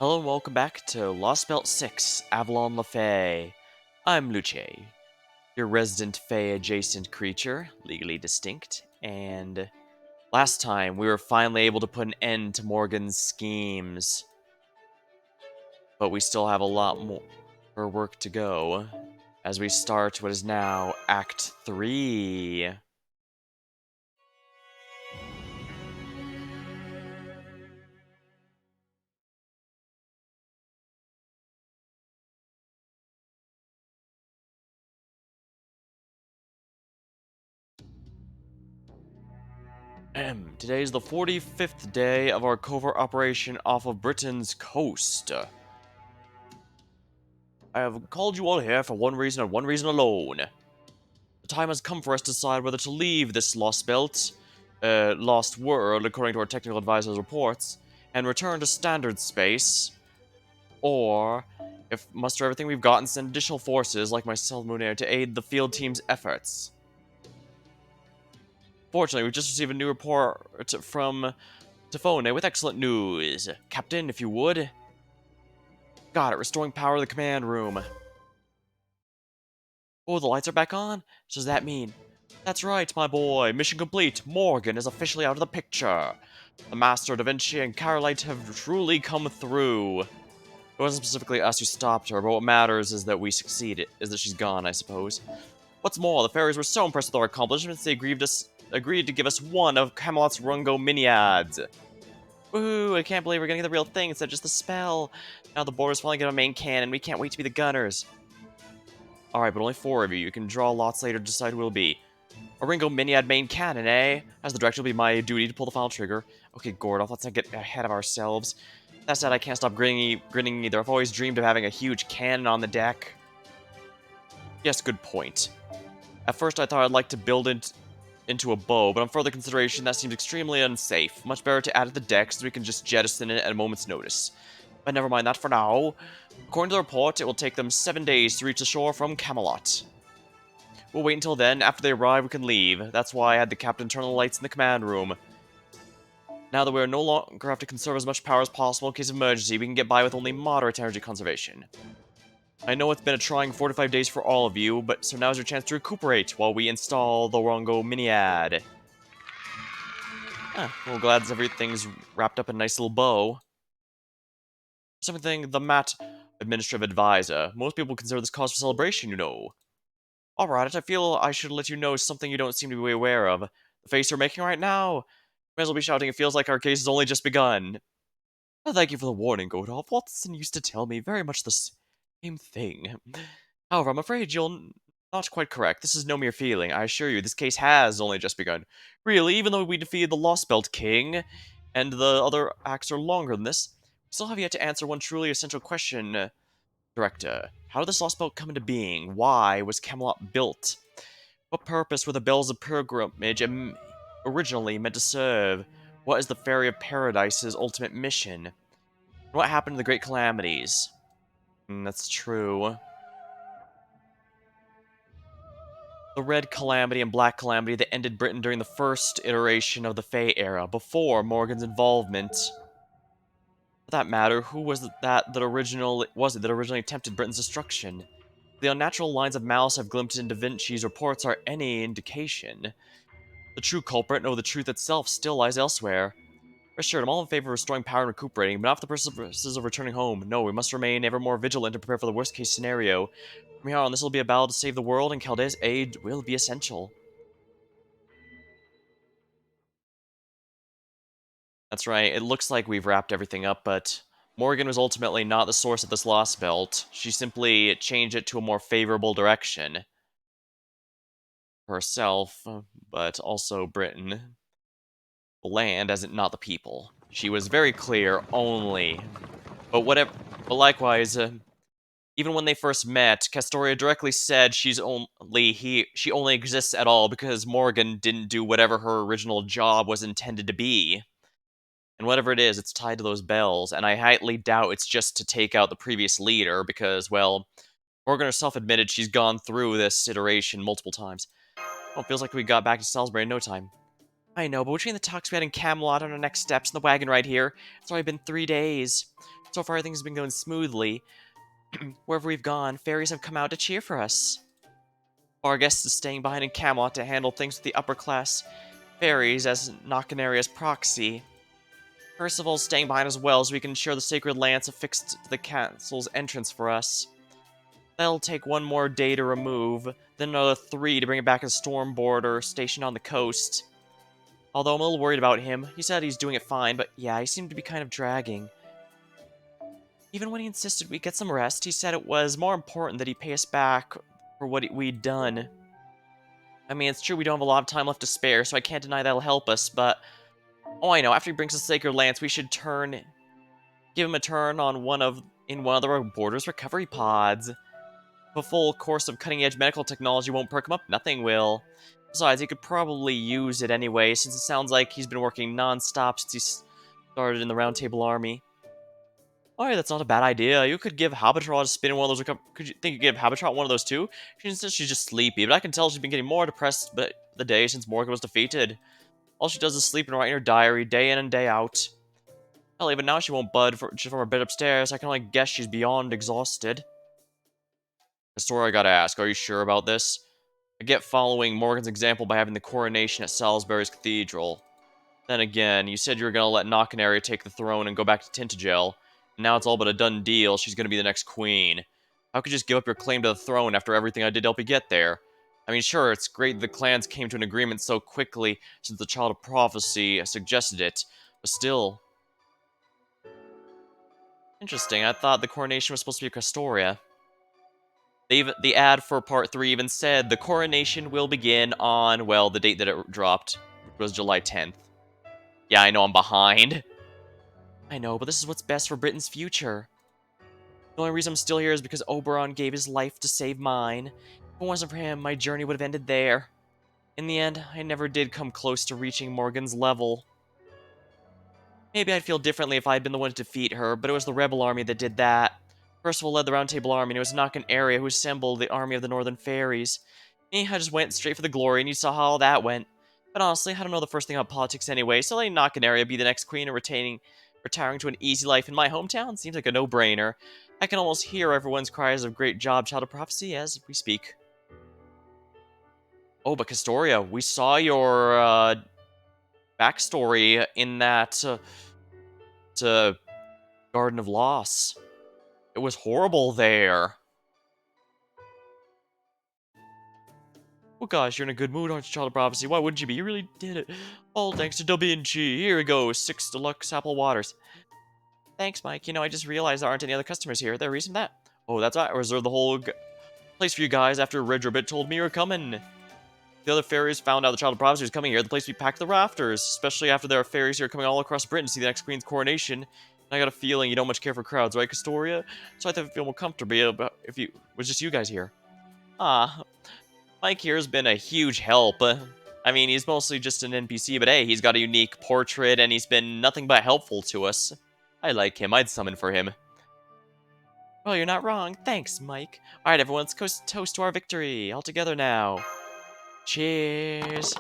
Hello and welcome back to Lostbelt 6, Avalon LaFay. I'm Luce, your resident Fey adjacent creature, legally distinct, and last time we were finally able to put an end to Morgan's schemes. But we still have a lot more work to go as we start what is now Act 3. Today is the 45th day of our covert operation off of Britain's coast. I have called you all here for one reason and one reason alone. The time has come for us to decide whether to leave this lost belt, lost world, according to our technical advisor's reports, and return to standard space, or if muster everything we've got and send additional forces like myself, Moon to aid the field team's efforts. Fortunately, we've just received a new report from Tafone with excellent news. Captain, if you would. Got it, restoring power to the command room. Oh, the lights are back on? So does that mean? That's right, my boy. Mission complete. Morgan is officially out of the picture. The Master, Da Vinci, and Carolite have truly come through. It wasn't specifically us who stopped her, but what matters is that we succeeded. Is that she's gone, I suppose. What's more, the fairies were so impressed with our accomplishments, they agreed to give us one of Camelot's Rungo mini-ads. Woohoo, I can't believe we're getting the real thing instead of just the spell. Now the border's finally got a main cannon, we can't wait to be the gunners. Alright, but only 4 of you. You can draw lots later to decide who will be. A Ringo Miniad main cannon, eh? As the director, it'll be my duty to pull the final trigger. Okay, Gordolf, let's not get ahead of ourselves. That said, I can't stop grinning either. I've always dreamed of having a huge cannon on the deck. Yes, good point. At first, I thought I'd like to build it into a bow, but on further consideration, that seems extremely unsafe. Much better to add to the deck so we can just jettison it at a moment's notice. But never mind that for now. According to the report, it will take them 7 days to reach the shore from Camelot. We'll wait until then. After they arrive, we can leave. That's why I had the captain turn the lights in the command room. Now that we are no longer have to conserve as much power as possible in case of emergency, we can get by with only moderate energy conservation. I know it's been a trying 45 days for all of you, but so now's your chance to recuperate while we install the Rongo Miniad. Well, glad everything's wrapped up in a nice little bow. Something the Matt Administrative Advisor. Most people consider this cause for celebration, you know. Alright, I feel I should let you know something you don't seem to be aware of. The face you're making right now? May as well be shouting, it feels like our case has only just begun. Oh, thank you for the warning, Godolph. Watson used to tell me very much the same thing. However, I'm afraid you're not quite correct. This is no mere feeling. I assure you, this case has only just begun. Really, even though we defeated the Lostbelt King, and the other acts are longer than this, we still have yet to answer one truly essential question, Director. How did this Lostbelt come into being? Why was Camelot built? What purpose were the bells of pilgrimage originally meant to serve? What is the Fairy of Paradise's ultimate mission? What happened to the Great Calamities? That's true. The Red Calamity and Black Calamity that ended Britain during the first iteration of the Fey era, before Morgan's involvement. For that matter, who was that originally attempted Britain's destruction? The unnatural lines of malice I've glimpsed in Da Vinci's reports are any indication. The true culprit, no, the truth itself, still lies elsewhere. Rest assured, I'm all in favor of restoring power and recuperating, but not for the purposes of returning home. No, we must remain ever more vigilant and prepare for the worst-case scenario. From here on, this will be a battle to save the world, and Chaldea's aid will be essential. That's right, it looks like we've wrapped everything up, but Morgan was ultimately not the source of this lost belt. She simply changed it to a more favorable direction. Herself, but also Britain. The land, as in not the people. She was very clear, only. But whatever. But likewise, even when they first met, Castoria directly said she only exists at all because Morgan didn't do whatever her original job was intended to be. And whatever it is, it's tied to those bells, and I highly doubt it's just to take out the previous leader, because, well, Morgan herself admitted she's gone through this iteration multiple times. Oh, it feels like we got back to Salisbury in no time. I know, but between the talks we had in Camelot and our next steps and the wagon ride here, it's already been 3 days. So far, everything's been going smoothly. Wherever we've gone, fairies have come out to cheer for us. Our guest is staying behind in Camelot to handle things with the upper-class fairies as Nakanaria's proxy. Percival's staying behind as well, so we can ensure the sacred lance affixed to the castle's entrance for us. That'll take 1 more day to remove, then another 3 to bring it back as storm border stationed on the coast. Although I'm a little worried about him, he said he's doing it fine, but yeah, he seemed to be kind of dragging. Even when he insisted we get some rest, he said it was more important that he pay us back for what we'd done. I mean, it's true we don't have a lot of time left to spare, so I can't deny that'll help us, but... Oh, I know, after he brings us Sacred Lance, we should give him a turn on one of the Border's recovery pods. If a full course of cutting-edge medical technology won't perk him up, nothing will. Besides, he could probably use it anyway, since it sounds like he's been working non-stop since he started in the Round Table Army. Alright, that's not a bad idea. You could give Habitrot a spin in one of those Could you think you give Habitrot one of those too? She says she's just sleepy, but I can tell she's been getting more depressed the day since Morgan was defeated. All she does is sleep and write in her diary, day in and day out. Hell, even now she won't bud from her bed upstairs. I can only guess she's beyond exhausted. Story I gotta ask, are you sure about this? I get following Morgan's example by having the coronation at Salisbury's Cathedral. Then again, you said you were gonna let Nakanari take the throne and go back to Tintagel. And now it's all but a done deal, she's gonna be the next queen. How could you just give up your claim to the throne after everything I did to help you get there? I mean, sure, it's great the clans came to an agreement so quickly since the Child of Prophecy suggested it, but still... Interesting, I thought the coronation was supposed to be Castoria. The ad for Part 3 even said the coronation will begin on, well, the date that it dropped, which was July 10th. Yeah, I know I'm behind. I know, but this is what's best for Britain's future. The only reason I'm still here is because Oberon gave his life to save mine. If it wasn't for him, my journey would have ended there. In the end, I never did come close to reaching Morgan's level. Maybe I'd feel differently if I'd been the one to defeat her, but it was the rebel army that did that. Percival led the Round Table Army, and it was Nakan Area who assembled the army of the Northern Fairies. Me, I just went straight for the glory, and you saw how all that went. But honestly, I don't know the first thing about politics anyway, so letting Nakan Area be the next queen and retiring to an easy life in my hometown seems like a no-brainer. I can almost hear everyone's cries of great job, Child of Prophecy, as we speak. Oh, but Castoria, we saw your, backstory in that, Garden of Loss. It was horrible there. Oh gosh, you're in a good mood, aren't you, Child of Prophecy? Why wouldn't you be? You really did it. All thanks to WNG. Here we go, 6 deluxe apple waters. Thanks, Mike. You know, I just realized there aren't any other customers here. There reason for that. Oh, that's right. I reserved the whole place for you guys after Redrabit told me you were coming. The other fairies found out the Child of Prophecy was coming here. The place will be packed to the rafters, especially after there are fairies here coming all across Britain to see the next queen's coronation. And I got a feeling you don't much care for crowds, right, Castoria? So I thought I'd feel more comfortable about if you was just you guys here. Ah, Mike here has been a huge help. I mean, he's mostly just an NPC, but hey, he's got a unique portrait, and he's been nothing but helpful to us. I like him. I'd summon for him. Well, you're not wrong. Thanks, Mike. Alright, everyone, let's toast to our victory. All together now. Cheers.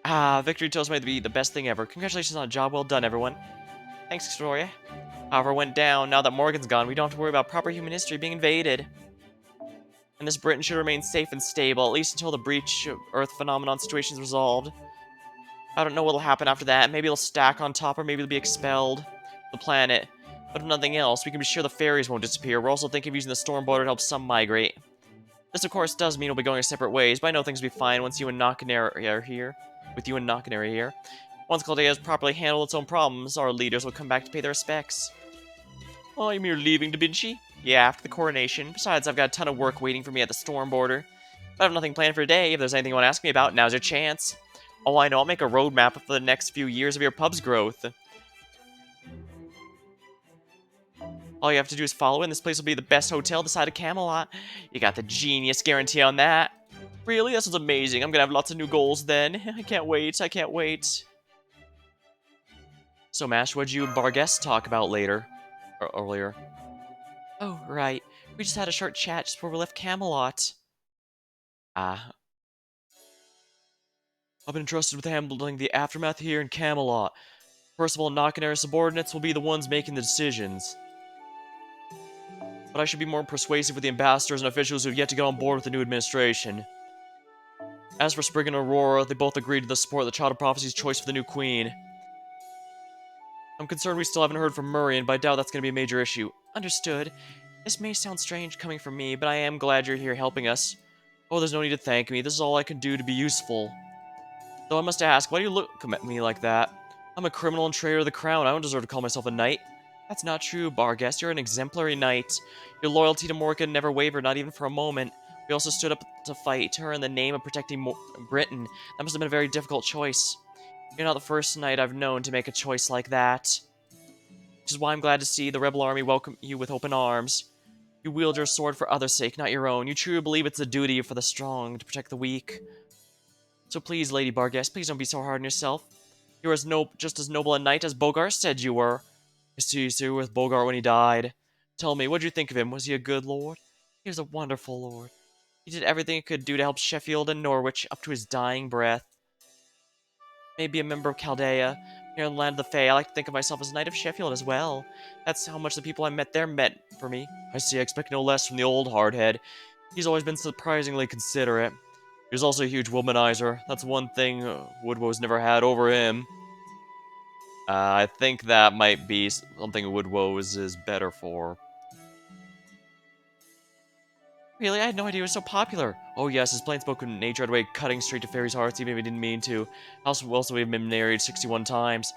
Ah, victory toast might be the best thing ever. Congratulations on a job well done, everyone. Thanks, Victoria. However, went down. Now that Morgan's gone, we don't have to worry about proper human history being invaded. And this Britain should remain safe and stable, at least until the breach of Earth phenomenon situation is resolved. I don't know what'll happen after that. Maybe it'll stack on top, or maybe it'll be expelled the planet. But if nothing else, we can be sure the fairies won't disappear. We're also thinking of using the storm border to help some migrate. This, of course, does mean we'll be going our separate ways, but I know things will be fine once you and Nakanari are here. With you and Nakanari here. Once Caldea has properly handled its own problems, our leaders will come back to pay their respects. Oh, you mean you're leaving, Da Vinci? Yeah, after the coronation. Besides, I've got a ton of work waiting for me at the storm border. But I have nothing planned for today. If there's anything you want to ask me about, now's your chance. Oh, I know, I'll make a roadmap for the next few years of your pub's growth. All you have to do is follow, and this place will be the best hotel this side of Camelot. You got the genius guarantee on that. Really? That sounds amazing. I'm gonna have lots of new goals then. I can't wait. I can't wait. So, Mash, what'd you and Barguest talk about later? Or earlier? Oh, right. We just had a short chat just before we left Camelot. Ah. I've been entrusted with handling the aftermath here in Camelot. First of all, Nakaneri's subordinates will be the ones making the decisions. But I should be more persuasive with the ambassadors and officials who have yet to get on board with the new administration. As for Sprig and Aurora, they both agreed to support the Child of Prophecy's choice for the new queen. I'm concerned we still haven't heard from Murray, but I doubt that's going to be a major issue. Understood. This may sound strange coming from me, but I am glad you're here helping us. Oh, there's no need to thank me. This is all I can do to be useful. Though I must ask, why do you look at me like that? I'm a criminal and traitor to the crown. I don't deserve to call myself a knight. That's not true, Barghest. You're an exemplary knight. Your loyalty to Morgan never wavered, not even for a moment. We also stood up to fight her in the name of protecting Britain. That must have been a very difficult choice. You're not the first knight I've known to make a choice like that. Which is why I'm glad to see the rebel army welcome you with open arms. You wield your sword for others' sake, not your own. You truly believe it's a duty for the strong to protect the weak. So please, Lady Barghest, please don't be so hard on yourself. You're just as noble a knight as Bogart said you were. I see you were with Bogart when he died. Tell me, what did you think of him? Was he a good lord? He was a wonderful lord. He did everything he could do to help Sheffield and Norwich up to his dying breath. Maybe a member of Chaldea. Here in the land of the Fae, I like to think of myself as a knight of Sheffield as well. That's how much the people I met there meant for me. I see, I expect no less from the old hardhead. He's always been surprisingly considerate. He was also a huge womanizer. That's one thing Woodrow's never had over him. I think that might be something Woodrow's is better for. Really? I had no idea he was so popular. Oh yes, his plain-spoken nature had a way of cutting straight to fairies' hearts even if he didn't mean to. Also, we've been married 61 times.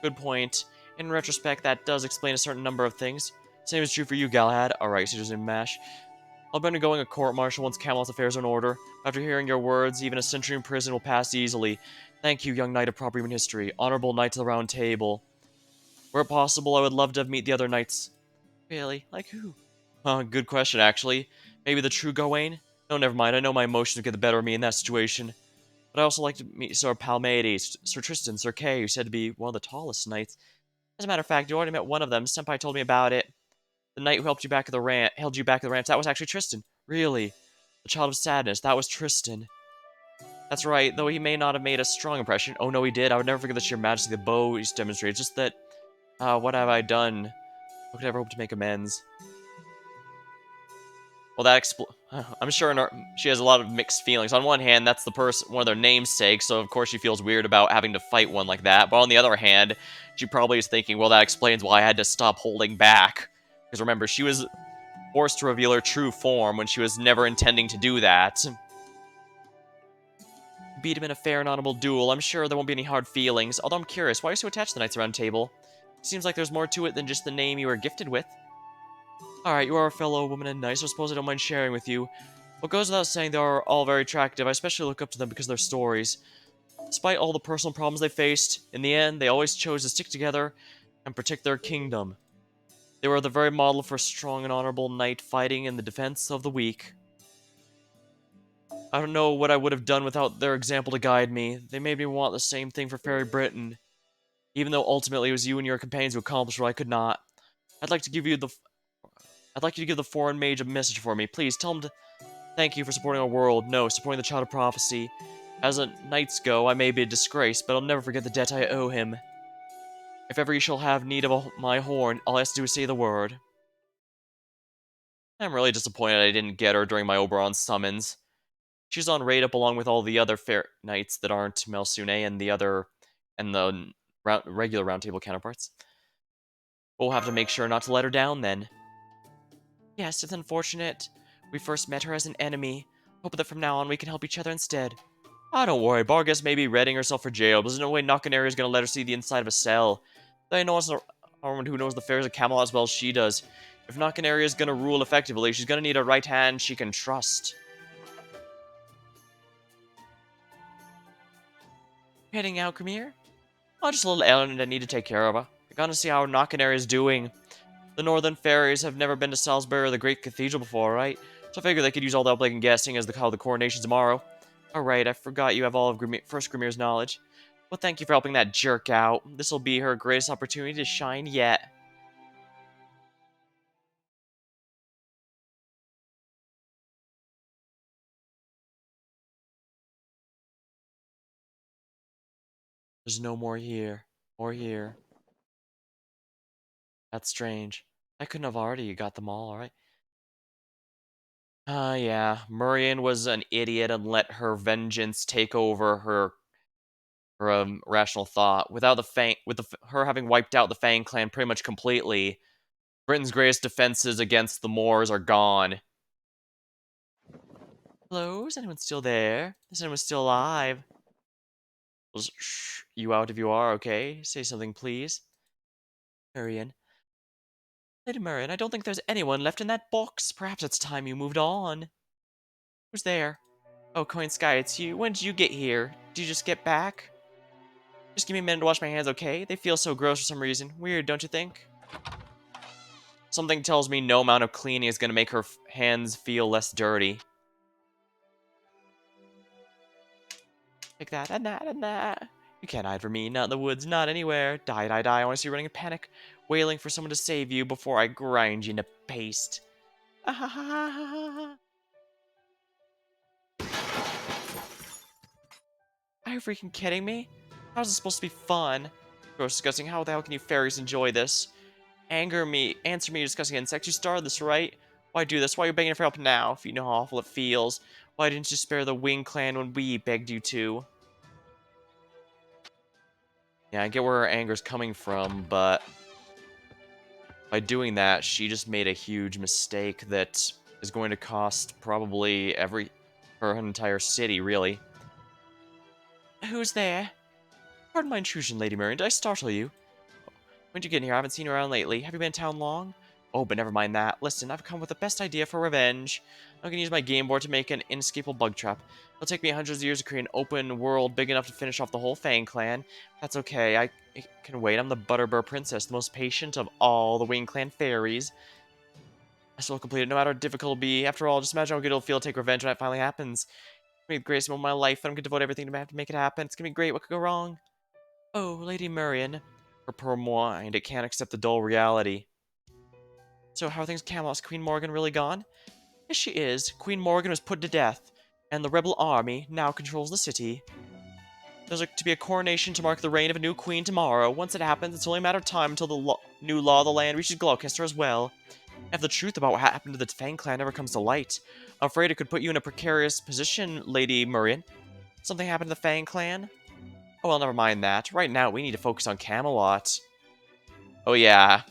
Good point. In retrospect, that does explain a certain number of things. Same is true for you, Galahad. Alright, so just in MASH. I'll be undergoing a court-martial once Camelot's affairs are in order. After hearing your words, even a century in prison will pass easily. Thank you, young knight of proper human history. Honorable knight of the Round Table. Were it possible, I would love to meet the other knights. Really? Like who? Good question, actually. Maybe the true Gawain? No, never mind. I know my emotions get the better of me in that situation. But I also like to meet Sir Palmades, Sir Tristan, Sir Kay, who said to be one of the tallest knights. As a matter of fact, you already met one of them. Senpai told me about it. The knight who helped you back at the held you back at the ranch, that was actually Tristan. Really? The Child of Sadness, that was Tristan. That's right, though he may not have made a strong impression. Oh no, he did. I would never forget the sheer majesty of the bow he's demonstrated. Just that, what have I done? How could I ever hope to make amends? Well, I'm sure she has a lot of mixed feelings. On one hand, that's one of their namesakes, so of course she feels weird about having to fight one like that. But on the other hand, she probably is thinking, well, that explains why I had to stop holding back. Because remember, she was forced to reveal her true form when she was never intending to do that. Beat him in a fair and honorable duel. I'm sure there won't be any hard feelings. Although I'm curious, why are you so attached to the Knights Round Table? Seems like there's more to it than just the name you were gifted with. Alright, you are a fellow woman and nice, so I suppose I don't mind sharing with you. What goes without saying, they are all very attractive. I especially look up to them because of their stories. Despite all the personal problems they faced, in the end, they always chose to stick together and protect their kingdom. They were the very model for a strong and honorable knight fighting in the defense of the weak. I don't know what I would have done without their example to guide me. They made me want the same thing for Fairy Britain, even though ultimately it was you and your companions who accomplished what I could not. I'd like to give you the I'd like you to give the foreign mage a message for me. Please tell him to thank you for supporting our world. No, supporting the Child of Prophecy. As a knights go, I may be a disgrace, but I'll never forget the debt I owe him. If ever you shall have need of my horn, all I have to do is say the word. I'm really disappointed I didn't get her during my Oberon summons. She's on raid up along with all the other fair knights that aren't Melsune and the regular roundtable counterparts. We'll have to make sure not to let her down then. Yes, it's unfortunate. We first met her as an enemy. Hope that from now on we can help each other instead. Ah, don't worry. Barghest may be readying herself for jail, but there's no way Nakaneri is going to let her see the inside of a cell. They know it's someone who knows the affairs of Camelot as well as she does. If Nakaneri is going to rule effectively, she's going to need a right hand she can trust. Heading out, Camille? Oh, just a little errand I need to take care of. I gotta see how Nakaneri is doing. The Northern Fairies have never been to Salisbury or the Great Cathedral before, right? So I figure they could use all the help they can get, seeing as how the coronation's tomorrow. Alright, I forgot you have all of First Grimir's knowledge. Well, thank you for helping that jerk out. This'll be her greatest opportunity to shine yet. There's no more here. Or here. That's strange. I couldn't have already got them all, alright? Yeah. Murian was an idiot and let her vengeance take over her rational thought. Without the Fang, her having wiped out the Fang clan pretty much completely, Britain's greatest defenses against the Moors are gone. Hello? Is anyone still there? Is anyone still alive? Shh, you out if you are, okay? Say something, please. Murian. Lady Murian, I don't think there's anyone left in that box. Perhaps it's time you moved on. Who's there? Oh, Coin Sky, it's you. When did you get here? Did you just get back? Just give me a minute to wash my hands, okay? They feel so gross for some reason. Weird, don't you think? Something tells me no amount of cleaning is going to make her hands feel less dirty. Like that, and that, and that. You can't hide from me, not in the woods, not anywhere. Die, die, die, I want to see you running in panic, wailing for someone to save you before I grind you into paste. Ah, ha, ha, ha, ha, ha. Are you freaking kidding me? How's this supposed to be fun? Gross, disgusting, how the hell can you fairies enjoy this? Answer me, you disgusting insects. You started this, right? Why do this? Why are you begging for help now, if you know how awful it feels? Why didn't you spare the Wing Clan when we begged you to? Yeah, I get where her anger's coming from, but by doing that, she just made a huge mistake that is going to cost probably her entire city, really. Who's there? Pardon my intrusion, Lady Murray. Did I startle you? When'd you get in here? I haven't seen you around lately. Have you been in town long? Oh, but never mind that. Listen, I've come with the best idea for revenge. I'm gonna use my game board to make an inescapable bug trap. It'll take me hundreds of years to create an open world big enough to finish off the whole Fang clan. That's okay. I can wait. I'm the Butterbur Princess, the most patient of all the Wing Clan fairies. I still complete it, no matter how difficult it'll be. After all, just imagine how good it'll feel to take revenge when it finally happens. It's gonna be the greatest moment of my life, and I'm gonna devote everything to make it happen. It's gonna be great. What could go wrong? Oh, Lady Murian. Her poor mind, it can't accept the dull reality. So how are things at Camelot? Is Queen Morgan really gone? Yes, she is. Queen Morgan was put to death, and the rebel army now controls the city. There's to be a coronation to mark the reign of a new queen tomorrow. Once it happens, it's only a matter of time until the new law of the land reaches Gloucester as well. If the truth about what happened to the Fang clan ever comes to light, I'm afraid it could put you in a precarious position, Lady Murian. Something happened to the Fang clan? Oh, well, never mind that. Right now, we need to focus on Camelot. Oh, yeah.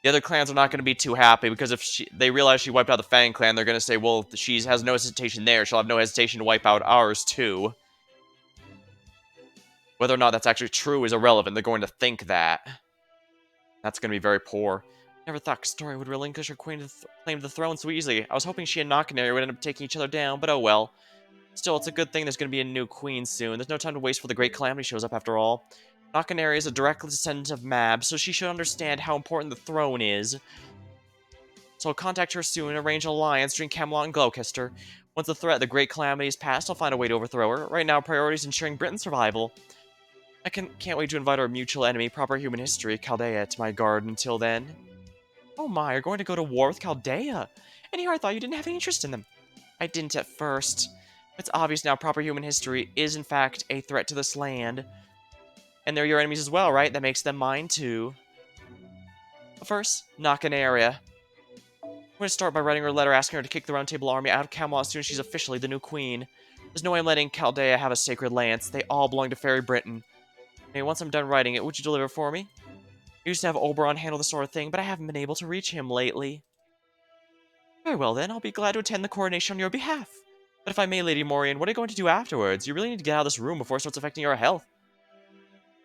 The other clans are not going to be too happy, because if they realize she wiped out the Fang clan, they're going to say, well, she has no hesitation there, she'll have no hesitation to wipe out ours, too. Whether or not that's actually true is irrelevant, they're going to think that. That's going to be very poor. Never thought Story would relinquish her claim to the throne so easily. I was hoping she and Nakanari would end up taking each other down, but oh well. Still, it's a good thing there's going to be a new queen soon. There's no time to waste before the Great Calamity shows up after all. Nakanari is a direct descendant of Mab, so she should understand how important the throne is. So I'll contact her soon and arrange an alliance between Camelot and Gloucester. Once the threat of the Great Calamity is past, I'll find a way to overthrow her. Right now, priority is ensuring Britain's survival. I can't wait to invite our mutual enemy, Proper Human History, Chaldea, to my garden until then. Oh my, you're going to go to war with Chaldea? And here I thought you didn't have any interest in them. I didn't at first. It's obvious now Proper Human History is in fact a threat to this land. And they're your enemies as well, right? That makes them mine too. But first, Nakanari. I'm going to start by writing her a letter asking her to kick the Round Table Army out of Camelot as soon as she's officially the new queen. There's no way I'm letting Chaldea have a sacred lance. They all belong to Fairy Britain. Hey, once I'm done writing it, would you deliver for me? I used to have Oberon handle this sort of thing, but I haven't been able to reach him lately. Very well then, I'll be glad to attend the coronation on your behalf. But if I may, Lady Morian, what are you going to do afterwards? You really need to get out of this room before it starts affecting your health.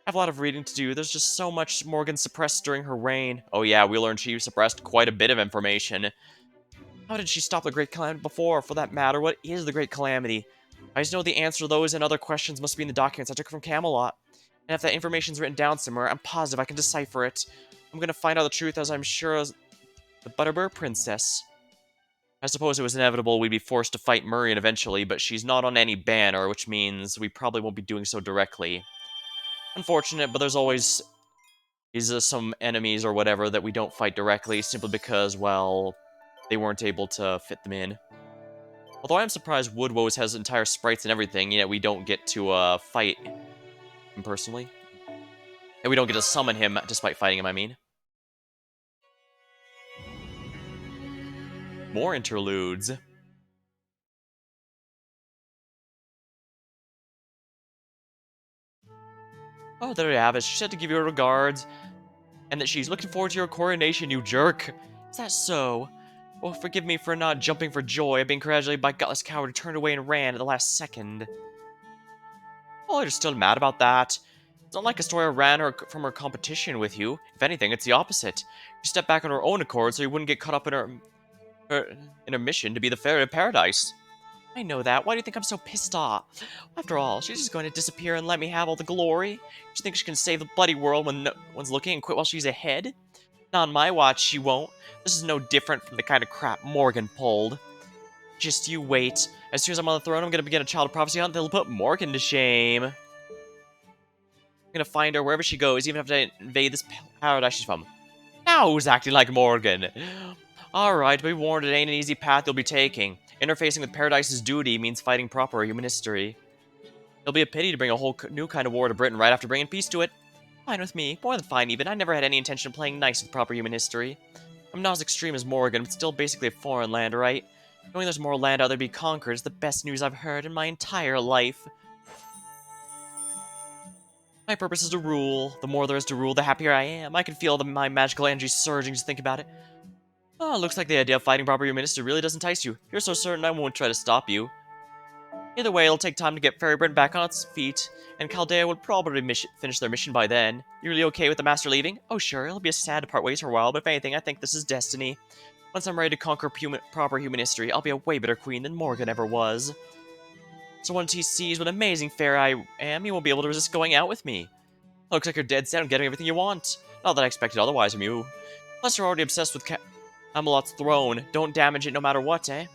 I have a lot of reading to do. There's just so much Morgan suppressed during her reign. Oh yeah, we learned she suppressed quite a bit of information. How did she stop the Great Calamity before? For that matter, what is the Great Calamity? I just know the answer to those and other questions must be in the documents I took from Camelot. And if that information's written down somewhere, I'm positive I can decipher it. I'm gonna find out the truth as I'm sure as the Butterbur Princess. I suppose it was inevitable we'd be forced to fight Murian eventually, but she's not on any banner, which means we probably won't be doing so directly. Unfortunate, but there's always some enemies or whatever that we don't fight directly, simply because, well, they weren't able to fit them in. Although I'm surprised Woodwoes has entire sprites and everything, yet we don't get to fight him personally. And we don't get to summon him despite fighting him, I mean. More interludes. Oh, there you have it. She said to give you her regards, and that she's looking forward to your coronation, you jerk. Is that so? Well, forgive me for not jumping for joy at being congratulated by gutless coward who turned away and ran at the last second. Oh, you're still mad about that? It's not like Astoria ran her from her competition with you. If anything, it's the opposite. She stepped back on her own accord so you wouldn't get caught up in her mission to be the fairy of paradise. I know that. Why do you think I'm so pissed off? After all, she's just going to disappear and let me have all the glory. She thinks she can save the bloody world when no one's looking and quit while she's ahead? Not on my watch, she won't. This is no different from the kind of crap Morgan pulled. Just you wait. As soon as I'm on the throne, I'm gonna begin a child prophecy hunt that'll put Morgan to shame. I'm gonna find her wherever she goes, even if I invade this paradise she's from. Now who's acting like Morgan? Alright, be warned, it ain't an easy path you'll be taking. Interfacing with Paradise's duty means fighting proper human history. It'll be a pity to bring a whole new kind of war to Britain right after bringing peace to it. Fine with me, more than fine even. I never had any intention of playing nice with proper human history. I'm not as extreme as Morgan, but still basically a foreign land, right? Knowing there's more land out there to be conquered is the best news I've heard in my entire life. My purpose is to rule. The more there is to rule, the happier I am. I can feel my magical energy surging just think about it. Oh, looks like the idea of fighting proper human history really does entice you. You're so certain I won't try to stop you. Either way, it'll take time to get Fairy Britain back on its feet, and Chaldea will probably finish their mission by then. You really okay with the Master leaving? Oh sure, it'll be a sad to part ways for a while, but if anything, I think this is destiny. Once I'm ready to conquer proper human history, I'll be a way better queen than Morgan ever was. So once he sees what an amazing fairy I am, he won't be able to resist going out with me. Looks like you're dead set on getting everything you want. Not that I expected otherwise from you. Plus you're already obsessed with Camelot's throne. Don't damage it no matter what, eh?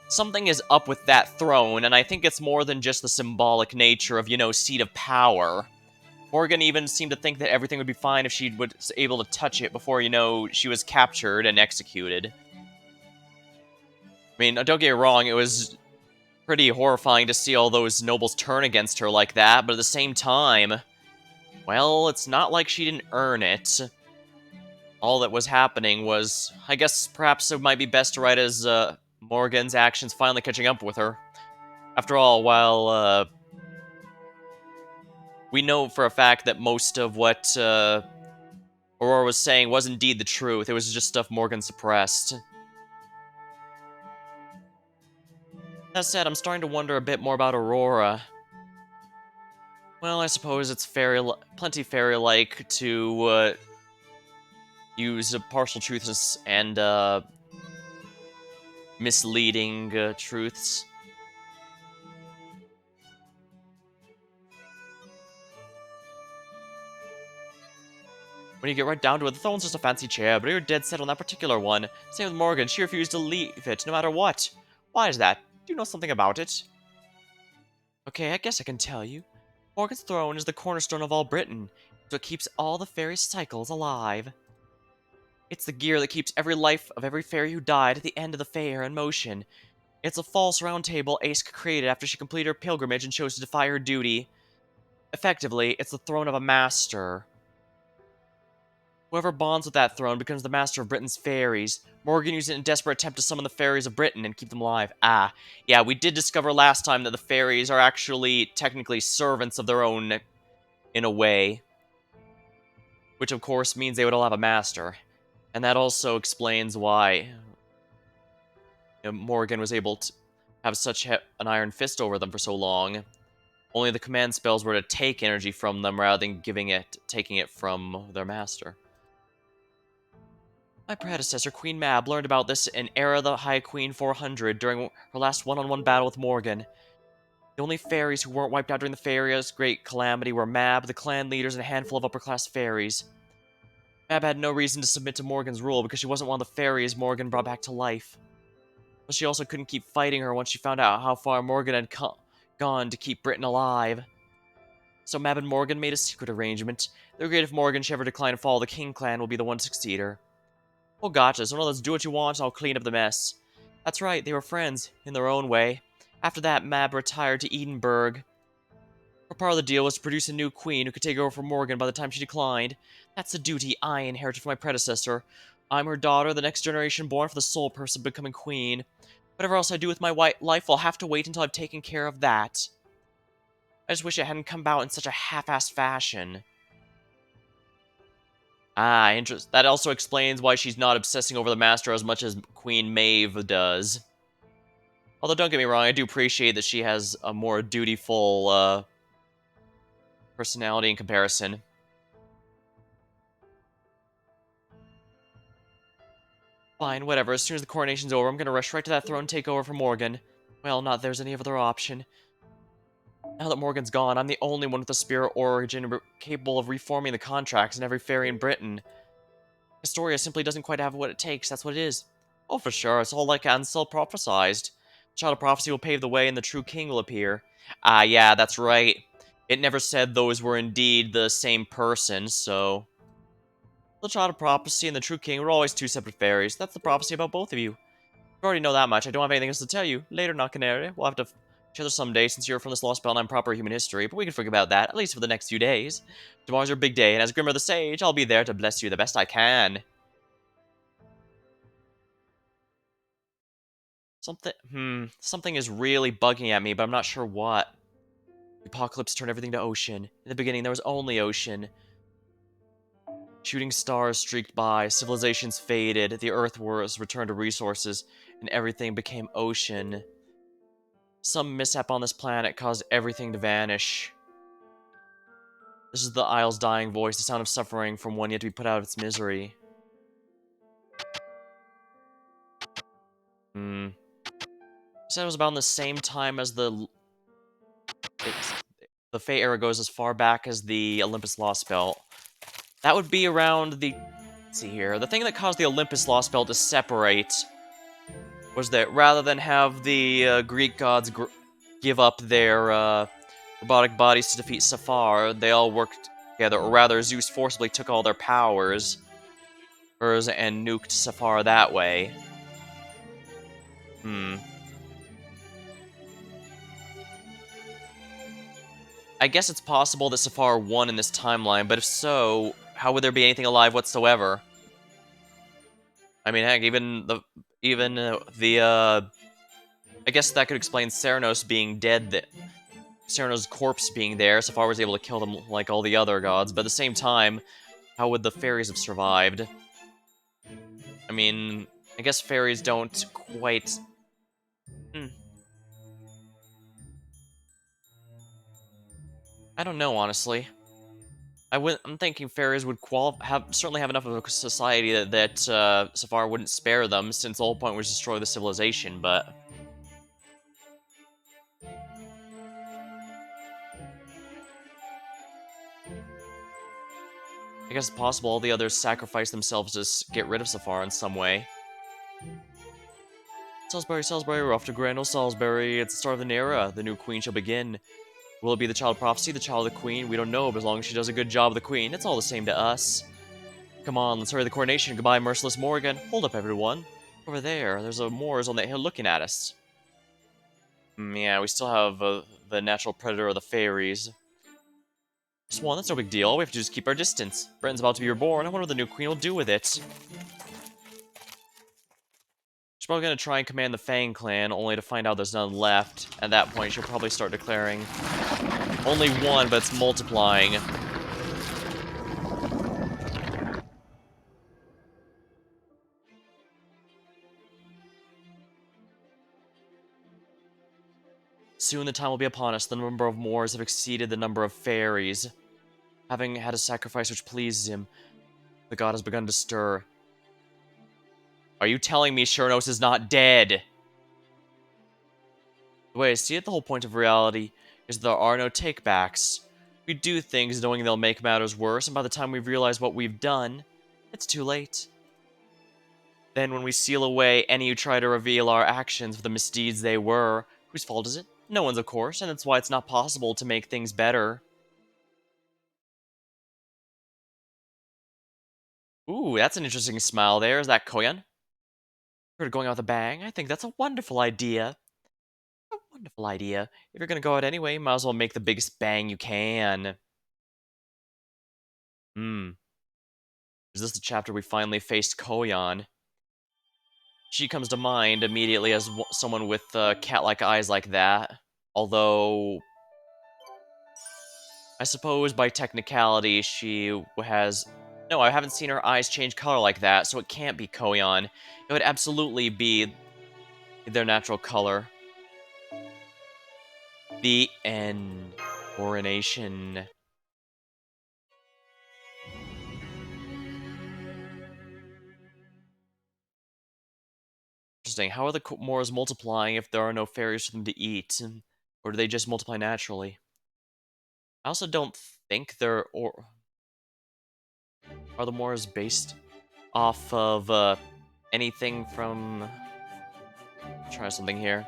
Something is up with that throne, and I think it's more than just the symbolic nature of, you know, seat of power. Morgan even seemed to think that everything would be fine if she was able to touch it before, you know, she was captured and executed. I mean, don't get me wrong, it was pretty horrifying to see all those nobles turn against her like that, but at the same time, well, it's not like she didn't earn it. All that was happening was, I guess perhaps it might be best to write as Morgan's actions finally catching up with her. After all, while we know for a fact that most of what Aurora was saying was indeed the truth, it was just stuff Morgan suppressed. That said, I'm starting to wonder a bit more about Aurora. Well, I suppose it's plenty fairy-like to use partial truths and misleading truths. When you get right down to it, the throne's just a fancy chair, but you're dead set on that particular one. Same with Morgan, she refused to leave it, no matter what. Why is that? Do you know something about it? Okay, I guess I can tell you. Morgan's throne is the cornerstone of all Britain. It's what keeps all the fairy cycles alive. It's the gear that keeps every life of every fairy who died at the end of the fair in motion. It's a false round table Ace created after she completed her pilgrimage and chose to defy her duty. Effectively, it's the throne of a master. Whoever bonds with that throne becomes the master of Britain's fairies. Morgan used it in a desperate attempt to summon the fairies of Britain and keep them alive. Ah, yeah, we did discover last time that the fairies are actually technically servants of their own in a way. Which of course means they would all have a master. And that also explains why Morgan was able to have such an iron fist over them for so long. Only the command spells were to take energy from them rather than taking it from their master. My predecessor, Queen Mab, learned about this in Era the High Queen 400 during her last one-on-one battle with Morgan. The only fairies who weren't wiped out during the Fairies' Great Calamity were Mab, the clan leaders, and a handful of upper-class fairies. Mab had no reason to submit to Morgan's rule because she wasn't one of the fairies Morgan brought back to life. But she also couldn't keep fighting her once she found out how far Morgan had gone to keep Britain alive. So Mab and Morgan made a secret arrangement. They agreed if Morgan should ever decline to follow the King clan will be the one to succeed her. Oh gotcha, so now let's do what you want, I'll clean up the mess. That's right, they were friends, in their own way. After that, Mab retired to Edinburgh. Part of the deal was to produce a new queen who could take over from Morgan by the time she declined. That's the duty I inherited from my predecessor. I'm her daughter, the next generation born for the sole purpose of becoming queen. Whatever else I do with my life will have to wait until I've taken care of that. I just wish it hadn't come about in such a half-assed fashion. Ah, interest. That also explains why she's not obsessing over the Master as much as Queen Maeve does. Although, don't get me wrong, I do appreciate that she has a more dutiful, personality in comparison. Fine, whatever. As soon as the coronation's over, I'm gonna rush right to that throne and take over for Morgan. Well, not there's any other option. Now that Morgan's gone, I'm the only one with a spirit origin capable of reforming the contracts in every fairy in Britain. Historia simply doesn't quite have what it takes, that's what it is. Oh, for sure, it's all like Ansel prophesied. Child of Prophecy will pave the way and the true king will appear. Ah, yeah, that's right. It never said those were indeed the same person, so... The Child of Prophecy and the true king were always two separate fairies. That's the prophecy about both of you. You already know that much. I don't have anything else to tell you. Later, not Canary. We'll have to each other someday since you're from this Lostbelt and I'm proper human history, but we can forget about that, at least for the next few days. Tomorrow's your big day, and as Grimmer the Sage, I'll be there to bless you the best I can. Something is really bugging at me, but I'm not sure what. The apocalypse turned everything to ocean. In the beginning, there was only ocean. Shooting stars streaked by, civilizations faded, the earth was returned to resources, and everything became ocean. Some mishap on this planet caused everything to vanish. This is the Isle's dying voice, the sound of suffering from one yet to be put out of its misery. You said it was about in the same time as the Fey era goes as far back as the Olympus Lostbelt. That would be around the... Let's see here. The thing that caused the Olympus Lostbelt to separate was that rather than have the Greek gods give up their robotic bodies to defeat Safar, they all worked together, or rather Zeus forcibly took all their powers and nuked Safar that way. I guess it's possible that Safar won in this timeline, but if so, how would there be anything alive whatsoever? I mean, heck, I guess that could explain Ceranos being dead, Ceranos' corpse being there. Safar was able to kill them like all the other gods, but at the same time, how would the fairies have survived? I mean, I guess fairies don't quite... I don't know, honestly. I'm thinking fairies would certainly have enough of a society that Safar wouldn't spare them, since the whole point was to destroy the civilization, but... I guess it's possible all the others sacrificed themselves to get rid of Safar in some way. Salisbury, Salisbury, we're off to Grand Old Salisbury. It's the start of an era. The new queen shall begin. Will it be the Child of Prophecy, the Child of the Queen? We don't know, but as long as she does a good job of the Queen, it's all the same to us. Come on, let's hurry the coronation. Goodbye, merciless Morgan. Hold up, everyone. Over there, there's a Moors on that hill looking at us. Yeah, we still have the natural predator of the fairies. Just one, that's no big deal. All we have to do is keep our distance. Britain's about to be reborn. I wonder what the new queen will do with it. She's probably going to try and command the Fang clan, only to find out there's none left. At that point, she'll probably start declaring only one, but it's multiplying. Soon the time will be upon us. The number of Moors have exceeded the number of fairies. Having had a sacrifice which pleases him, the god has begun to stir. Are you telling me Chernos is not dead? The way I see it, the whole point of reality is there are no takebacks. We do things knowing they'll make matters worse, and by the time we've realized what we've done, it's too late. Then when we seal away any who try to reveal our actions for the misdeeds they were, whose fault is it? No one's, of course, and that's why it's not possible to make things better. Ooh, that's an interesting smile there. Is that Koyan? Heard of going out with a bang? I think that's a wonderful idea. Wonderful idea. If you're gonna go out anyway, might as well make the biggest bang you can. Hmm. Is this the chapter we finally faced Koyan? She comes to mind immediately as someone with cat-like eyes like that. Although, I suppose by technicality she has... No, I haven't seen her eyes change color like that, so it can't be Koyan. It would absolutely be their natural color. The end. Coronation. Interesting. How are the Moors multiplying if there are no fairies for them to eat? Or do they just multiply naturally? I also don't think they're... Or are the Moors based off of anything from... Try something here.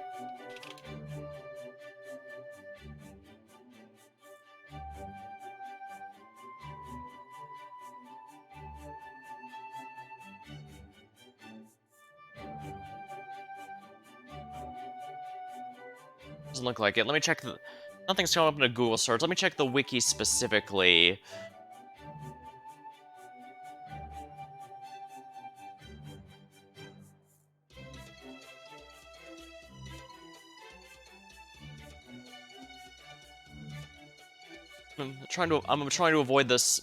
Doesn't look like it. Let me check the... Nothing's coming up in a Google search. Let me check the wiki specifically. I'm trying to avoid this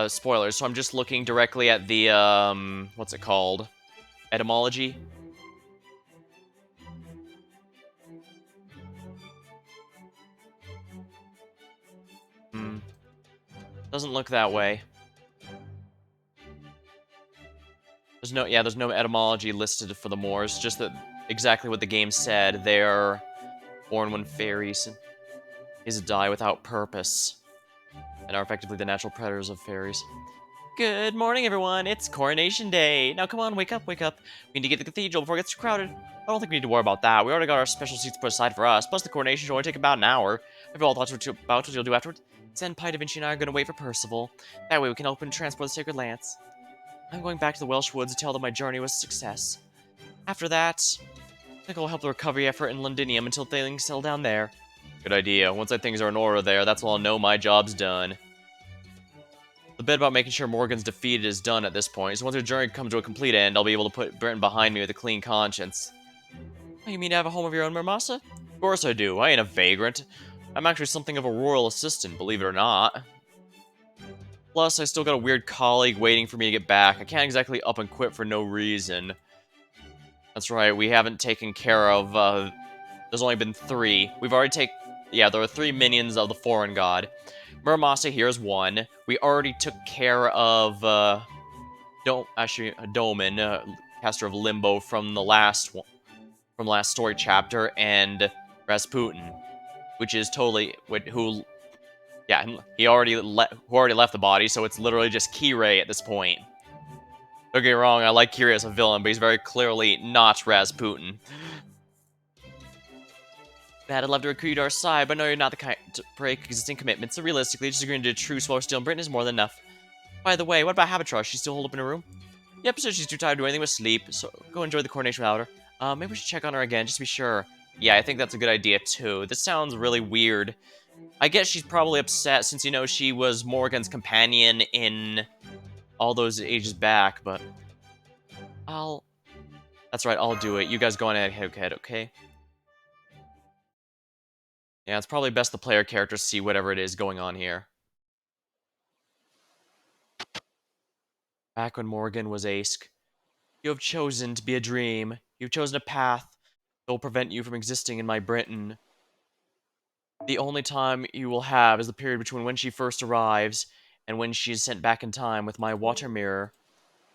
spoilers, so I'm just looking directly at the what's it called? Etymology. Hmm. Doesn't look that way. There's no etymology listed for the Moors, just that exactly what the game said. They're born when fairies is die without purpose, and are effectively the natural predators of fairies. Good morning, everyone. It's Coronation Day. Now, come on, wake up, wake up. We need to get to the cathedral before it gets too crowded. I don't think we need to worry about that. We already got our special seats put aside for us. Plus, the coronation should only take about an hour. Have you all thought about what you'll do afterwards? Senpai, Da Vinci, and I are going to wait for Percival. That way, we can help him transport the Sacred Lance. I'm going back to the Welsh Woods to tell them my journey was a success. After that, I think I'll help the recovery effort in Londinium until things settle down there. Good idea. Once things are in order there, that's when I'll know my job's done. The bit about making sure Morgan's defeated is done at this point, so once her journey comes to a complete end, I'll be able to put Britain behind me with a clean conscience. Oh, you mean to have a home of your own, Muramasa? Of course I do. I ain't a vagrant. I'm actually something of a royal assistant, believe it or not. Plus, I still got a weird colleague waiting for me to get back. I can't exactly up and quit for no reason. That's right, we haven't taken care of, there's only been 3. We've already yeah, there were 3 minions of the foreign god. Muramasa here is 1. We already took care of, Doman, caster of Limbo from the last one, from last story chapter, and Rasputin, which is totally, yeah, who already left the body, so it's literally just Kirei at this point. Don't get me wrong, I like Kirei as a villain, but he's very clearly not Rasputin. I'd love to recruit you to our side, but no, you're not the kind to break existing commitments, so realistically, just agreeing to a truce while we're still in Britain is more than enough. By the way, what about Habitrust? She's still holed up in her room? Yep, so she's too tired to do anything but sleep, so go enjoy the coronation without her. Maybe we should check on her again, just to be sure. Yeah, I think that's a good idea, too. This sounds really weird. I guess she's probably upset since, you know, she was Morgan's companion in all those ages back, but... That's right, I'll do it. You guys go on ahead, okay? Yeah, it's probably best the player characters see whatever it is going on here. Back when Morgan was Ace, you have chosen to be a dream. You've chosen a path that will prevent you from existing in my Britain. The only time you will have is the period between when she first arrives and when she is sent back in time with my water mirror.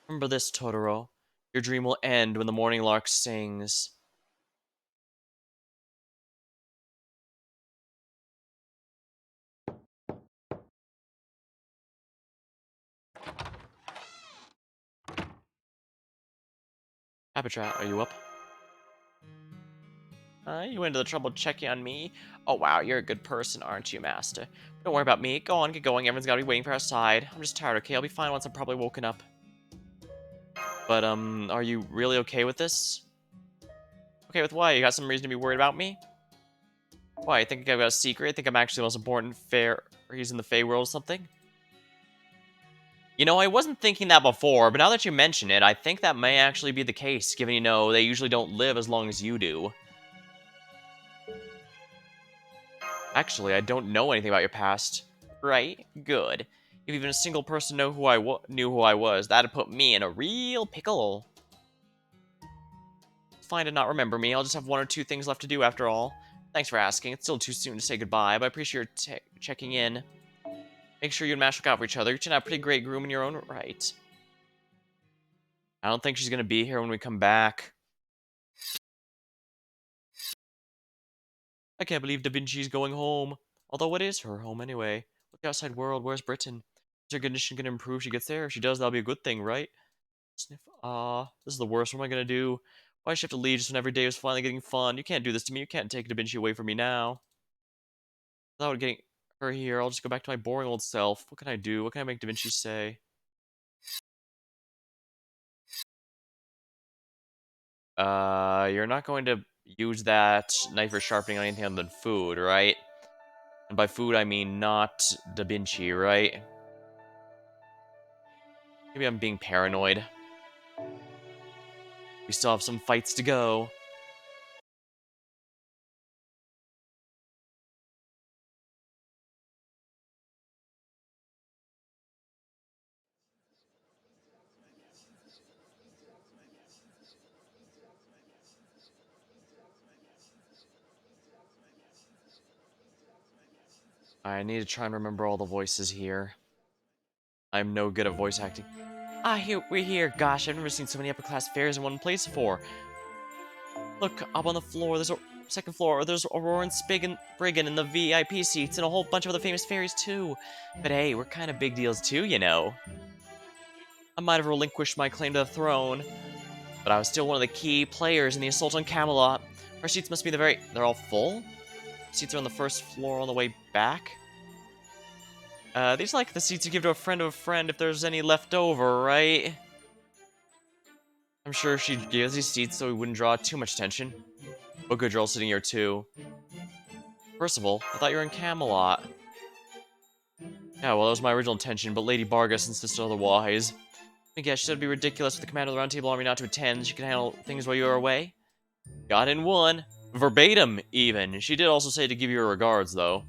Remember this, Totoro. Your dream will end when the morning lark sings. Apatrat, are you up? You went to the trouble checking on me? Oh wow, you're a good person, aren't you, Master? Don't worry about me. Go on, get going. Everyone's gotta be waiting for our side. I'm just tired, okay? I'll be fine once I'm probably woken up. But, are you really okay with this? Okay, with what? You got some reason to be worried about me? Why, you think I've got a secret? Think I'm actually the most important fair he's in the Fey world or something? You know, I wasn't thinking that before, but now that you mention it, I think that may actually be the case, given you know they usually don't live as long as you do. Actually, I don't know anything about your past. Right? Good. If even a single person knew who I was, that'd put me in a real pickle. It's fine to not remember me, I'll just have one or two things left to do after all. Thanks for asking, it's still too soon to say goodbye, but I appreciate your checking in. Make sure you and Mash look out for each other, you should have a pretty great groom in your own right. I don't think she's gonna be here when we come back. I can't believe Da Vinci's going home. Although, what is her home anyway? Look outside world, where's Britain? Is her condition gonna improve if she gets there? If she does, that'll be a good thing, right? Sniff. This is the worst. What am I gonna do? Why does she have to leave just when every day was finally getting fun? You can't do this to me. You can't take Da Vinci away from me now. Without getting her here, I'll just go back to my boring old self. What can I do? What can I make Da Vinci say? You're not going to use that knife for sharpening on anything other than food, right? And by food, I mean not Da Vinci, right? Maybe I'm being paranoid. We still have some fights to go. I need to try and remember all the voices here. I'm no good at voice acting. We're here. Gosh, I've never seen so many upper class fairs in one place before. Look, up on the floor, there's a second floor, there's Aurora and Briggan in the VIP seats, and a whole bunch of other famous fairies too. But hey, we're kind of big deals too, you know. I might have relinquished my claim to the throne, but I was still one of the key players in the assault on Camelot. Our seats must be they're all full? Seats are on the first floor on the way back? These are like the seats you give to a friend of a friend if there's any left over, right? I'm sure she gave us these seats so we wouldn't draw too much attention. Oh good, you're all sitting here too. First of all, I thought you were in Camelot. Yeah, well, that was my original intention, but Lady Bargus insisted otherwise. I guess she said it'd be ridiculous for the commander of the Round Table Army not to attend. She could handle things while you were away. Got in one. Verbatim, even. She did also say to give you her regards, though.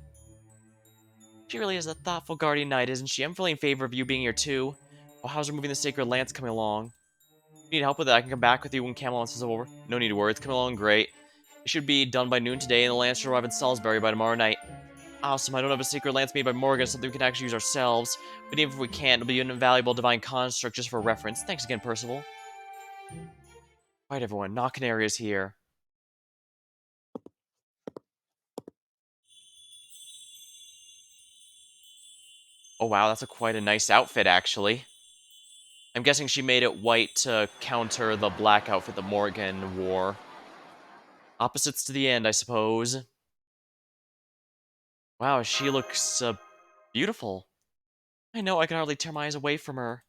She really is a thoughtful guardian knight, isn't she? I'm fully in favor of you being here, too. Oh, how's removing the Sacred Lance coming along? If you need help with it, I can come back with you when Camelot is over. No need to worry, it's coming along great. It should be done by noon today, and the lance should arrive in Salisbury by tomorrow night. Awesome, I don't have a secret lance made by Morgan, something we can actually use ourselves. But even if we can't, it'll be an invaluable divine construct just for reference. Thanks again, Percival. Alright, everyone, Knock Canary is here. Oh wow, that's quite a nice outfit, actually. I'm guessing she made it white to counter the black outfit that Morgan wore. Opposites to the end, I suppose. Wow, she looks, beautiful. I know, I can hardly tear my eyes away from her.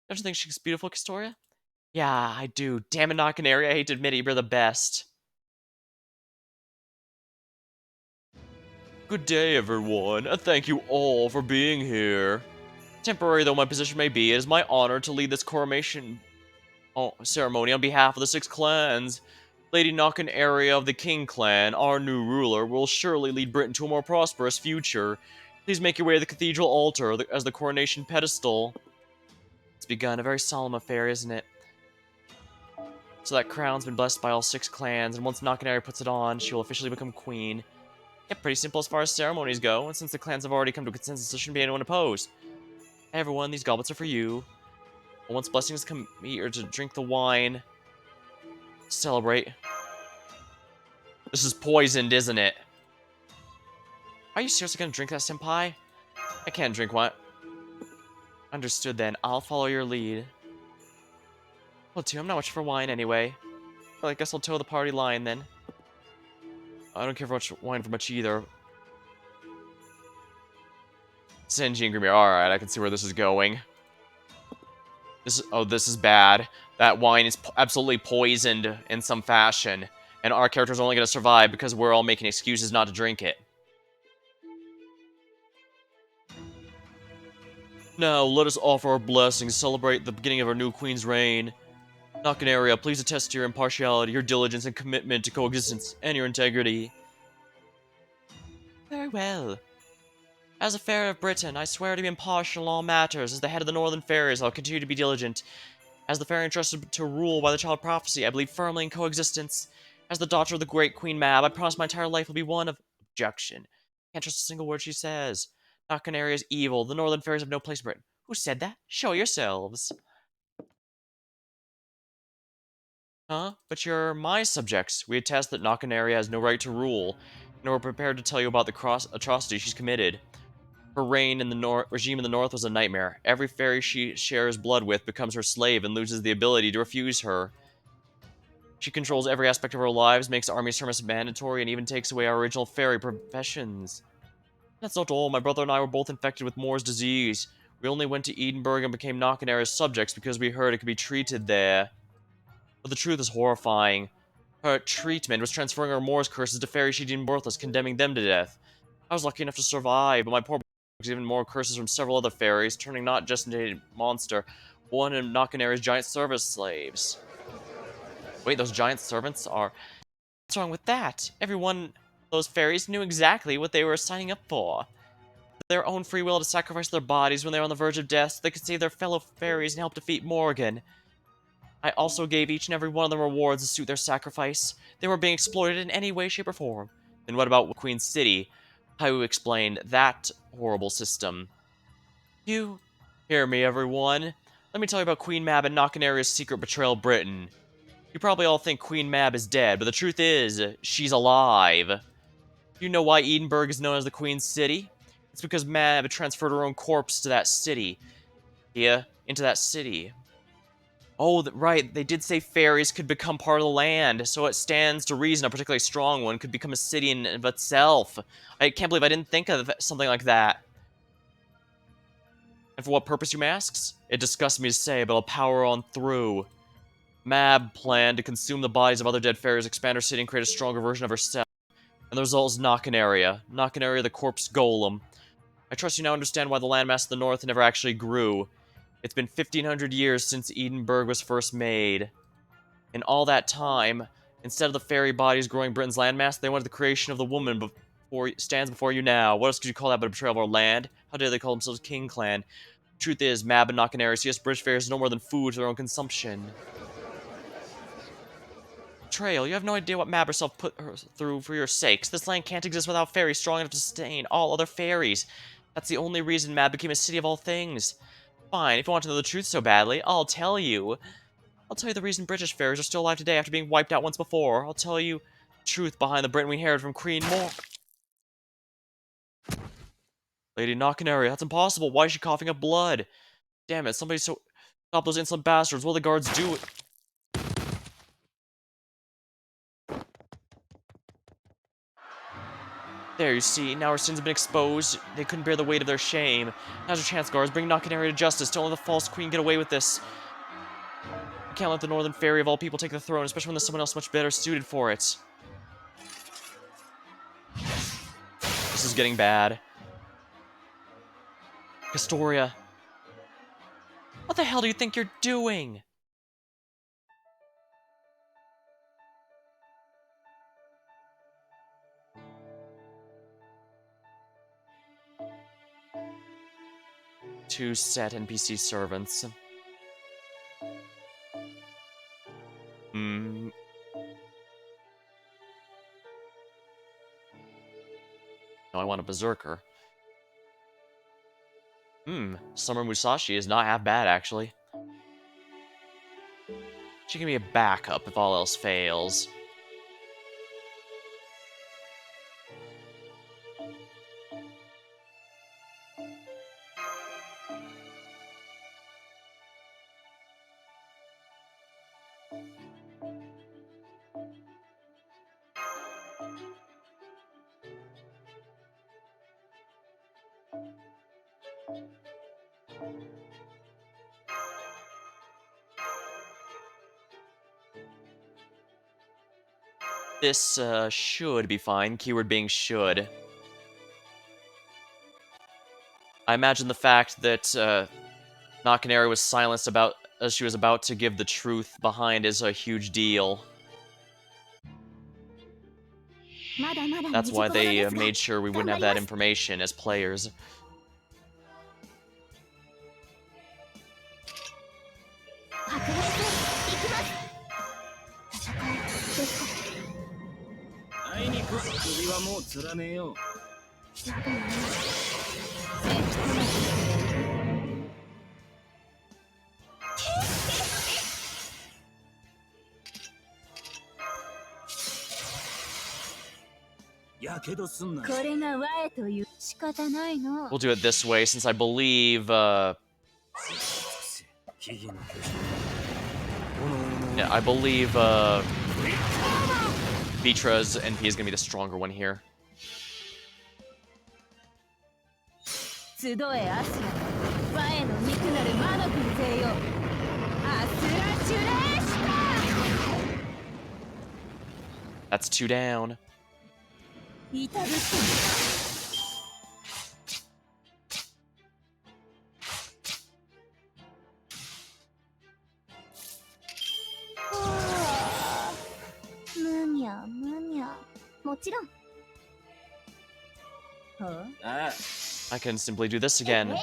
Don't you think she's beautiful, Castoria? Yeah, I do. Damn it, Knock Canary, I hate to admit it, you're the best. Good day, everyone, and thank you all for being here. Temporary though my position may be, it is my honor to lead this coronation ceremony on behalf of the 6 clans. Lady Knocken area of the King clan, our new ruler, will surely lead Britain to a more prosperous future. Please make your way to the cathedral altar as the coronation pedestal. It's begun, a very solemn affair, isn't it? So that crown's been blessed by all 6 clans, and once Knocken area puts it on, she will officially become queen. Yeah, pretty simple as far as ceremonies go, and since the clans have already come to a consensus, there shouldn't be anyone opposed. Hey everyone, these goblets are for you. And once blessings come here to drink the wine, celebrate. This is poisoned, isn't it? Are you seriously gonna drink that, senpai? I can't drink what? Understood then, I'll follow your lead. Well, too, I'm not much for wine anyway. Well, I guess I'll toe the party line then. I don't care for much wine for much either. Senji and Grimir, alright, I can see where this is going. This is bad. That wine is absolutely poisoned in some fashion. And our character's only gonna survive because we're all making excuses not to drink it. Now, let us offer our blessings, celebrate the beginning of our new queen's reign. Nakanaria, please attest to your impartiality, your diligence and commitment to coexistence, and your integrity. Very well. As a Fairy of Britain, I swear to be impartial in all matters. As the head of the Northern Fairies, I'll continue to be diligent. As the fairy entrusted to rule by the Child Prophecy, I believe firmly in coexistence. As the daughter of the great Queen Mab, I promise my entire life will be one of objection. Can't trust a single word she says. Nakanaria is evil. The Northern Fairies have no place in Britain. Who said that? Show yourselves. Huh? But you're my subjects. We attest that Nakanaria has no right to rule, and we're prepared to tell you about the atrocities she's committed. Her reign in the regime in the north was a nightmare. Every fairy she shares blood with becomes her slave and loses the ability to refuse her. She controls every aspect of our lives, makes army service mandatory, and even takes away our original fairy professions. That's not all. My brother and I were both infected with Moore's disease. We only went to Edinburgh and became Nakanara's subjects because we heard it could be treated there. But the truth is horrifying. Her treatment was transferring her Moore's curses to fairies she deemed worthless, condemning them to death. I was lucky enough to survive, but my poor was even more curses from several other fairies, turning not just into a monster, but one of Nakanara's giant service slaves. Wait, those giant servants are... What's wrong with that? Every one of those fairies knew exactly what they were signing up for. Their own free will to sacrifice their bodies when they were on the verge of death so they could save their fellow fairies and help defeat Morgan. I also gave each and every one of them rewards to suit their sacrifice. They weren't being exploited in any way, shape, or form. Then what about Queen City? How you explain that horrible system? You hear me, everyone. Let me tell you about Queen Mab and Nakanaria's secret betrayal of Britain. You probably all think Queen Mab is dead, but the truth is, she's alive. Do you know why Edinburgh is known as the Queen's City? It's because Mab transferred her own corpse to that city. Yeah, into that city. Oh, right, they did say fairies could become part of the land, so it stands to reason a particularly strong one could become a city in and of itself. I can't believe I didn't think of something like that. And for what purpose, you may ask? It disgusts me to say, but I'll power on through. Mab planned to consume the bodies of other dead fairies, expand her city, and create a stronger version of herself. And the result is Nakanaria. Nakanaria the corpse golem. I trust you now understand why the landmass of the north never actually grew. It's been 1,500 years since Edinburgh was first made. In all that time, instead of the fairy bodies growing Britain's landmass, they wanted the creation of the woman stands before you now. What else could you call that but a betrayal of our land? How dare they call themselves King Clan? The truth is, Mab and Nakanaria see us British fairies no more than food for their own consumption. Betrayal, you have no idea what Mab herself put her through for your sakes. This land can't exist without fairies strong enough to sustain all other fairies. That's the only reason Mab became a city of all things. Fine, if you want to know the truth so badly, I'll tell you. I'll tell you the reason British fairies are still alive today after being wiped out once before. I'll tell you the truth behind the Britain we inherited from Queen Moore. Lady Nakanaria, that's impossible. Why is she coughing up blood? Damn it, somebody stop those insolent bastards. What will the guards do? There, you see, now our sins have been exposed. They couldn't bear the weight of their shame. Now's your chance, guards. Bring Nakanaria to justice. Don't let the false queen get away with this. You can't let the Northern Fairy of all people take the throne, especially when there's someone else much better suited for it. This is getting bad. Castoria. What the hell do you think you're doing? Two set NPC servants. Hmm. No, I want a berserker. Summer Musashi is not half bad, actually. She can be a backup if all else fails. This should be fine, keyword being should. I imagine the fact that Nakaneri was silenced about as she was about to give the truth behind is a huge deal. That's why they made sure we wouldn't have that information as players. We'll do it this way, since I believe, yeah, I believe, Vitra's NP is gonna be the stronger one here. That's 2 down. I can simply do this again.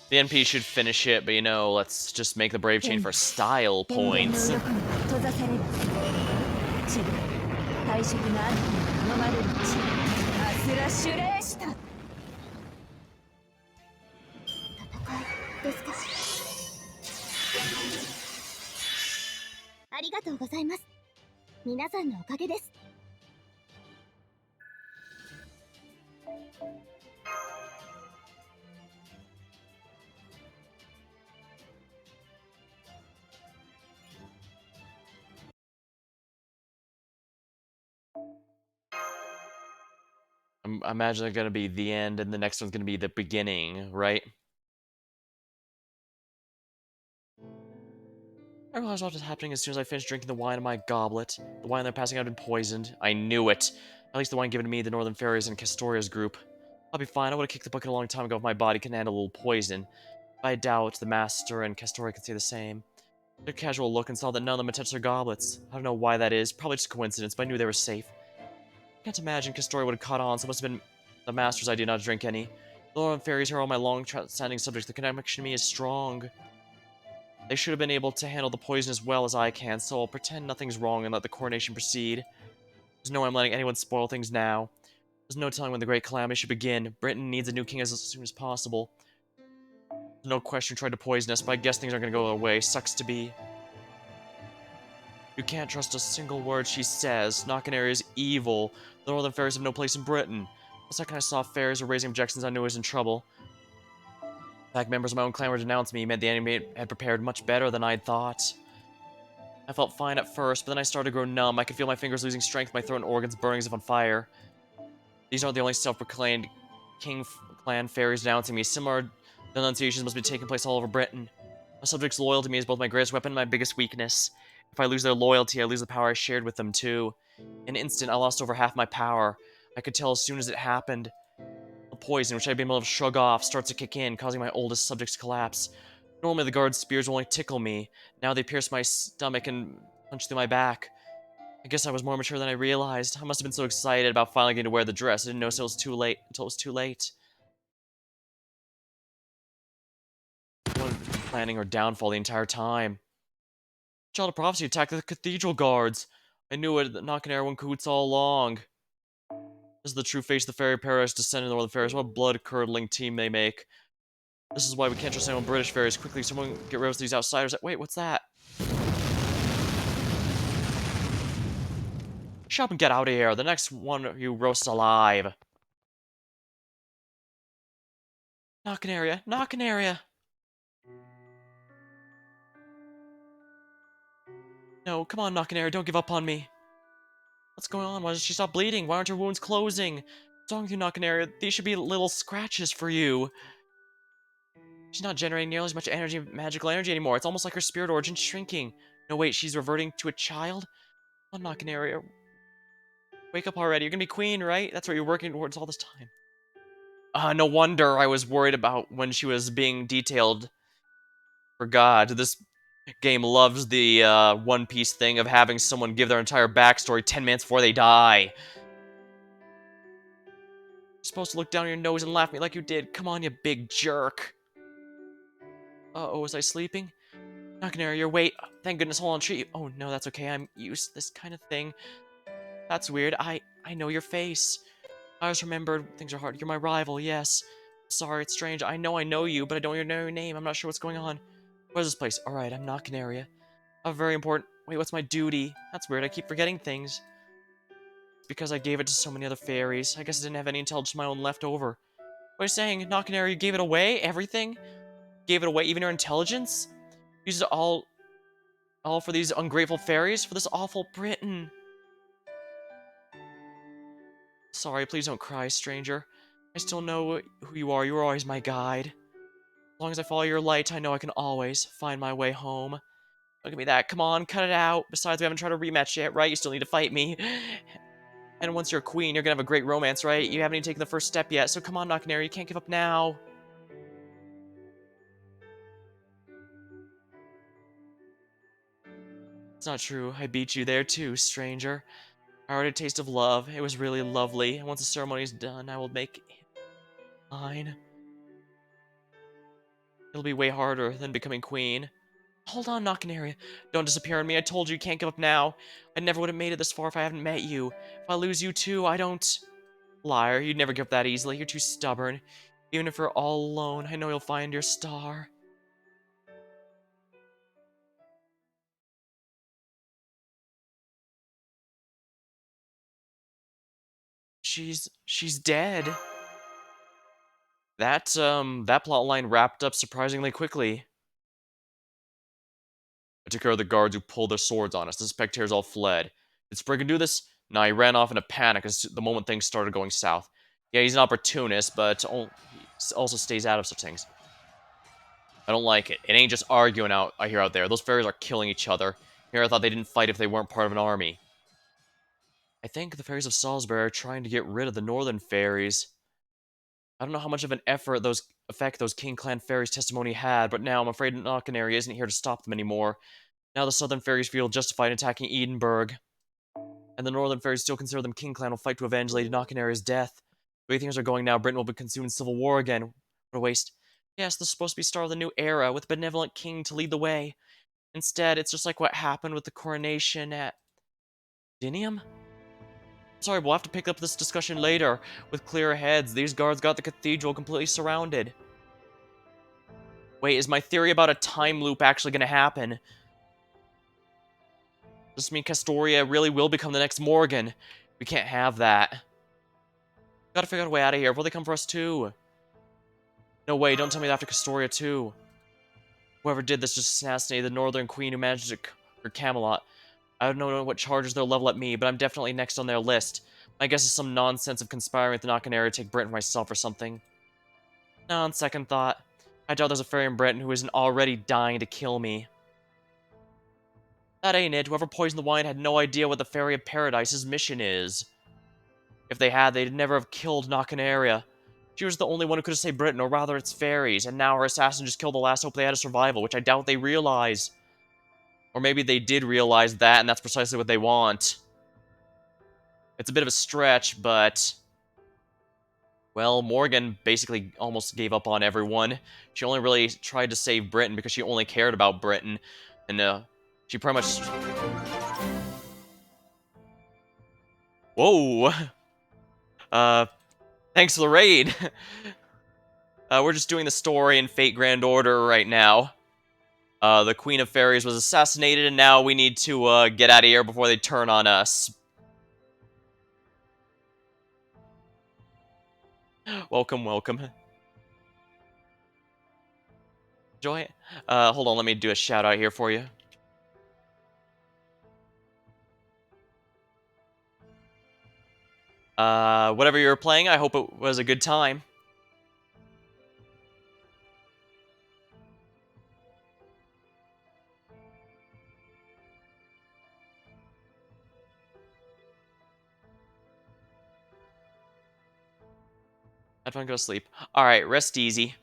The NP should finish it, but you know, let's just make the Brave Chain for style points. I imagine they're gonna be the end, and the next one's gonna be the beginning, right? I realized what was happening as soon as I finished drinking the wine in my goblet. The wine they're passing out had been poisoned. I knew it. At least the wine given to me, the Northern Fairies, and Castoria's group. I'll be fine. I would have kicked the bucket a long time ago if my body can handle a little poison. I doubt the Master and Castoria can say the same. I took a casual look and saw that none of them had touched their goblets. I don't know why that is. Probably just coincidence, but I knew they were safe. I can't imagine Castoria would have caught on, so it must have been the Master's idea not to drink any. The Northern Fairies are all my long-standing subjects. The connection to me is strong. They should have been able to handle the poison as well as I can, so I'll pretend nothing's wrong and let the coronation proceed. There's no way I'm letting anyone spoil things now. There's no telling when the Great Calamity should begin. Britain needs a new king as soon as possible. There's no question who tried to poison us, but I guess things aren't going to go away. Sucks to be. You can't trust a single word she says. Nakaneri is evil. The Northern Fairies have no place in Britain. The second I saw fairies were raising objections, I knew I was in trouble. In fact, members of my own clan were denouncing me, meant the enemy had prepared much better than I'd thought. I felt fine at first, but then I started to grow numb. I could feel my fingers losing strength, my throat and organs burning as if on fire. These aren't the only self-proclaimed King Clan fairies denouncing me. Similar denunciations must be taking place all over Britain. My subjects' loyalty to me is both my greatest weapon and my biggest weakness. If I lose their loyalty, I lose the power I shared with them, too. In an instant, I lost over half my power. I could tell as soon as it happened. The poison, which I'd been able to shrug off, starts to kick in, causing my oldest subjects to collapse. Normally, the guards' spears only tickle me. Now they pierce my stomach and punch through my back. I guess I was more mature than I realized. I must have been so excited about finally getting to wear the dress. I didn't know until it was too late. I wasn't planning our downfall the entire time. Child of Prophecy attacked the cathedral guards. I knew it, knocking everyone cahoots all along. This is the true face of the fairy paradise descendant of the fairies. What a blood-curdling team they make. This is why we can't trust anyone British fairies. Quickly, someone get rid of these outsiders. Wait, what's that? Shut up and get out of here. The next one you roast alive. Knocking area. Knocking area. No, come on, knocking area. Don't give up on me. What's going on? Why does she stop bleeding? Why aren't her wounds closing? What's wrong with you, knocking area? These should be little scratches for you. She's not generating nearly as much energy, magical energy anymore. It's almost like her spirit origin's shrinking. No, wait, she's reverting to a child? I'm not gonna area. Wake up already. You're gonna be queen, right? That's what you're working towards all this time. No wonder I was worried about when she was being detailed. For God, this game loves the One Piece thing of having someone give their entire backstory 10 minutes before they die. You're supposed to look down your nose and laugh at me like you did. Come on, you big jerk. Uh-oh, was I sleeping? Not gonna area your weight. Thank goodness, hold on, treat you. Oh no, that's okay. I'm used to this kind of thing. That's weird. I know your face. I just remembered things are hard. You're my rival, yes. Sorry, it's strange. I know you, but I don't even know your name. I'm not sure what's going on. Where's this place? Alright, I'm not Canaria. A very important... Wait, what's my duty? That's weird. I keep forgetting things. It's because I gave it to so many other fairies. I guess I didn't have any intelligence of my own left over. What are you saying? Not Canaria, you gave it away? Everything? Gave it away, even your intelligence? Used it all for these ungrateful fairies? For this awful Britain? Sorry, please don't cry, stranger. I still know who you are. You are always my guide. As long as I follow your light, I know I can always find my way home. Look at me that. Come on, cut it out. Besides, we haven't tried a rematch yet, right? You still need to fight me. And once you're a queen, you're gonna have a great romance, right? You haven't even taken the first step yet, so come on, Nakanari, you can't give up now. It's not true. I beat you there too, stranger. I already had a taste of love. It was really lovely. And once the ceremony's done, I will make it mine. It'll be way harder than becoming queen. Hold on, Nakanari. Don't disappear on me. I told you you can't give up now. I never would have made it this far if I hadn't met you. If I lose you too, I don't... Liar, you'd never give up that easily. You're too stubborn. Even if we're all alone, I know you'll find your star. She's dead. That plot line wrapped up surprisingly quickly. I took care of the guards who pulled their swords on us. The spectators all fled. Did Spriggan do this? No, he ran off in a panic as the moment things started going south. Yeah, he's an opportunist, but he also stays out of such things. I don't like it. It ain't just arguing out I hear out there. Those fairies are killing each other. Here I thought they didn't fight if they weren't part of an army. I think the fairies of Salisbury are trying to get rid of the northern fairies. I don't know how much of an effect those King Clan fairies' testimony had, but now I'm afraid Knockanary isn't here to stop them anymore. Now the southern fairies feel justified in attacking Edinburgh, and the northern fairies still consider them King Clan will fight to avenge Lady Knockanary's death. The way things are going now, Britain will be consumed in civil war again. What a waste. Yes, this is supposed to be the start of the new era, with a benevolent king to lead the way. Instead, it's just like what happened with the coronation at... Dinium? Sorry, we'll have to pick up this discussion later. With clearer heads, these guards got the cathedral completely surrounded. Wait, is my theory about a time loop actually gonna happen? Does this mean Castoria really will become the next Morgan? We can't have that. Gotta figure out a way out of here before they come for us too. No way, don't tell me after Castoria too. Whoever did this just assassinated the Northern Queen who managed to conquer Camelot. I don't know what charges they'll level at me, but I'm definitely next on their list. My guess is some nonsense of conspiring with the Knockanary to take Britain for myself or something. Now, on second thought, I doubt there's a fairy in Britain who isn't already dying to kill me. That ain't it. Whoever poisoned the wine had no idea what the Fairy of Paradise's mission is. If they had, they'd never have killed Knockanarea. She was the only one who could have saved Britain, or rather its fairies, and now her assassin just killed the last hope they had of survival, which I doubt they realize. Or maybe they did realize that, and that's precisely what they want. It's a bit of a stretch, but... Well, Morgan basically almost gave up on everyone. She only really tried to save Britain because she only cared about Britain. And, she pretty much... Whoa! Thanks for the raid! We're just doing the story in Fate Grand Order right now. The Queen of Fairies was assassinated, and now we need to, get out of here before they turn on us. Welcome, welcome. Enjoy it. Hold on, let me do a shout out here for you. Whatever you were playing, I hope it was a good time. Had fun, go to sleep. Alright, rest easy.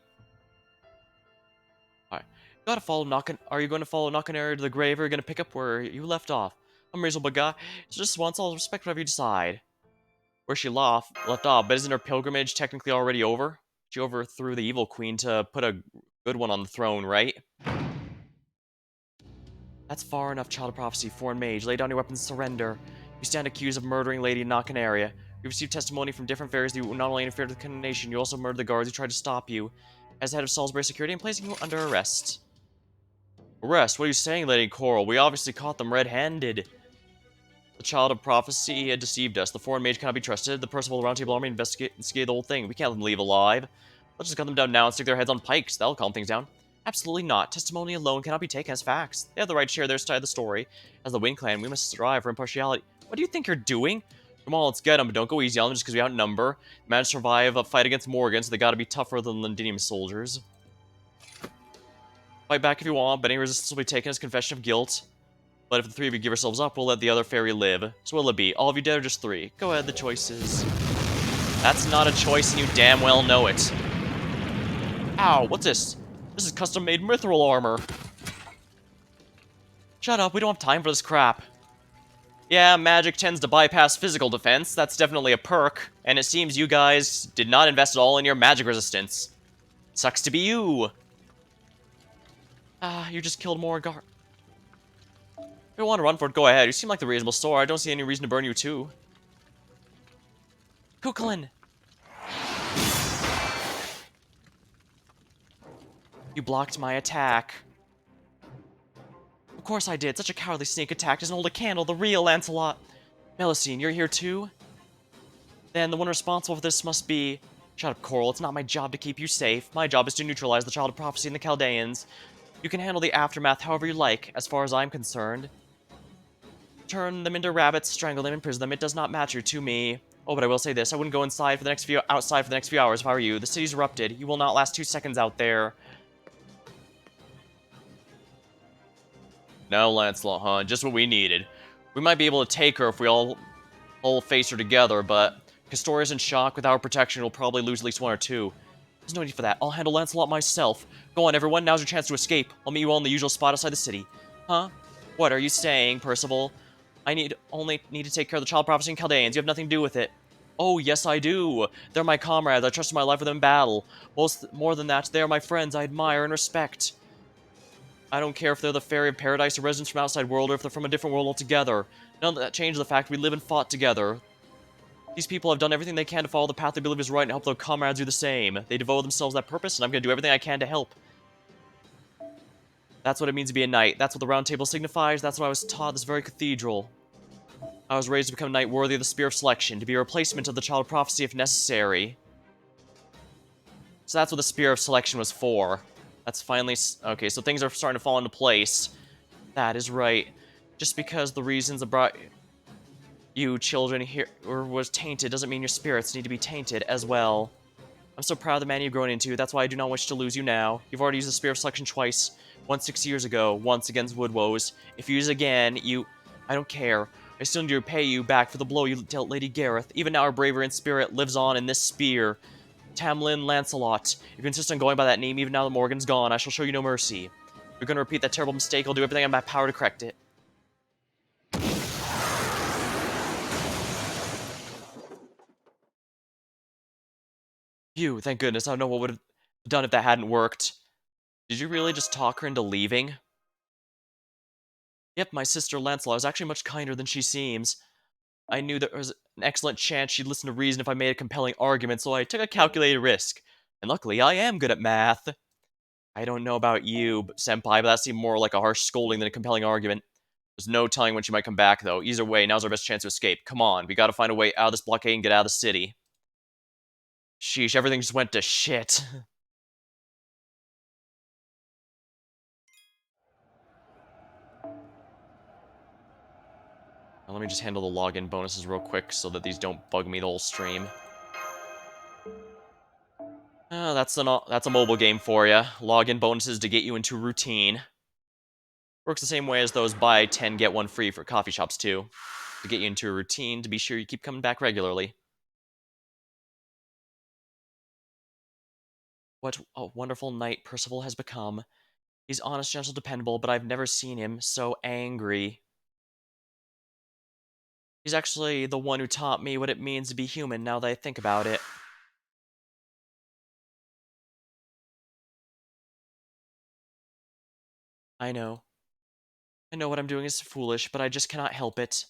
Alright. Are you going to follow Nakaneri to the grave, or are you going to pick up where you left off? I'm a reasonable guy. It's just once, I'll respect whatever you decide. Where she left off, but isn't her pilgrimage technically already over? She overthrew the evil queen to put a good one on the throne, right? That's far enough, child of prophecy, foreign mage. Lay down your weapons, surrender. You stand accused of murdering Lady Nakanaria. You received testimony from different fairies that you not only interfered with the condemnation, you also murdered the guards who tried to stop you. As head of Salisbury security, I'm placing you under arrest. Arrest? What are you saying, Lady Coral? We obviously caught them red-handed. The child of prophecy had deceived us. The foreign mage cannot be trusted. The Percival Roundtable Army investigate the whole thing. We can't let them leave alive. Let's just cut them down now and stick their heads on pikes. That'll calm things down. Absolutely not. Testimony alone cannot be taken as facts. They have the right to share their side of the story. As the Wing Clan, we must strive for impartiality. What do you think you're doing? Come on, let's get them, but don't go easy on them just because we outnumber. Managed to survive a fight against Morgan, so they gotta be tougher than Londinium soldiers. Fight back if you want, but any resistance will be taken as confession of guilt. But if the three of you give yourselves up, we'll let the other fairy live. So what'll it be? All of you dead or just three? Go ahead, the choices. That's not a choice and you damn well know it. Ow, what's this? This is custom-made mithril armor. Shut up, we don't have time for this crap. Yeah, magic tends to bypass physical defense. That's definitely a perk. And it seems you guys did not invest at all in your magic resistance. Sucks to be you. You just killed more guard. If you want to run for it, go ahead. You seem like the reasonable sort. I don't see any reason to burn you too. Kukulin! You blocked my attack. Of course I did. Such a cowardly sneak attack doesn't hold a candle. The real Lancelot. Melusine, you're here too? Then the one responsible for this must be... Shut up, Coral. It's not my job to keep you safe. My job is to neutralize the Child of Prophecy and the Chaldeans. You can handle the aftermath however you like, as far as I'm concerned. Turn them into rabbits, strangle them, imprison them. It does not matter to me. Oh, but I will say this. I wouldn't go outside for the next few hours if I were you. The city's erupted. You will not last 2 seconds out there. No, Lancelot, huh? Just what we needed. We might be able to take her if we all face her together, but Castoria's in shock. Without our protection, we'll probably lose at least one or two. There's no need for that. I'll handle Lancelot myself. Go on, everyone. Now's your chance to escape. I'll meet you all in the usual spot outside the city. Huh? What are you saying, Percival? I only need to take care of the Child Prophecy and Chaldeans. You have nothing to do with it. Oh, yes, I do. They're my comrades. I trusted my life with them in battle. More than that, they are my friends I admire and respect. I don't care if they're the Fairy of Paradise or residents from outside world, or if they're from a different world altogether. None of that changes the fact we live and fought together. These people have done everything they can to follow the path they believe is right and help their comrades do the same. They devote themselves to that purpose, and I'm going to do everything I can to help. That's what it means to be a knight. That's what the Round Table signifies. That's what I was taught at this very cathedral. I was raised to become a knight worthy of the Spear of Selection, to be a replacement of the Child of Prophecy if necessary. So that's what the Spear of Selection was for. That's finally... Okay, so things are starting to fall into place. That is right. Just because the reasons that brought you children here was tainted doesn't mean your spirits need to be tainted as well. I'm so proud of the man you've grown into. That's why I do not wish to lose you now. You've already used the Spear of Selection twice. Once 6 years ago, once against Woodwoes. If you use it again, I don't care. I still need to repay you back for the blow you dealt Lady Gareth. Even now our bravery and spirit lives on in this spear. Tamlin Lancelot. If you insist on going by that name even now that Morgan's gone, I shall show you no mercy. If you're going to repeat that terrible mistake, I'll do everything in my power to correct it. Phew, thank goodness. I don't know what would have done if that hadn't worked. Did you really just talk her into leaving? Yep, my sister Lancelot is actually much kinder than she seems. I knew there was an excellent chance she'd listen to reason if I made a compelling argument, so I took a calculated risk. And luckily, I am good at math. I don't know about you, senpai, but that seemed more like a harsh scolding than a compelling argument. There's no telling when she might come back, though. Either way, now's our best chance to escape. Come on, we gotta find a way out of this blockade and get out of the city. Sheesh, everything just went to shit. Now let me just handle the login bonuses real quick so that these don't bug me the whole stream. That's a mobile game for you. Login bonuses to get you into routine. Works the same way as those buy 10 get 1 free for coffee shops too. To get you into a routine to be sure you keep coming back regularly. What a wonderful knight Percival has become. He's honest, gentle, dependable, but I've never seen him so angry. He's actually the one who taught me what it means to be human now that I think about it. I know. I know what I'm doing is foolish, but I just cannot help it.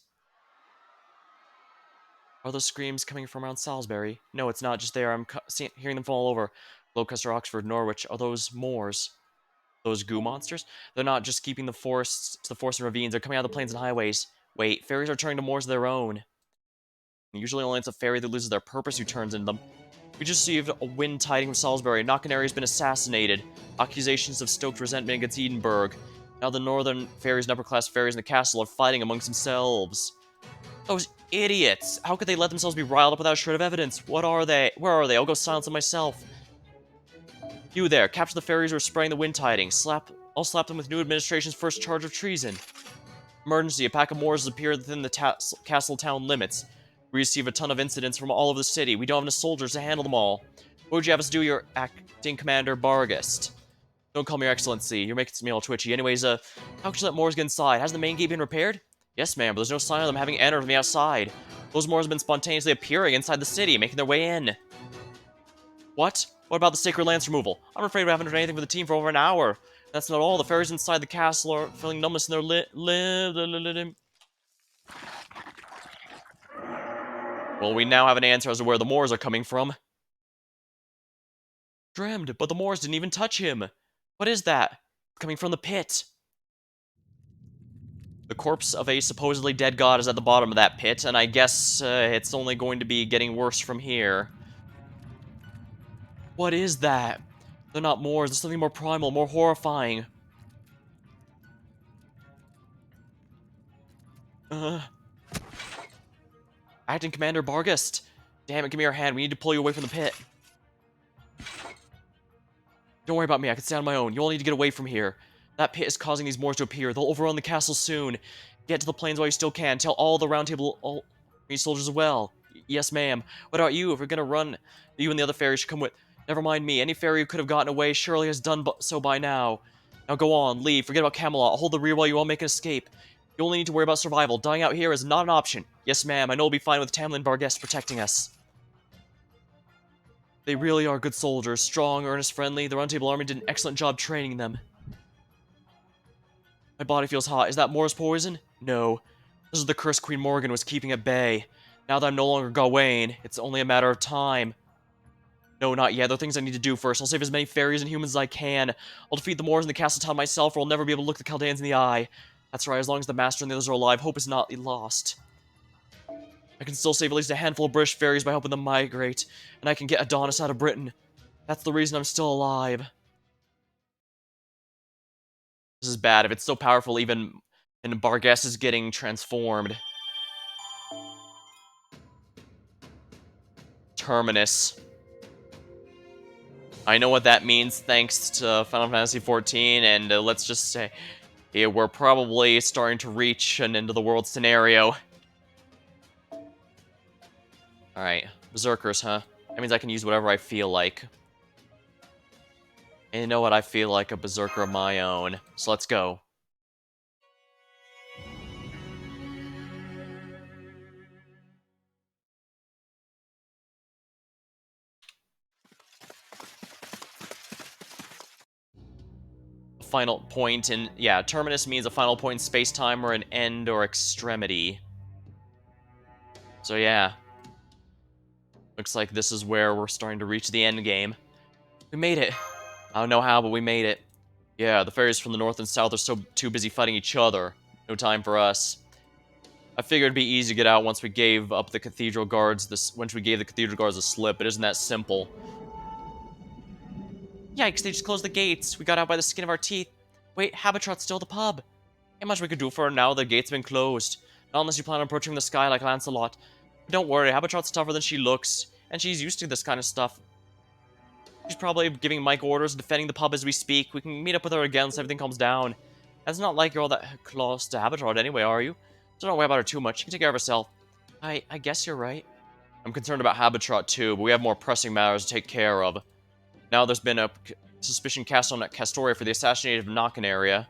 Are those screams coming from around Salisbury? No, it's not just there. I'm hearing them from all over. Gloucester, Oxford, Norwich. Are those moors? Those goo monsters? They're not just keeping the forests to the forests and ravines. They're coming out of the plains and highways. Wait, fairies are turning to moors of their own. Usually only it's a fairy that loses their purpose who turns into them. We just received a wind tiding from Salisbury. Knockanary has been assassinated. Accusations of stoked resentment against Edinburgh. Now the northern fairies and upper-class fairies in the castle are fighting amongst themselves. Those idiots! How could they let themselves be riled up without a shred of evidence? What are they? Where are they? I'll go silence them myself. You there, capture the fairies who are spreading the wind tidings. I'll slap them with new administration's first charge of treason. Emergency, a pack of Moors has appeared within the castle town limits. We receive a ton of incidents from all over the city. We don't have enough soldiers to handle them all. What would you have us do, your acting commander, Bargast? Don't call me your excellency. You're making me all twitchy. Anyways, how could you let Moors get inside? Hasn't the main gate been repaired? Yes, ma'am, but there's no sign of them having entered from the outside. Those Moors have been spontaneously appearing inside the city, making their way in. What? What about the sacred lance removal? I'm afraid we haven't done anything for the team for over an hour. That's not all. The fairies inside the castle are feeling numbness in their Well, we now have an answer as to where the Moors are coming from. Dremmed, but the Moors didn't even touch him. What is that? Coming from the pit. The corpse of a supposedly dead god is at the bottom of that pit, and I guess it's only going to be getting worse from here. What is that? They're not Moors. There's something more primal, more horrifying. Acting Commander Bargast. Damn it, give me your hand. We need to pull you away from the pit. Don't worry about me. I can stay on my own. You all need to get away from here. That pit is causing these Moors to appear. They'll overrun the castle soon. Get to the plains while you still can. Tell all the Round Table soldiers as well. Yes, ma'am. What about you? If we're gonna run, you and the other fairies should come with. Never mind me. Any fairy who could have gotten away surely has done so by now. Now go on. Leave. Forget about Camelot. I'll hold the rear while you all make an escape. You only need to worry about survival. Dying out here is not an option. Yes, ma'am. I know we'll be fine with Tamlin Bargest protecting us. They really are good soldiers. Strong, earnest, friendly. The Round Table Army did an excellent job training them. My body feels hot. Is that Moor's poison? No. This is the curse Queen Morgan was keeping at bay. Now that I'm no longer Gawain, it's only a matter of time. No, not yet. There are things I need to do first. I'll save as many fairies and humans as I can. I'll defeat the Moors in the castle town myself, or I'll never be able to look the Chaldeans in the eye. That's right, as long as the Master and the others are alive, hope is not lost. I can still save at least a handful of British fairies by helping them migrate, and I can get Adonis out of Britain. That's the reason I'm still alive. This is bad. If it's so powerful, even and Bargast is getting transformed. Terminus. I know what that means thanks to Final Fantasy XIV, and let's just say yeah, we're probably starting to reach an end of the world scenario. Alright, Berserkers, huh? That means I can use whatever I feel like. And you know what? I feel like a Berserker of my own. So let's go. Final point in... Yeah, terminus means a final point in space-time or an end or extremity. So yeah. Looks like this is where we're starting to reach the end game. We made it. I don't know how, but we made it. Yeah, the fairies from the north and south are so too busy fighting each other. No time for us. I figured it'd be easy to get out once we gave up the cathedral guards once we gave the cathedral guards a slip. It isn't that simple. Yikes, they just closed the gates. We got out by the skin of our teeth. Wait, Habitrot's still at the pub. Ain't much we could do for her now the gates have been closed. Not unless you plan on approaching the sky like Lancelot. But don't worry, Habitrot's tougher than she looks, and she's used to this kind of stuff. She's probably giving Mike orders and defending the pub as we speak. We can meet up with her again once everything calms down. And it's not like you're all that close to Habitrot anyway, are you? So don't worry about her too much. She can take care of herself. I guess you're right. I'm concerned about Habitrot too, but we have more pressing matters to take care of. Now there's been a suspicion cast on Castoria for the assassination of Nokken area.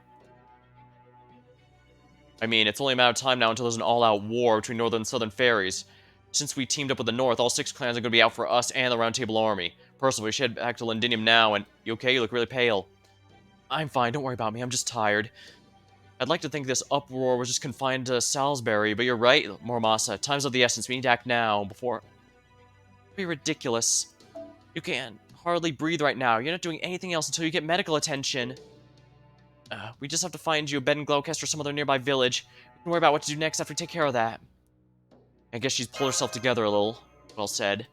I mean, it's only a matter of time now until there's an all-out war between Northern and Southern fairies. Since we teamed up with the North, all 6 clans are going to be out for us and the Round Table Army. Personally, we should head back to Londinium now, and you okay? You look really pale. I'm fine, don't worry about me, I'm just tired. I'd like to think this uproar was just confined to Salisbury, but you're right, Mormasa. Time's of the essence, we need to act now, before... It'd be ridiculous. You can't hardly breathe right now. You're not doing anything else until you get medical attention. We just have to find you a bed in Gloucester or some other nearby village. We can worry about what to do next after we take care of that. I guess she's pulled herself together a little. Well said.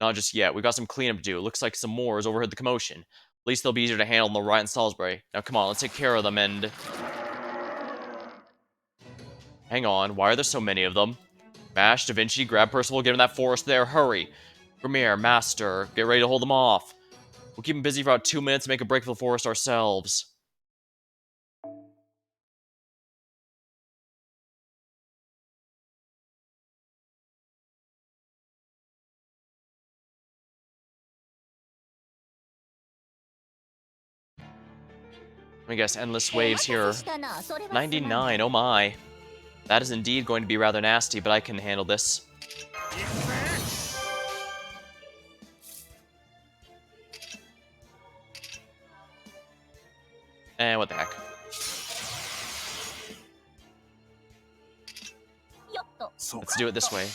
Not just yet. We've got some cleanup to do. Looks like some more has overheard the commotion. At least they'll be easier to handle than the riot in Salisbury. Now come on, let's take care of them and... Hang on, why are there so many of them? Mash, Da Vinci, grab Percival, get in that forest there, hurry! Grimere, Master, get ready to hold them off. We'll keep them busy for about 2 minutes and make a break for the forest ourselves. I guess endless waves here. 99, oh my. That is indeed going to be rather nasty, but I can handle this. And what the heck. Let's do it this way.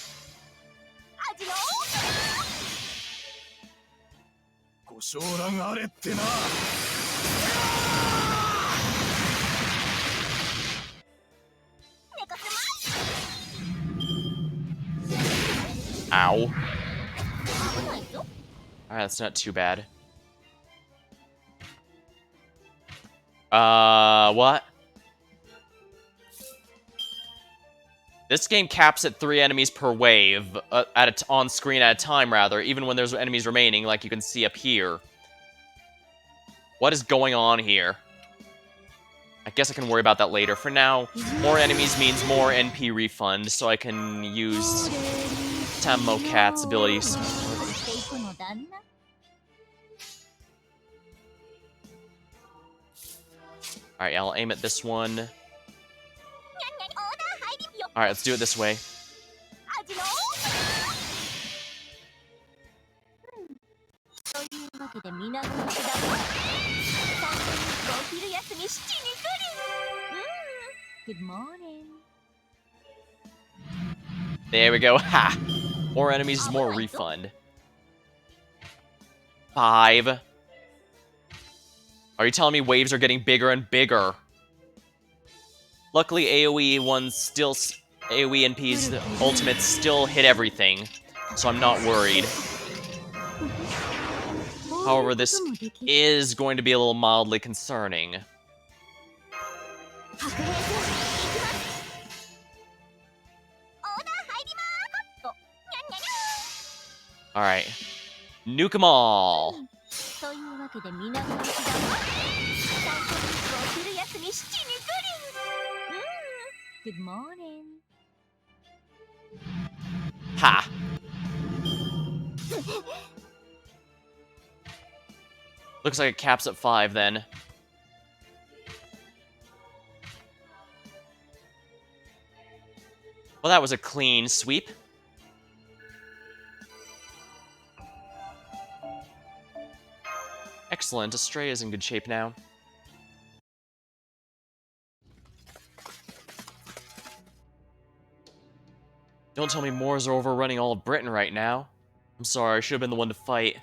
Ow. Alright, that's not too bad. What? This game caps at 3 enemies per wave, on screen at a time, rather, even when there's enemies remaining, like you can see up here. What is going on here? I guess I can worry about that later. For now, more enemies means more NP refund, so I can use Tammo Cat's abilities. Alright, I'll aim at this one. Alright, let's do it this way. Good morning. There we go. Ha! More enemies is more refund. 5. Are you telling me waves are getting bigger and bigger? Luckily, AoE ones still... AoE NP's ultimates still hit everything, so I'm not worried. However, this is going to be a little mildly concerning. Alright. Nuke 'em all! Good morning. Ha! Looks like it caps at 5 then. Well, that was a clean sweep. Excellent, Astray is in good shape now. Don't tell me Moors are overrunning all of Britain right now. I'm sorry, I should have been the one to fight.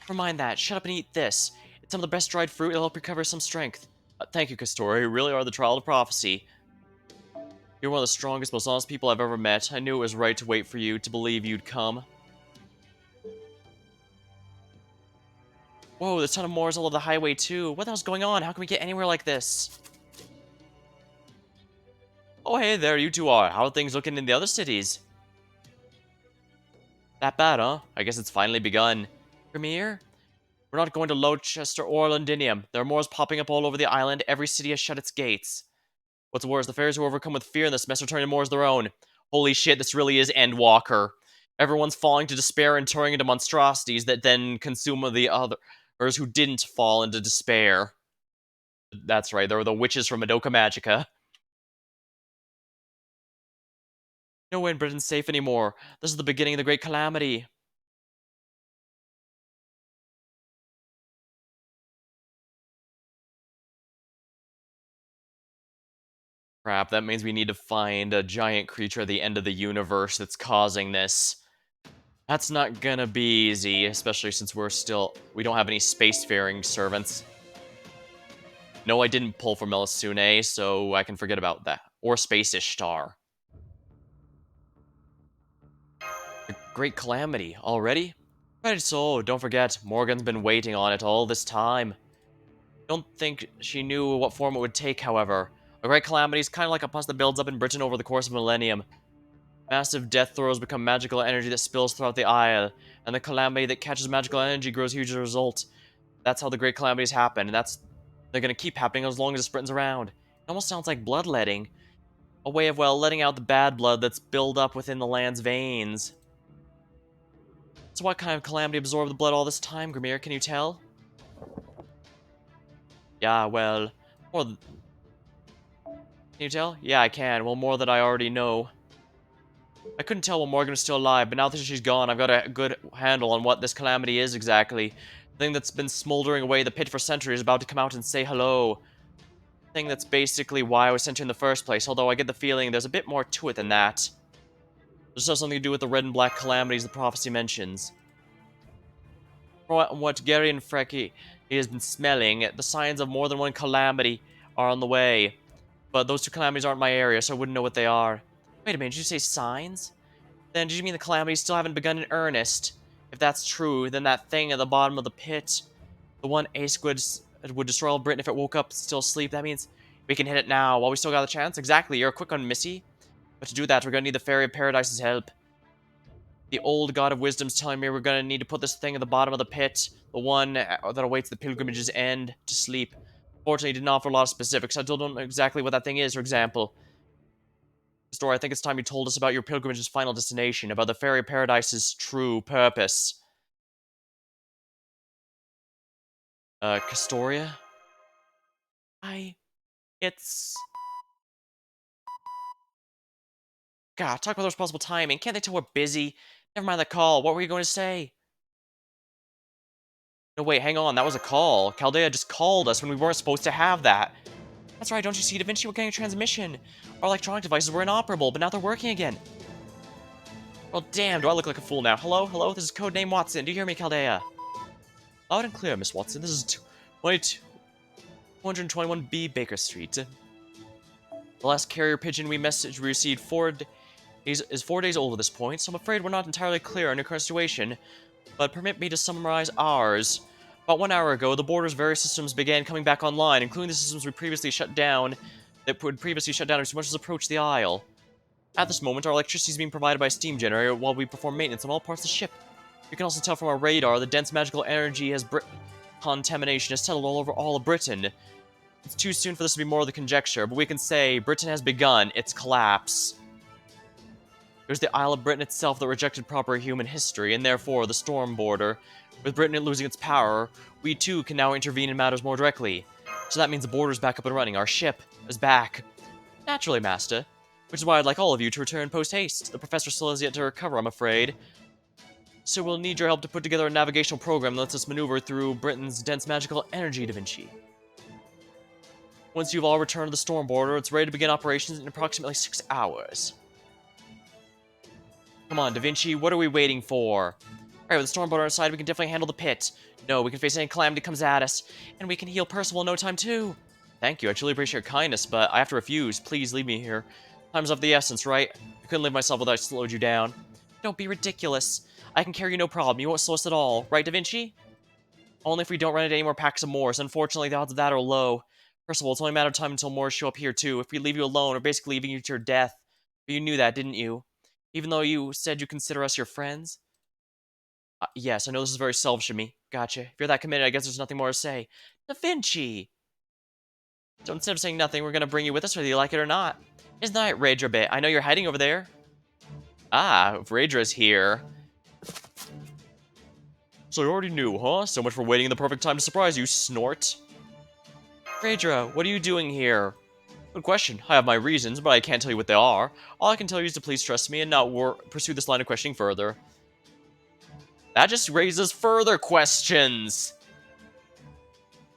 Never mind that, shut up and eat this. It's some of the best dried fruit, it'll help recover some strength. Thank you, Castoria, you really are the trial of prophecy. You're one of the strongest, most honest people I've ever met. I knew it was right to wait for you, to believe you'd come. Whoa, there's a ton of Moors all over the highway, too. What the hell's going on? How can we get anywhere like this? Oh, hey there, you two are. How are things looking in the other cities? That bad, huh? I guess it's finally begun. Premier? We're not going to Lowchester or Londinium. There are Moors popping up all over the island. Every city has shut its gates. What's worse, the fairies who are overcome with fear in this mess are turning Moors their own. Holy shit, this really is Endwalker. Everyone's falling to despair and turning into monstrosities that then consume the others who didn't fall into despair. That's right, there were the witches from Madoka Magica. No way in Britain's safe anymore. This is the beginning of the Great Calamity. Crap, that means we need to find a giant creature at the end of the universe that's causing this. That's not gonna be easy, especially since we don't have any spacefaring servants. No, I didn't pull for Melisune, so I can forget about that. Or Space Ishtar. The Great Calamity, already? Right, so, don't forget, Morgan's been waiting on it all this time. Don't think she knew what form it would take, however. A Great Calamity is kind of like a pus that builds up in Britain over the course of a millennium. Massive death throes become magical energy that spills throughout the Isle, and the calamity that catches magical energy grows huge as a result. That's how the Great Calamities happen, and they're gonna keep happening as long as Britain's around. It almost sounds like bloodletting. A way of, well, letting out the bad blood that's built up within the land's veins. So what kind of calamity absorbed the blood all this time, Grimir, can you tell? Yeah, well, more than... Can you tell? Yeah, I can. Well, more than I already know. I couldn't tell when Morgan was still alive, but now that she's gone, I've got a good handle on what this calamity is exactly. The thing that's been smoldering away the pit for centuries is about to come out and say hello. The thing that's basically why I was sent here in the first place, although I get the feeling there's a bit more to it than that. This has something to do with the red and black calamities the prophecy mentions. From what Gary and Frecky has been smelling, the signs of more than one calamity are on the way. But those two calamities aren't my area, so I wouldn't know what they are. Wait a minute, did you say signs? Then did you mean the calamities still haven't begun in earnest? If that's true, then that thing at the bottom of the pit, the one Ace would destroy all Britain if it woke up still asleep, that means we can hit it now while we still got the chance? Exactly, you're a quick one, Missy. But to do that, we're gonna need the Fairy of Paradise's help. The old God of Wisdom's telling me we're gonna need to put this thing at the bottom of the pit, the one that awaits the pilgrimage's end, to sleep. Fortunately, he didn't offer a lot of specifics. I still don't know exactly what that thing is, for example. Story, I think it's time you told us about your pilgrimage's final destination, about the Fairy Paradise's true purpose. Castoria? It's... God, talk about responsible timing. Can't they tell we're busy? Never mind the call. What were you going to say? No, wait, hang on. That was a call. Chaldea just called us when we weren't supposed to have that. That's right, don't you see, Da Vinci? We're getting a transmission. Our electronic devices were inoperable, but now they're working again. Well, damn, do I look like a fool now? Hello? Hello? This is Codename Watson. Do you hear me, Chaldea? Loud and clear, Miss Watson. This is 221B Baker Street. The last carrier pigeon we received is 4 days old at this point, so I'm afraid we're not entirely clear on your current situation, but permit me to summarize ours. About 1 hour ago, the border's various systems began coming back online, including the systems we previously shut down, as much as approach the Isle. At this moment, our electricity is being provided by a steam generator while we perform maintenance on all parts of the ship. You can also tell from our radar the dense magical energy contamination has settled all over all of Britain. It's too soon for this to be more of the conjecture, but we can say Britain has begun its collapse. It was the Isle of Britain itself that rejected proper human history, and therefore the storm border. With Britain losing its power, we too can now intervene in matters more directly. So that means the border's back up and running. Our ship is back. Naturally, Master. Which is why I'd like all of you to return post-haste. The Professor still has yet to recover, I'm afraid. So we'll need your help to put together a navigational program that lets us maneuver through Britain's dense magical energy, Da Vinci. Once you've all returned to the storm border, it's ready to begin operations in approximately 6 hours. Come on, Da Vinci, what are we waiting for? Alright, with the storm border inside, we can definitely handle the pit. No, we can face any calamity that comes at us. And we can heal Percival in no time, too. Thank you, I truly appreciate your kindness, but I have to refuse. Please leave me here. Time's of the essence, right? I couldn't live myself without I slowed you down. Don't be ridiculous. I can carry you no problem. You won't slow us at all. Right, Da Vinci? Only if we don't run into any more packs of Moors. Unfortunately, the odds of that are low. First of all, it's only a matter of time until Moors show up here, too. If we leave you alone, we're basically leaving you to your death. But you knew that, didn't you? Even though you said you consider us your friends? Yes, I know this is very selfish of me. Gotcha. If you're that committed, I guess there's nothing more to say. Da Vinci! So instead of saying nothing, we're gonna bring you with us whether you like it or not. Isn't that right, Raedra Bit? I know you're hiding over there. Ah, Raedra's here. So you already knew, huh? So much for waiting in the perfect time to surprise you, Snort. Raedra, what are you doing here? Good question. I have my reasons, but I can't tell you what they are. All I can tell you is to please trust me and not pursue this line of questioning further. That just raises further questions.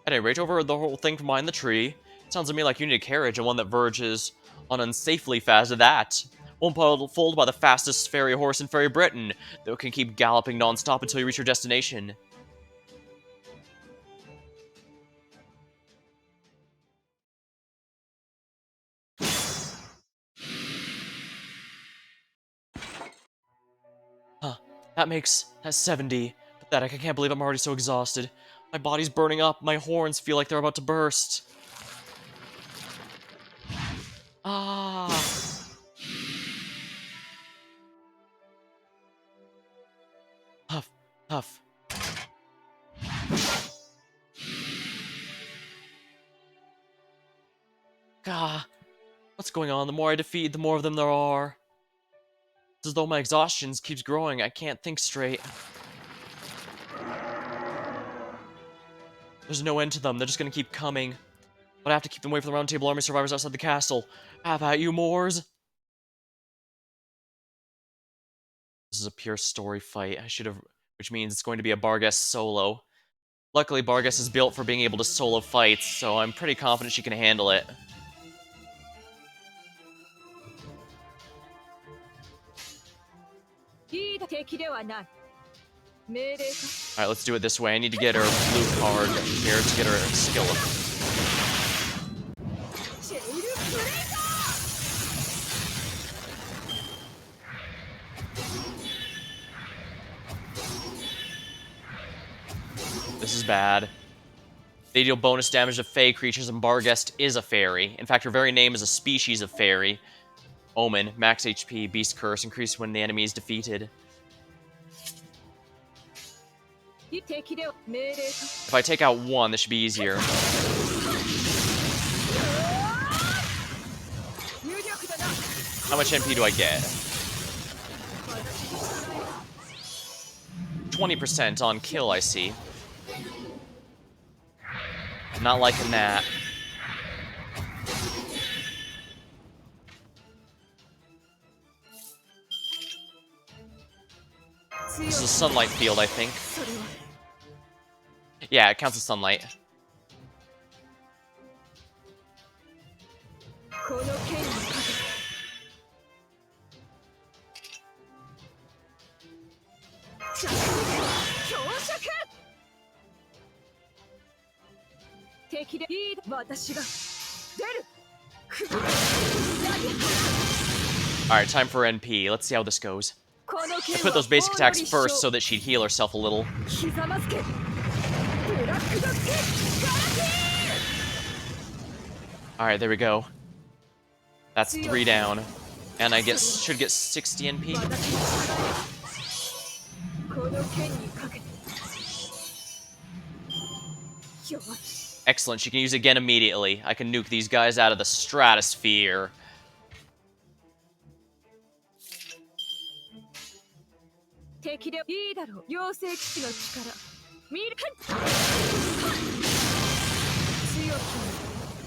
At any rate, over the whole thing from behind the tree, sounds to me like you need a carriage and one that verges on unsafely fast at that. One pulled by the fastest fairy horse in Fairy Britain that can keep galloping non-stop until you reach your destination. Huh, that's 70. Pathetic, I can't believe I'm already so exhausted. My body's burning up, my horns feel like they're about to burst. Ah. Huff, huff. Gah. What's going on? The more I defeat, the more of them there are. It's as though my exhaustion keeps growing. I can't think straight. There's no end to them. They're just gonna keep coming. But I have to keep them away from the Round Table Army survivors outside the castle. Have at you, Moors! This is a pure story fight. Which means it's going to be a Barghest solo. Luckily, Barghest is built for being able to solo fights, so I'm pretty confident she can handle it. Alright, let's do it this way. I need to get her blue card here to get her skill up. This is bad. They deal bonus damage to fey creatures, and Barghest is a fairy. In fact, her very name is a species of fairy. Omen, max HP, Beast Curse, increased when the enemy is defeated. If I take out one, this should be easier. How much MP do I get? 20% on kill, I see. Not liking that. This is a sunlight field, I think. Yeah, it counts as sunlight. Alright, time for NP. Let's see how this goes. I put those basic attacks first so that she'd heal herself a little. Alright, there we go. That's 3 down. And I should get 60 NP. Excellent, she can use it again immediately. I can nuke these guys out of the stratosphere.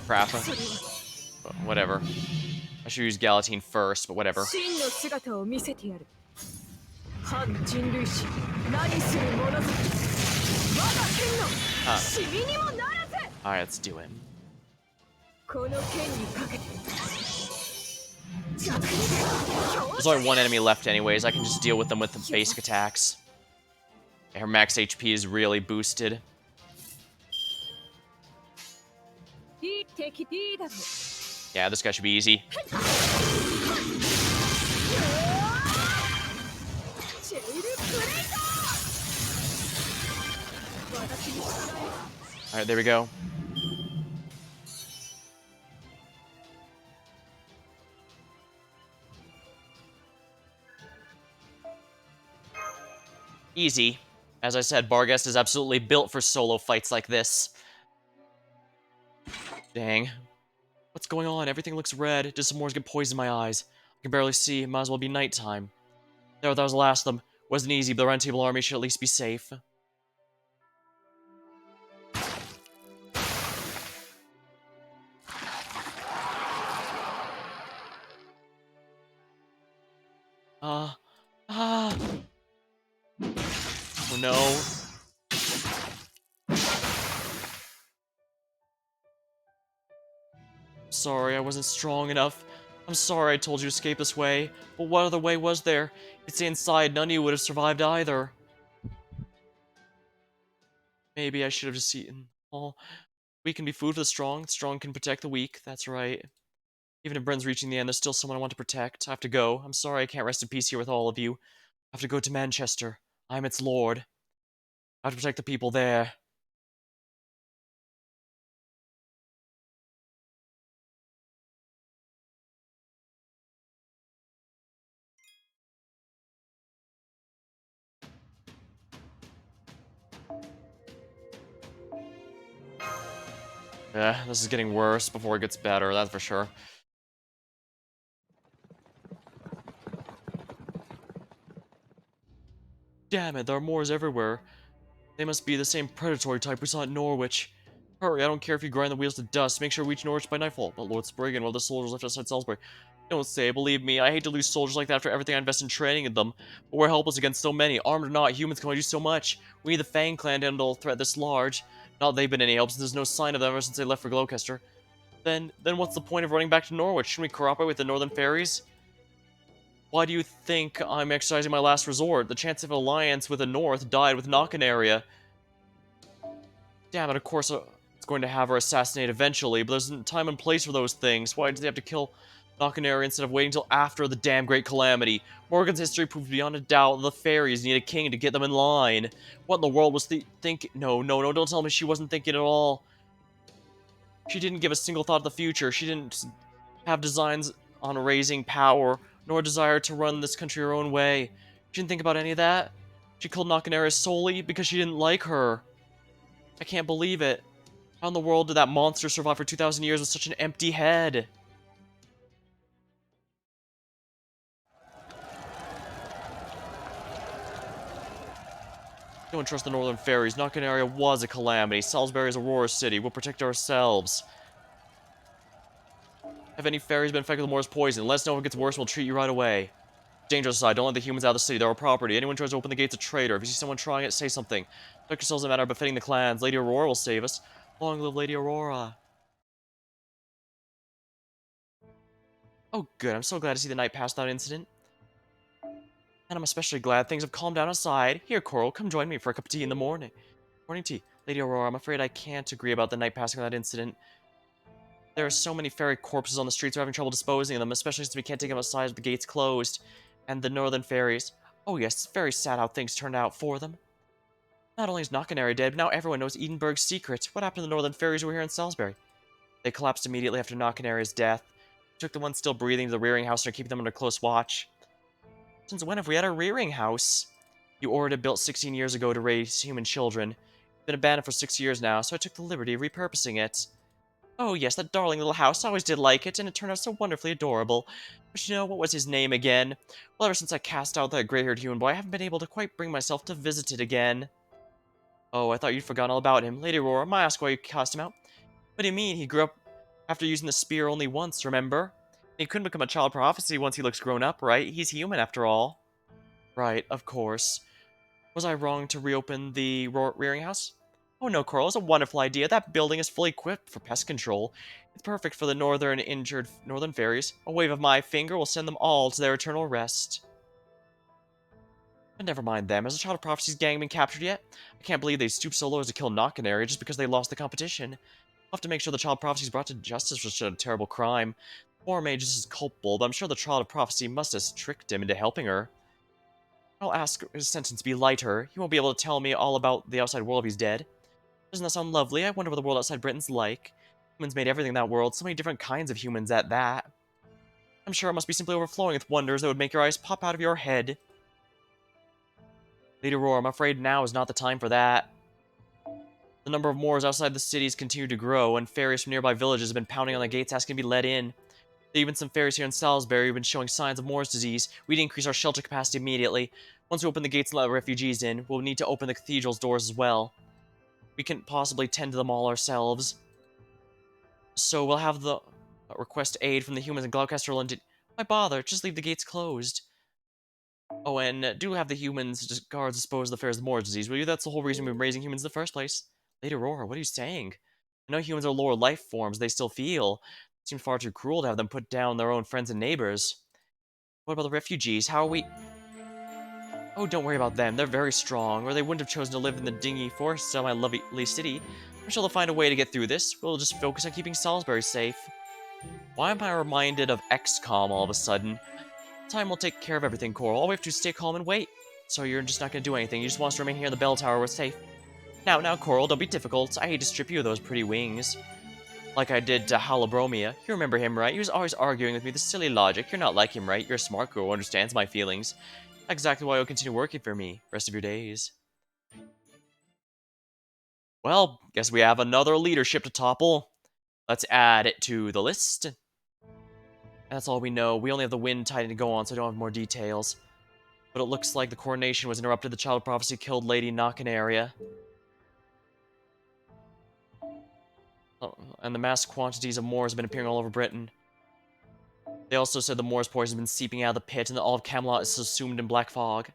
Crap. Whatever. I should use Galatine first, but whatever. Alright, let's do it. There's only one enemy left anyways. I can just deal with them with the basic attacks. Her max HP is really boosted. Yeah, this guy should be easy. Alright, there we go. Easy. As I said, Barghest is absolutely built for solo fights like this. Dang. What's going on? Everything looks red. Did some more get poison in my eyes? I can barely see. Might as well be nighttime. There, that was the last of them. Wasn't easy, but the Round Table Army should at least be safe. Uh, ah. Oh no. Sorry, I wasn't strong enough. I'm sorry I told you to escape this way, but what other way was there? If you'd stay inside, none of you would have survived either. Maybe I should have just eaten. Oh, weak can be food for the strong can protect the weak, that's right. Even if Bren's reaching the end, there's still someone I want to protect. I have to go. I'm sorry I can't rest in peace here with all of you. I have to go to Manchester. I'm its lord. I have to protect the people there. This is getting worse before it gets better, that's for sure. Damn it, there are Moors everywhere. They must be the same predatory type we saw at Norwich. Hurry, I don't care if you grind the wheels to dust. Make sure we reach Norwich by nightfall. But Lord Spriggan, while the soldiers left outside Salisbury. Don't say, believe me, I hate to lose soldiers like that after everything I invest in training in them. But we're helpless against so many. Armed or not, humans can only do so much. We need the Fang clan to handle a threat this large. Not they've been any help, since there's no sign of them ever since they left for Gloucester. Then what's the point of running back to Norwich? Shouldn't we cooperate with the Northern Fairies? Why do you think I'm exercising my last resort? The chance of alliance with the North died with Knockanaria. Damn it, of course it's going to have her assassinated eventually, but there's a time and place for those things. Why did they have to kill Knockanaria instead of waiting until after the damn great calamity? Morgan's history proved beyond a doubt that the fairies need a king to get them in line. What in the world was thinking? No, don't tell me she wasn't thinking at all. She didn't give a single thought of the future. She didn't have designs on raising power, nor a desire to run this country her own way. She didn't think about any of that. She killed Knockanaria solely because she didn't like her. I can't believe it. How in the world did that monster survive for 2,000 years with such an empty head? Don't trust the Northern Fairies. Knockanaria was a calamity. Salisbury is Aurora City. We'll protect ourselves. Have any fairies been infected with Moore's poison? Let us know if it gets worse, we'll treat you right away. Dangerous side, don't let the humans out of the city. They're our property. Anyone tries to open the gate's a traitor. If you see someone trying it, say something. Protect yourselves in a matter of befitting the clans. Lady Aurora will save us. Long live Lady Aurora. Oh good, I'm so glad to see the night pass without incident. And I'm especially glad things have calmed down outside. Here, Coral, come join me for a cup of tea in the morning. Morning tea. Lady Aurora, I'm afraid I can't agree about the night passing without incident. There are so many fairy corpses on the streets, we're having trouble disposing of them, especially since we can't take them outside with the gates closed. And the Northern Fairies. Oh yes, it's very sad how things turned out for them. Not only is Knockanaria dead, but now everyone knows Edenburg's secret. What happened to the Northern Fairies who were here in Salisbury? They collapsed immediately after Knockanaria's death. We took the ones still breathing to the rearing house and are keeping them under close watch. Since when have we had a rearing house? You ordered it built 16 years ago to raise human children. It's been abandoned for 6 years now, so I took the liberty of repurposing it. Oh yes, that darling little house, I always did like it, and it turned out so wonderfully adorable. But you know, what was his name again? Well, ever since I cast out that gray-haired human boy, I haven't been able to quite bring myself to visit it again. Oh, I thought you'd forgotten all about him. Lady Aurora, may I ask why you cast him out? What do you mean? He grew up after using the spear only once, remember? He couldn't become a child prophecy once he looks grown up, right? He's human after all. Right, of course. Was I wrong to reopen the rearing house? Oh no, Coral, it's a wonderful idea. That building is fully equipped for pest control. It's perfect for the northern fairies. A wave of my finger will send them all to their eternal rest. But never mind them. Has the Child of Prophecy's gang been captured yet? I can't believe they stooped so low as to kill Knockanaria just because they lost the competition. I'll have to make sure the Child of Prophecy is brought to justice for such a terrible crime. War Mage is culpable, but I'm sure the Child of Prophecy must have tricked him into helping her. I'll ask his sentence be lighter. He won't be able to tell me all about the outside world if he's dead. Doesn't that sound lovely? I wonder what the world outside Britain's like. Humans made everything in that world, so many different kinds of humans at that. I'm sure it must be simply overflowing with wonders that would make your eyes pop out of your head. Lady Aurora, I'm afraid now is not the time for that. The number of Moors outside the cities continue to grow, and fairies from nearby villages have been pounding on the gates asking to be let in. Even some fairies here in Salisbury have been showing signs of Moor's disease. We need to increase our shelter capacity immediately. Once we open the gates and let refugees in, we'll need to open the cathedral's doors as well. We can't possibly tend to them all ourselves. So we'll have the request aid from the humans in Gloucester London. Why bother? Just leave the gates closed. Oh, and do have the humans guards dispose of the fairs of Moor's disease, will you? That's the whole reason we've been raising humans in the first place. Lady Aurora, what are you saying? I know humans are lower life forms, they still feel. It seems far too cruel to have them put down their own friends and neighbors. What about the refugees? How are we... Oh, don't worry about them. They're very strong, or they wouldn't have chosen to live in the dingy forests of my lovely city. I'm sure they'll find a way to get through this. We'll just focus on keeping Salisbury safe. Why am I reminded of XCOM all of a sudden? Time will take care of everything, Coral. All we have to do is stay calm and wait. So you're just not going to do anything. You just want us to remain here in the bell tower. We're safe. Now, Coral, don't be difficult. I hate to strip you of those pretty wings. Like I did to Halabromia. You remember him, right? He was always arguing with me with silly logic. You're not like him, right? You're a smart girl who understands my feelings. Exactly why you'll continue working for me rest of your days. Well, guess we have another leadership to topple. Let's add it to the list. That's all we know. We only have the wind tiding to go on, so I don't have more details. But it looks like the coronation was interrupted. The Child of Prophecy killed Lady Knockanaria. Oh, and the mass quantities of Moors have been appearing all over Britain. They also said the Moor's poison has been seeping out of the pit, and that all of Camelot is subsumed in black fog.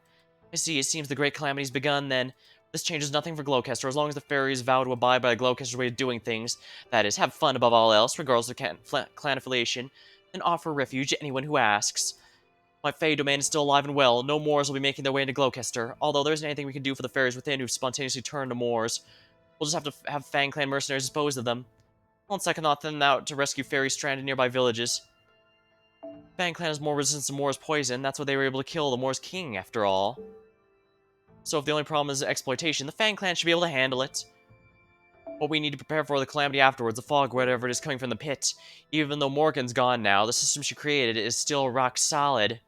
I see, it seems the great calamity's begun then. This changes nothing for Gloucester, as long as the fairies vow to abide by Gloucester's way of doing things. That is, have fun above all else, regardless of clan affiliation, and offer refuge to anyone who asks. My Fey domain is still alive and well. No Moors will be making their way into Gloucester, although there isn't anything we can do for the fairies within who've spontaneously turned to Moors. We'll just have to have Fang Clan mercenaries dispose of them. On second thought, send them out to rescue fairies stranded in nearby villages. Fang Clan has more resistance to Moor's poison. That's why they were able to kill the Moor's king, after all. So if the only problem is exploitation, the Fang Clan should be able to handle it. What we need to prepare for the calamity afterwards, the fog, whatever it is coming from the pit. Even though Morgan's gone now, the system she created is still rock solid.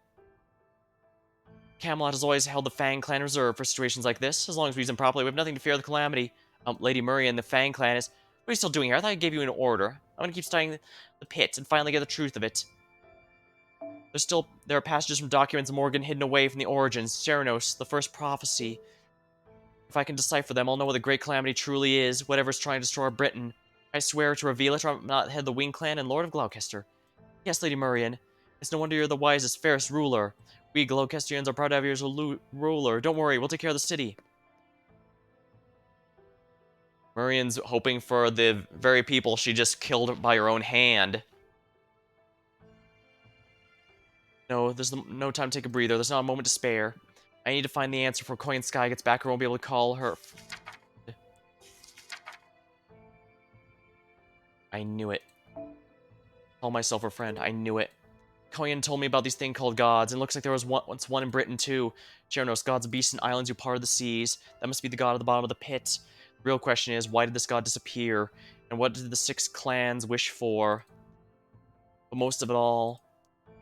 Camelot has always held the Fang Clan reserved for situations like this. As long as we use them properly, we have nothing to fear of the calamity. Lady Murray and the Fang Clan is... What are you still doing here? I thought I gave you an order. I'm gonna keep studying the pit and finally get the truth of it. There are passages from documents of Morgan hidden away from the origins, Ceranos, the first prophecy. If I can decipher them, I'll know what the Great Calamity truly is, whatever's trying to destroy Britain. I swear to reveal it, or I'm not head of the Wing Clan and Lord of Gloucester. Yes, Lady Murrian. It's no wonder you're the wisest, fairest ruler. We Gloucesterians are proud to have you as a ruler. Don't worry, we'll take care of the city. Murrian's hoping for the very people she just killed by her own hand. No, there's no time to take a breather. There's not a moment to spare. I need to find the answer before Coin Sky gets back, or I won't be able to call her. I knew it. Call myself her friend. I knew it. Coin told me about these things called gods, and it looks like there was once one in Britain too. Chernos, gods of beasts and islands who part of the seas. That must be the god at the bottom of the pit. The real question is, why did this god disappear? And what did the 6 clans wish for? But most of it all,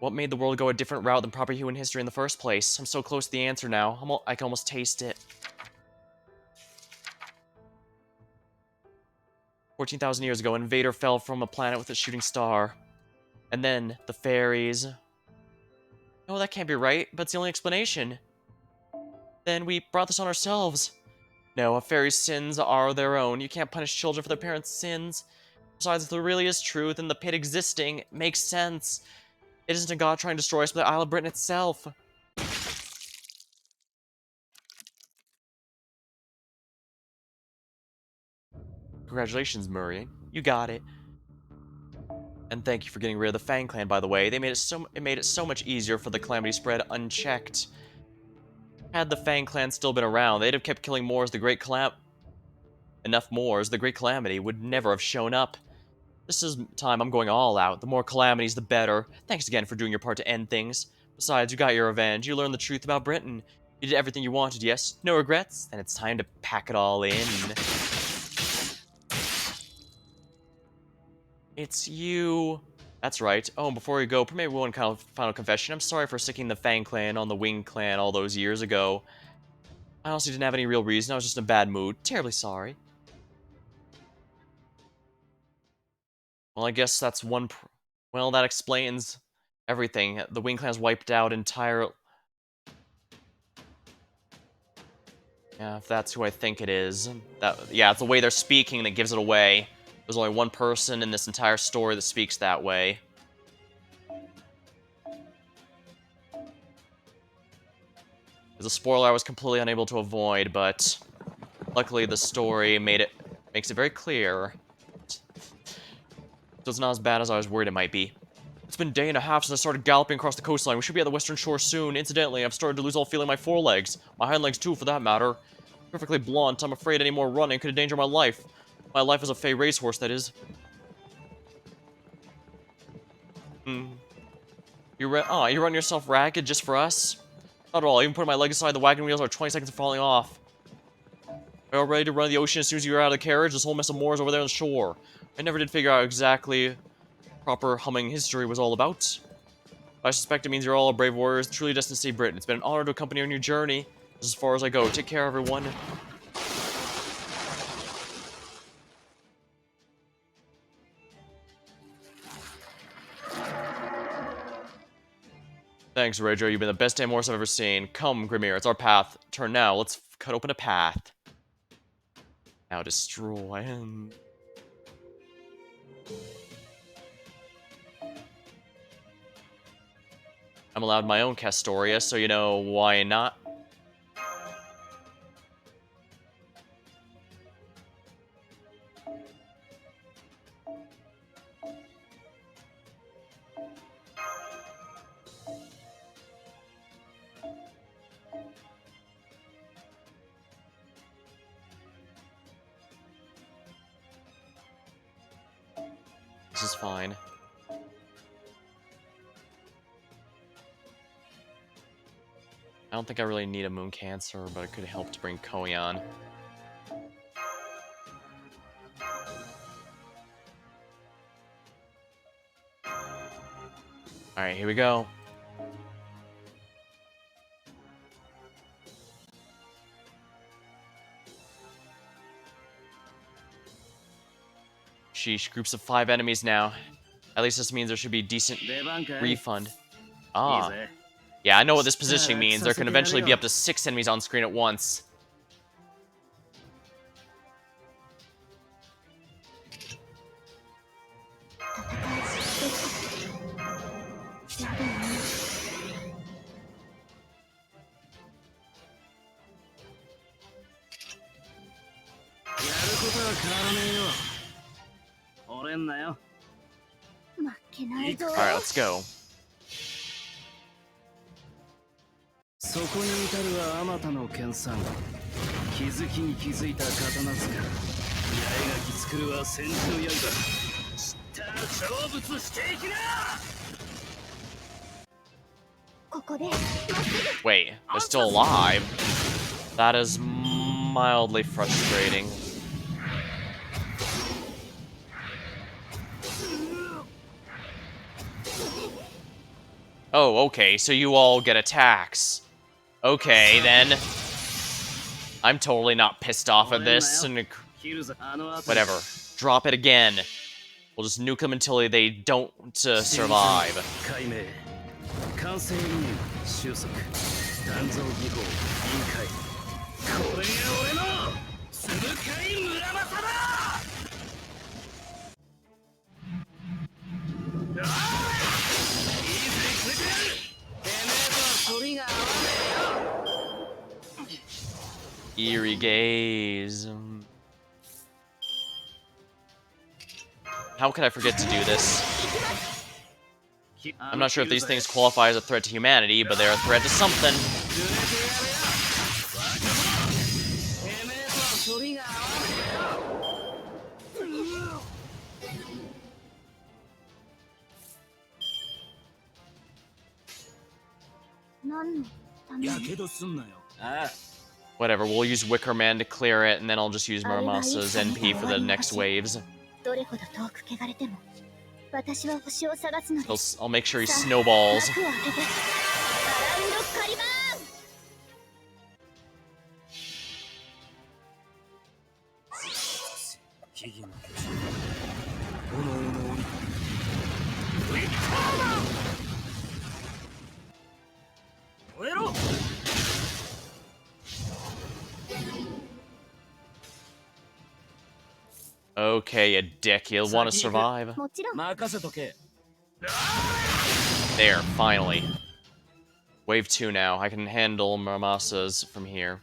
what made the world go a different route than proper human history in the first place? I'm so close to the answer now. I can almost taste it. 14,000 years ago, an invader fell from a planet with a shooting star. And then, the fairies... No, that can't be right, but it's the only explanation. Then we brought this on ourselves. No, a fairy's sins are their own. You can't punish children for their parents' sins. Besides, if there really is truth in the pit existing, it makes sense. It isn't a god trying to destroy us, but the Isle of Britain itself. Congratulations, Murray. You got it. And thank you for getting rid of the Fang Clan, by the way. It made it so much easier for the calamity spread unchecked. Had the Fang Clan still been around, they'd have kept killing Moors. Enough Moors, the Great Calamity would never have shown up. This is time I'm going all out. The more calamities, the better. Thanks again for doing your part to end things. Besides, you got your revenge. You learned the truth about Britain. You did everything you wanted, yes? No regrets? Then it's time to pack it all in. It's you. That's right. Oh, and before we go, maybe one kind of final confession. I'm sorry for sticking the Fang clan on the Wing clan all those years ago. I honestly didn't have any real reason. I was just in a bad mood. Terribly sorry. Well, I guess that's one. Well, that explains everything. The Wing clan has wiped out entire. Yeah, if that's who I think it is. Yeah, it's the way they're speaking that gives it away. There's only one person in this entire story that speaks that way. It's a spoiler I was completely unable to avoid, but luckily the story makes it very clear. So it's not as bad as I was worried it might be. It's been a day and a half since I started galloping across the coastline. We should be at the western shore soon. Incidentally, I've started to lose all feeling in my forelegs. My hind legs too, for that matter. Perfectly blunt, I'm afraid any more running could endanger my life. My life as a Fey racehorse, that is. You run yourself ragged just for us? Not at all. Even putting my leg aside, the wagon wheels are 20 seconds of falling off. Are you all ready to run the ocean as soon as you're out of the carriage? This whole mess of moors over there on the shore. I never did figure out exactly proper humming history was all about. I suspect it means you're all brave warriors, truly destined to see Britain. It's been an honor to accompany you on your journey. This is as far as I go. Take care, everyone. Thanks, Rejo. You've been the best damn horse I've ever seen. Come, Grimir, it's our path. Turn now. Let's cut open a path. Now destroy him. I'm allowed my own Castoria, so you know, why not? This is fine. I don't think I really need a Moon Cancer, but it could help to bring Koyan. Alright, here we go. Sheesh, groups of 5 enemies now. At least this means there should be decent refund. Ah. Yeah, I know what this positioning means. There can eventually be up to 6 enemies on screen at once. Alright, let's go. そこに至るはあまたの研鑽気づきに気づいた刀塚八重垣作るは千手の刃知ったら成仏していきなここで Wait, they're still alive? That is mildly frustrating. Oh, okay, so you all get attacks. Okay, then. I'm totally not pissed off at this, and whatever. Drop it again. We'll just nuke them until they don't survive. Eerie gaze. How could I forget to do this? I'm not sure if these things qualify as a threat to humanity, but they're a threat to something. やけどすんなよ。ああ。 Whatever, we'll use Wicker Man to clear it, and then I'll just use Muramasa's NP for the next waves. I'll make sure he snowballs. Okay, you dick, you'll want to survive. There, finally. Wave 2 now. I can handle Muramasa's from here.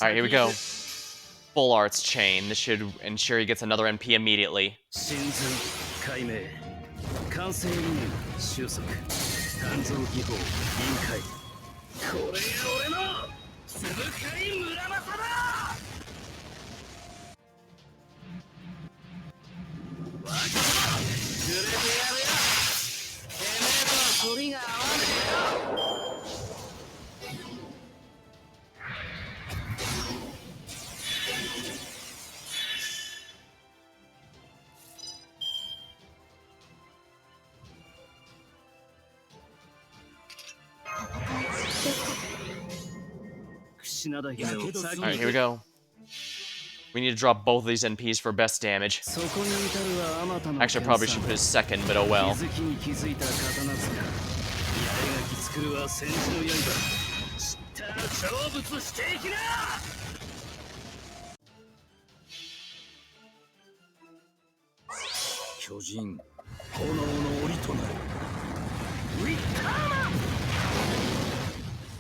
Alright, here we go. Full arts chain. This should ensure he gets another NP immediately. Alright, here we go. We need to drop both of these NPs for best damage. Actually, I probably should put his second, but oh well.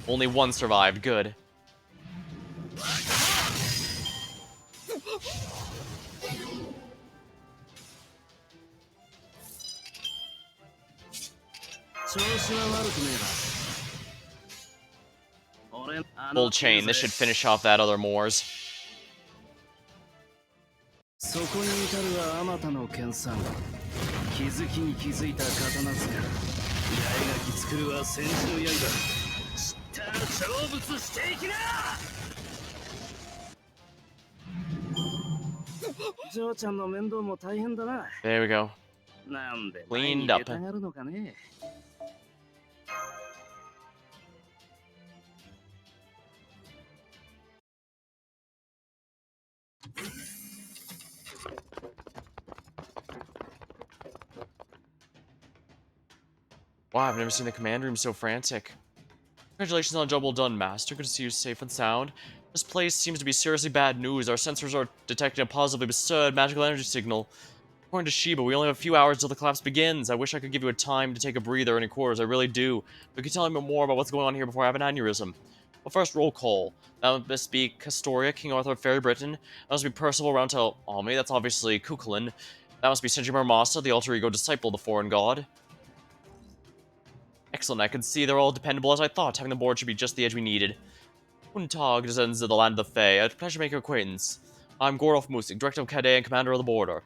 Only one survived, good. Full chain, this should finish off that other Moors. There we go. Cleaned up. Wow, I've never seen the command room so frantic. Congratulations on a job well done, Master. Good to see you safe and sound. This place seems to be seriously bad news. Our sensors are detecting a positively absurd magical energy signal. According to Shiba, we only have a few hours till the collapse begins. I wish I could give you a time to take a breather in your quarters. I really do. But can you tell me more about what's going on here before I have an aneurysm? Well, first, roll call. That must be Castoria, King Arthur of Fairy Britain. That must be Percival Roundtail Almy. That's obviously Cuchulain. That must be Sindri Marmasa, the alter ego disciple of the foreign god. Excellent, I can see they're all dependable as I thought. Having the board should be just the edge we needed. Guten Tag, descends of the land of the Fae. A pleasure to make your acquaintance. I'm Gorolf Musik, Director of Cadet and Commander of the Border.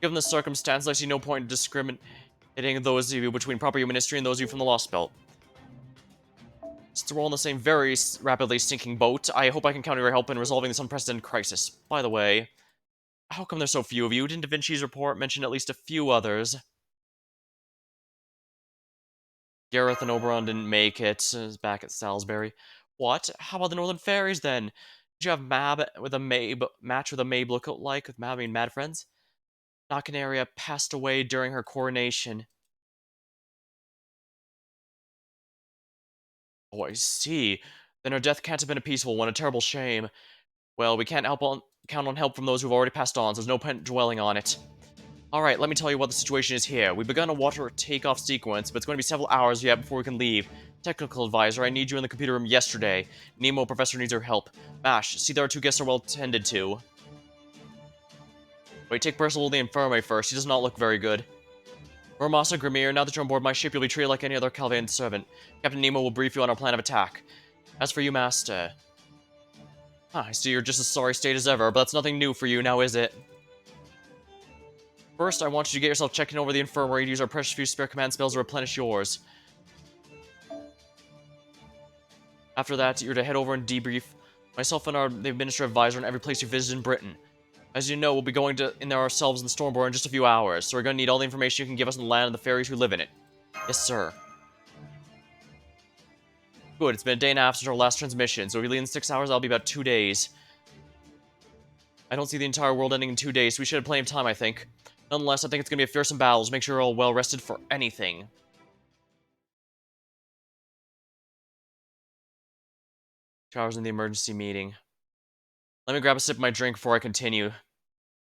Given the circumstance, I see no point in discriminating those of you between proper human history and those of you from the Lostbelt. Since we're all in the same very rapidly sinking boat, I hope I can count on your help in resolving this unprecedented crisis. By the way, how come there's so few of you? Didn't Da Vinci's report mention at least a few others? Gareth and Oberon didn't make it. Back at Salisbury. What? How about the Northern Fairies, then? Did you have Mab with a Mabe match with a Mabe look-alike with Mab, I mean Mad Friends? Nakanaria passed away during her coronation. Oh, I see. Then her death can't have been a peaceful one, a terrible shame. Well, we can't count on help from those who've already passed on, so there's no point dwelling on it. Alright, let me tell you what the situation is here. We've begun a water takeoff sequence, but it's going to be several hours yet before we can leave. Technical advisor, I need you in the computer room yesterday. Nemo, Professor needs your help. Mash, see that our two guests are well tended to. Wait, take Percival to the infirmary first. He does not look very good. Master Grimir, now that you're on board my ship, you'll be treated like any other Calvian servant. Captain Nemo will brief you on our plan of attack. As for you, Master... I see you're just as sorry state as ever, but that's nothing new for you, now is it? First, I want you to get yourself checking over the infirmary to use our precious few spare command spells to replenish yours. After that, you're to head over and debrief myself and the administrative advisor in every place you visit in Britain. As you know, we'll be going in there ourselves in the Stormborn in just a few hours, so we're going to need all the information you can give us on the land and the fairies who live in it. Yes, sir. Good, it's been a day and a half since our last transmission, so if we leave in 6 hours, that'll be about 2 days. I don't see the entire world ending in 2 days, so we should have plenty of time, I think. Nonetheless, I think it's going to be a fearsome battle, so make sure you're all well rested for anything. 2 hours in the emergency meeting. Let me grab a sip of my drink before I continue.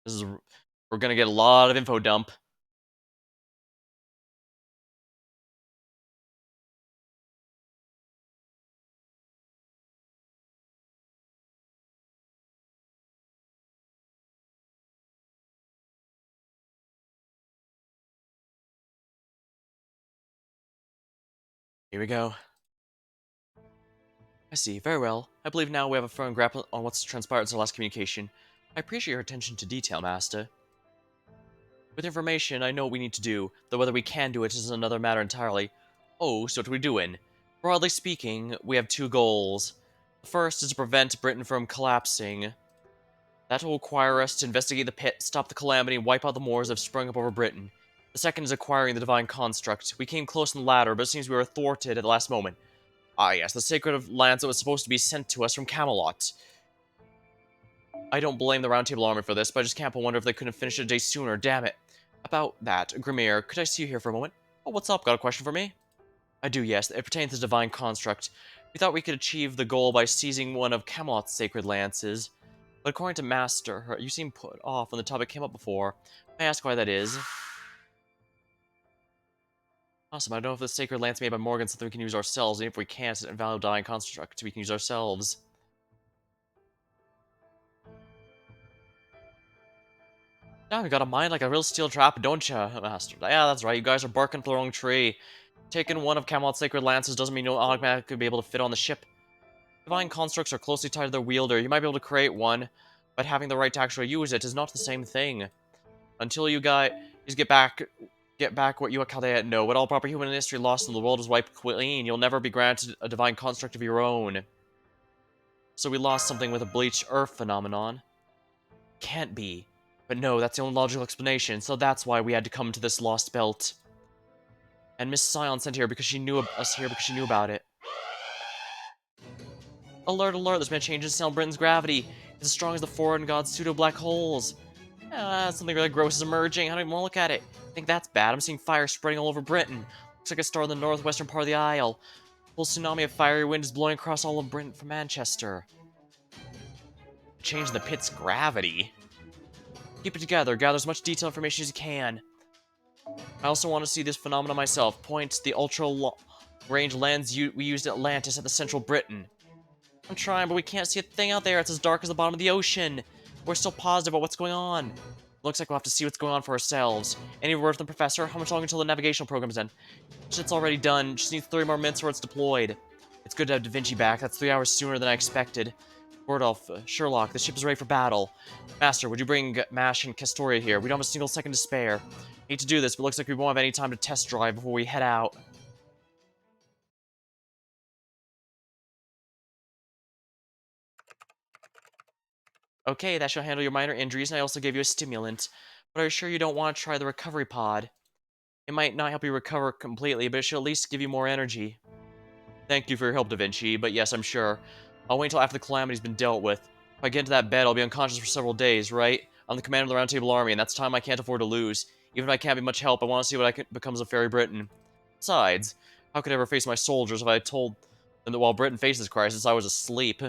We're gonna get a lot of info dump. Here we go. I see, very well. I believe now we have a firm grasp on what's transpired since our last communication. I appreciate your attention to detail, Master. With information, I know what we need to do, though whether we can do it is another matter entirely. Oh, so what are we doing? Broadly speaking, we have 2 goals. The first is to prevent Britain from collapsing. That will require us to investigate the pit, stop the calamity, and wipe out the Moors that have sprung up over Britain. The second is acquiring the divine construct. We came close in the latter, but it seems we were thwarted at the last moment. Ah yes, the sacred lance that was supposed to be sent to us from Camelot. I don't blame the Round Table Army for this, but I just can't but wonder if they couldn't finish it a day sooner, damn it. About that, Grimir, could I see you here for a moment? Oh, what's up? Got a question for me? I do, yes. It pertains to the divine construct. We thought we could achieve the goal by seizing one of Camelot's sacred lances. But according to Master, you seem put off when the topic came up before. May I ask why that is? Awesome, I don't know if the sacred lance made by Morgan is something we can use ourselves, and if we can't, it's an invalid dying construct we can use ourselves. Now you got a mind like a real steel trap, don't ya, Master? Yeah, that's right, you guys are barking up the wrong tree. Taking one of Camelot's sacred lances doesn't mean you'll automatically be able to fit on the ship. Divine constructs are closely tied to their wielder. You might be able to create one, but having the right to actually use it is not the same thing. Until you guys get back what you Chaldea know, what all proper human history lost and the world is wiped clean, you'll never be granted a divine construct of your own. So we lost something with a bleached earth phenomenon. Can't be. But no, that's the only logical explanation, so that's why we had to come to this Lostbelt. And Miss Scion sent here because she knew us here because she knew about it. Alert, alert, there's been a change in Sound Britain's gravity. It's as strong as the foreign god's pseudo-black holes. Something really gross is emerging. I don't even want to look at it. I think that's bad. I'm seeing fire spreading all over Britain. Looks like a star in the northwestern part of the Isle. A whole tsunami of fiery wind is blowing across all of Britain from Manchester. Change the pit's gravity. Keep it together. Gather as much detailed information as you can. I also want to see this phenomenon myself. Point the ultra-range lens we used at Atlantis at the central Britain. I'm trying, but we can't see a thing out there. It's as dark as the bottom of the ocean. We're still positive about what's going on. Looks like we'll have to see what's going on for ourselves. Any word from the professor? How much longer until the navigational program's done? Shit's already done. Just needs 3 more minutes before it's deployed. It's good to have Da Vinci back. That's 3 hours sooner than I expected. Bordolph, Sherlock, the ship is ready for battle. Master, would you bring Mash and Castoria here? We don't have a single second to spare. Hate to do this, but looks like we won't have any time to test drive before we head out. Okay, that shall handle your minor injuries, and I also gave you a stimulant. But are you sure you don't want to try the recovery pod? It might not help you recover completely, but it should at least give you more energy. Thank you for your help, Da Vinci, but yes, I'm sure. I'll wait until after the calamity's been dealt with. If I get into that bed, I'll be unconscious for several days, right? I'm the commander of the Round Table Army, and that's time I can't afford to lose. Even if I can't be much help, I want to see what becomes of Fairy Britain. Besides, how could I ever face my soldiers if I told them that while Britain faced this crisis, I was asleep?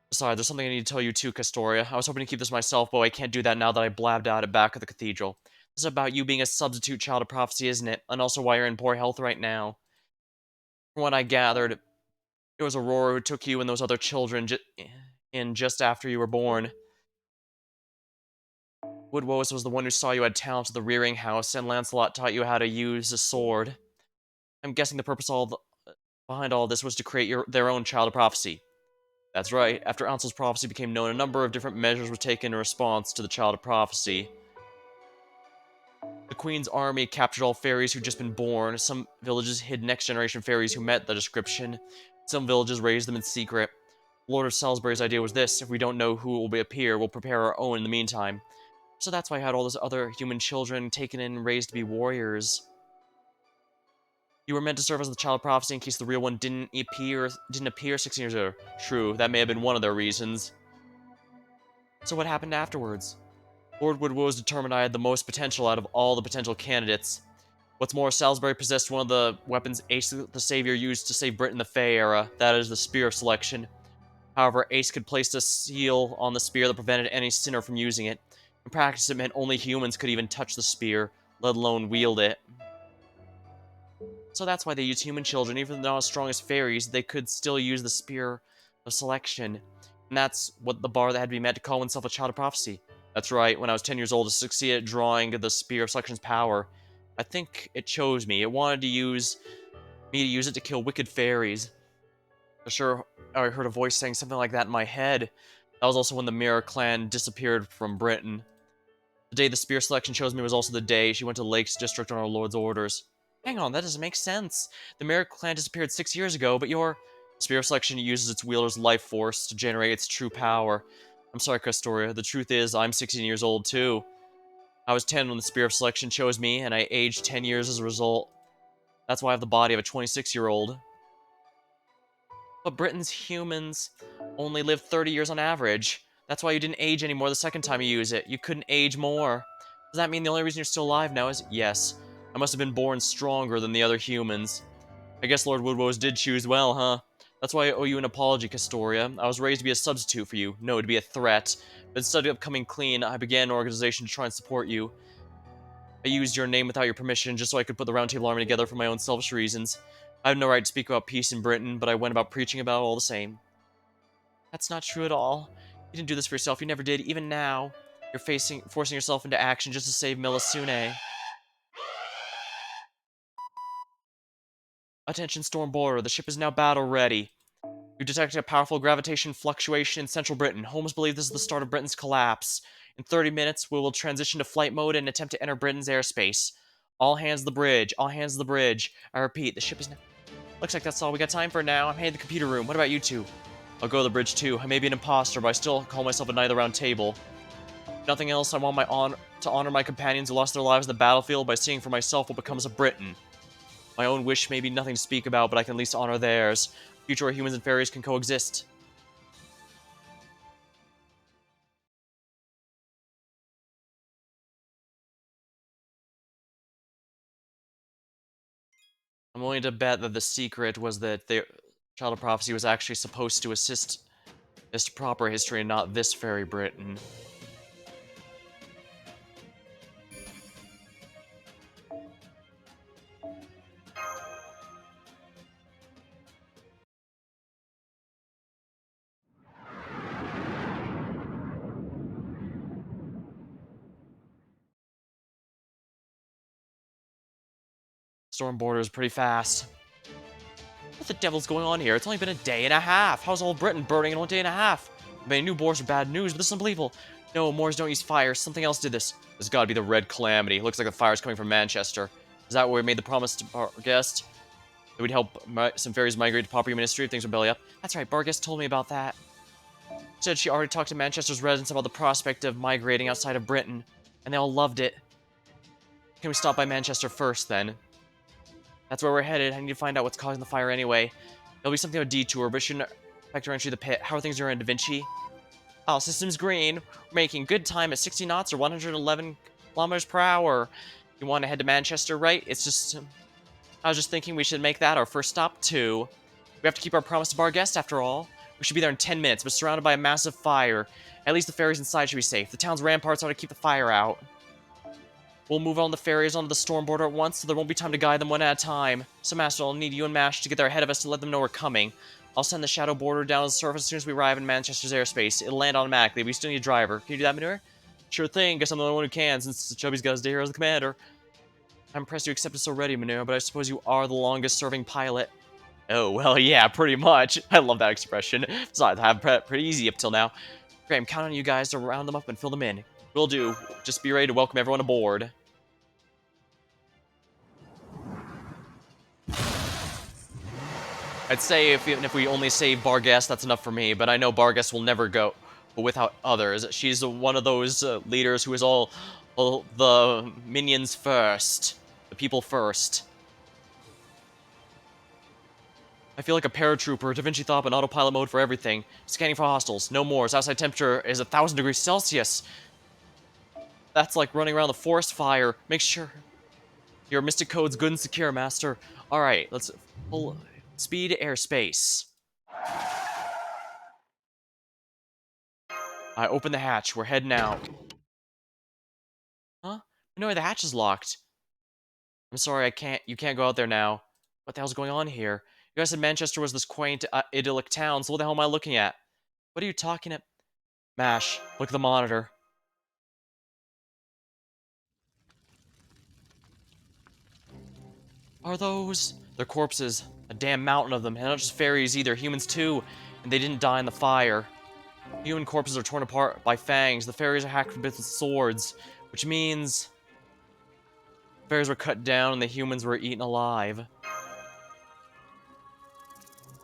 Besides, there's something I need to tell you too, Castoria. I was hoping to keep this myself, but I can't do that now that I blabbed out it back at the cathedral. This is about you being a substitute child of prophecy, isn't it? And also why you're in poor health right now. From what I gathered, it was Aurora who took you and those other children in just after you were born. Woodwose was the one who saw you had talent at the rearing house, and Lancelot taught you how to use a sword. I'm guessing the purpose behind all this was to create their own child of prophecy. That's right, after Ansel's prophecy became known, a number of different measures were taken in response to the child of prophecy. The Queen's army captured all fairies who'd just been born. Some villages hid next-generation fairies who met the description. Some villages raised them in secret. Lord of Salisbury's idea was this: if we don't know who will appear, we'll prepare our own in the meantime. So that's why I had all those other human children taken in and raised to be warriors. You were meant to serve as the child of prophecy in case the real one didn't appear 16 years ago. True, that may have been one of their reasons. So what happened afterwards? Lord Woodward was determined I had the most potential out of all the potential candidates. What's more, Salisbury possessed one of the weapons Ace the Savior used to save Britain in the Fey era, that is, the Spear of Selection. However, Ace could place a seal on the spear that prevented any sinner from using it. In practice, it meant only humans could even touch the spear, let alone wield it. So that's why they used human children. Even though they're not as strong as fairies, they could still use the Spear of Selection. And that's what the bar that had to be met to call oneself a child of prophecy. That's right, when I was 10 years old to succeed at drawing the Spear of Selection's power, I think it chose me. It wanted to use me to use it to kill wicked fairies. For sure, I heard a voice saying something like that in my head. That was also when the Mirror Clan disappeared from Britain. The day the Spear Selection chose me was also the day she went to Lake's district on our Lord's orders. Hang on, that doesn't make sense. The Mirror Clan disappeared 6 years ago, but your Spear Selection uses its wielder's life force to generate its true power. I'm sorry, Castoria. The truth is, I'm 16 years old, too. I was 10 when the Spear of Selection chose me, and I aged 10 years as a result. That's why I have the body of a 26-year-old. But Britain's humans only live 30 years on average. That's why you didn't age anymore the second time you use it. You couldn't age more. Does that mean the only reason you're still alive now is... Yes. I must have been born stronger than the other humans. I guess Lord Woodwose did choose well, huh? That's why I owe you an apology, Castoria. I was raised to be a substitute for you. No, to be a threat. But instead of coming clean, I began an organization to try and support you. I used your name without your permission just so I could put the Round Table Army together for my own selfish reasons. I have no right to speak about peace in Britain, but I went about preaching about it all the same. That's not true at all. You didn't do this for yourself. You never did. Even now, you're forcing yourself into action just to save Millisune. Attention, Storm Border. The ship is now battle ready. We've detected a powerful gravitation fluctuation in central Britain. Holmes believe this is the start of Britain's collapse. In 30 minutes, we will transition to flight mode and attempt to enter Britain's airspace. All hands to the bridge. All hands to the bridge. I repeat, the ship is now... Looks like that's all we got time for now. I'm heading to the computer room. What about you two? I'll go to the bridge too. I may be an imposter, but I still call myself a Knight of the Round Table. If nothing else, I want to honor my companions who lost their lives in the battlefield by seeing for myself what becomes of Britain. My own wish may be nothing to speak about, but I can at least honor theirs. Future where humans and fairies can coexist. I'm willing to bet that the secret was that the Child of Prophecy was actually supposed to assist this proper history and not this fairy Britain. Storm Border is pretty fast. What the devil's going on here? It's only been a day and a half. How's all Britain burning in 1 day and a half? I mean, new wars are bad news, but this is unbelievable. No, Moors don't use fire. Something else did this. This has got to be the Red Calamity. Looks like the fire's coming from Manchester. Is that where we made the promise to Barguest? That we'd help some fairies migrate to proper human history if things would belly up? That's right, Barguest told me about that. Said she already talked to Manchester's residents about the prospect of migrating outside of Britain, and they all loved it. Can we stop by Manchester first, then? That's where we're headed. I need to find out what's causing the fire anyway. There'll be something of a detour, but it shouldn't affect our entry to the pit. How are things around Da Vinci? All systems green. We're making good time at 60 knots or 111 kilometers per hour. You want to head to Manchester, right? It's just... I was just thinking we should make that our first stop, too. We have to keep our promise to Barguest, after all. We should be there in 10 minutes, but surrounded by a massive fire. At least the ferries inside should be safe. The town's ramparts ought to keep the fire out. We'll move on the ferries onto the storm border at once, so there won't be time to guide them one at a time. So, Master, I'll need you and Mash to get there ahead of us to let them know we're coming. I'll send the shadow border down to the surface as soon as we arrive in Manchester's airspace. It'll land automatically. We still need a driver. Can you do that, Manure? Sure thing, guess I'm the only one who can, since Chubby's got to stay here as the commander. I'm impressed you accepted so ready, Manero, but I suppose you are the longest-serving pilot. Oh, well, yeah, pretty much. I love that expression. Besides, I have pretty easy up till now. Great, I'm counting on you guys to round them up and fill them in. Will do. Just be ready to welcome everyone aboard. I'd say even if we only save Barghest, that's enough for me, but I know Barghest will never go without others. She's one of those leaders who is all the minions first. The people first. I feel like a paratrooper. Da Vinci thought up an autopilot mode for everything. Scanning for hostiles. No more. Its outside temperature is 1,000 degrees Celsius. That's like running around the forest fire. Make sure your mystic code's good and secure, Master. Alright, let's full speed airspace. I open the hatch. We're heading out. Huh? No, the hatch is locked. I'm sorry, you can't go out there now. What the hell's going on here? You guys said Manchester was this quaint, idyllic town, so what the hell am I looking at? What are you talking at? Mash, look at the monitor. Are those? They're corpses. A damn mountain of them. And not just fairies either, humans too. And they didn't die in the fire. Human corpses are torn apart by fangs. The fairies are hacked for bits with swords. Which means... the fairies were cut down and the humans were eaten alive.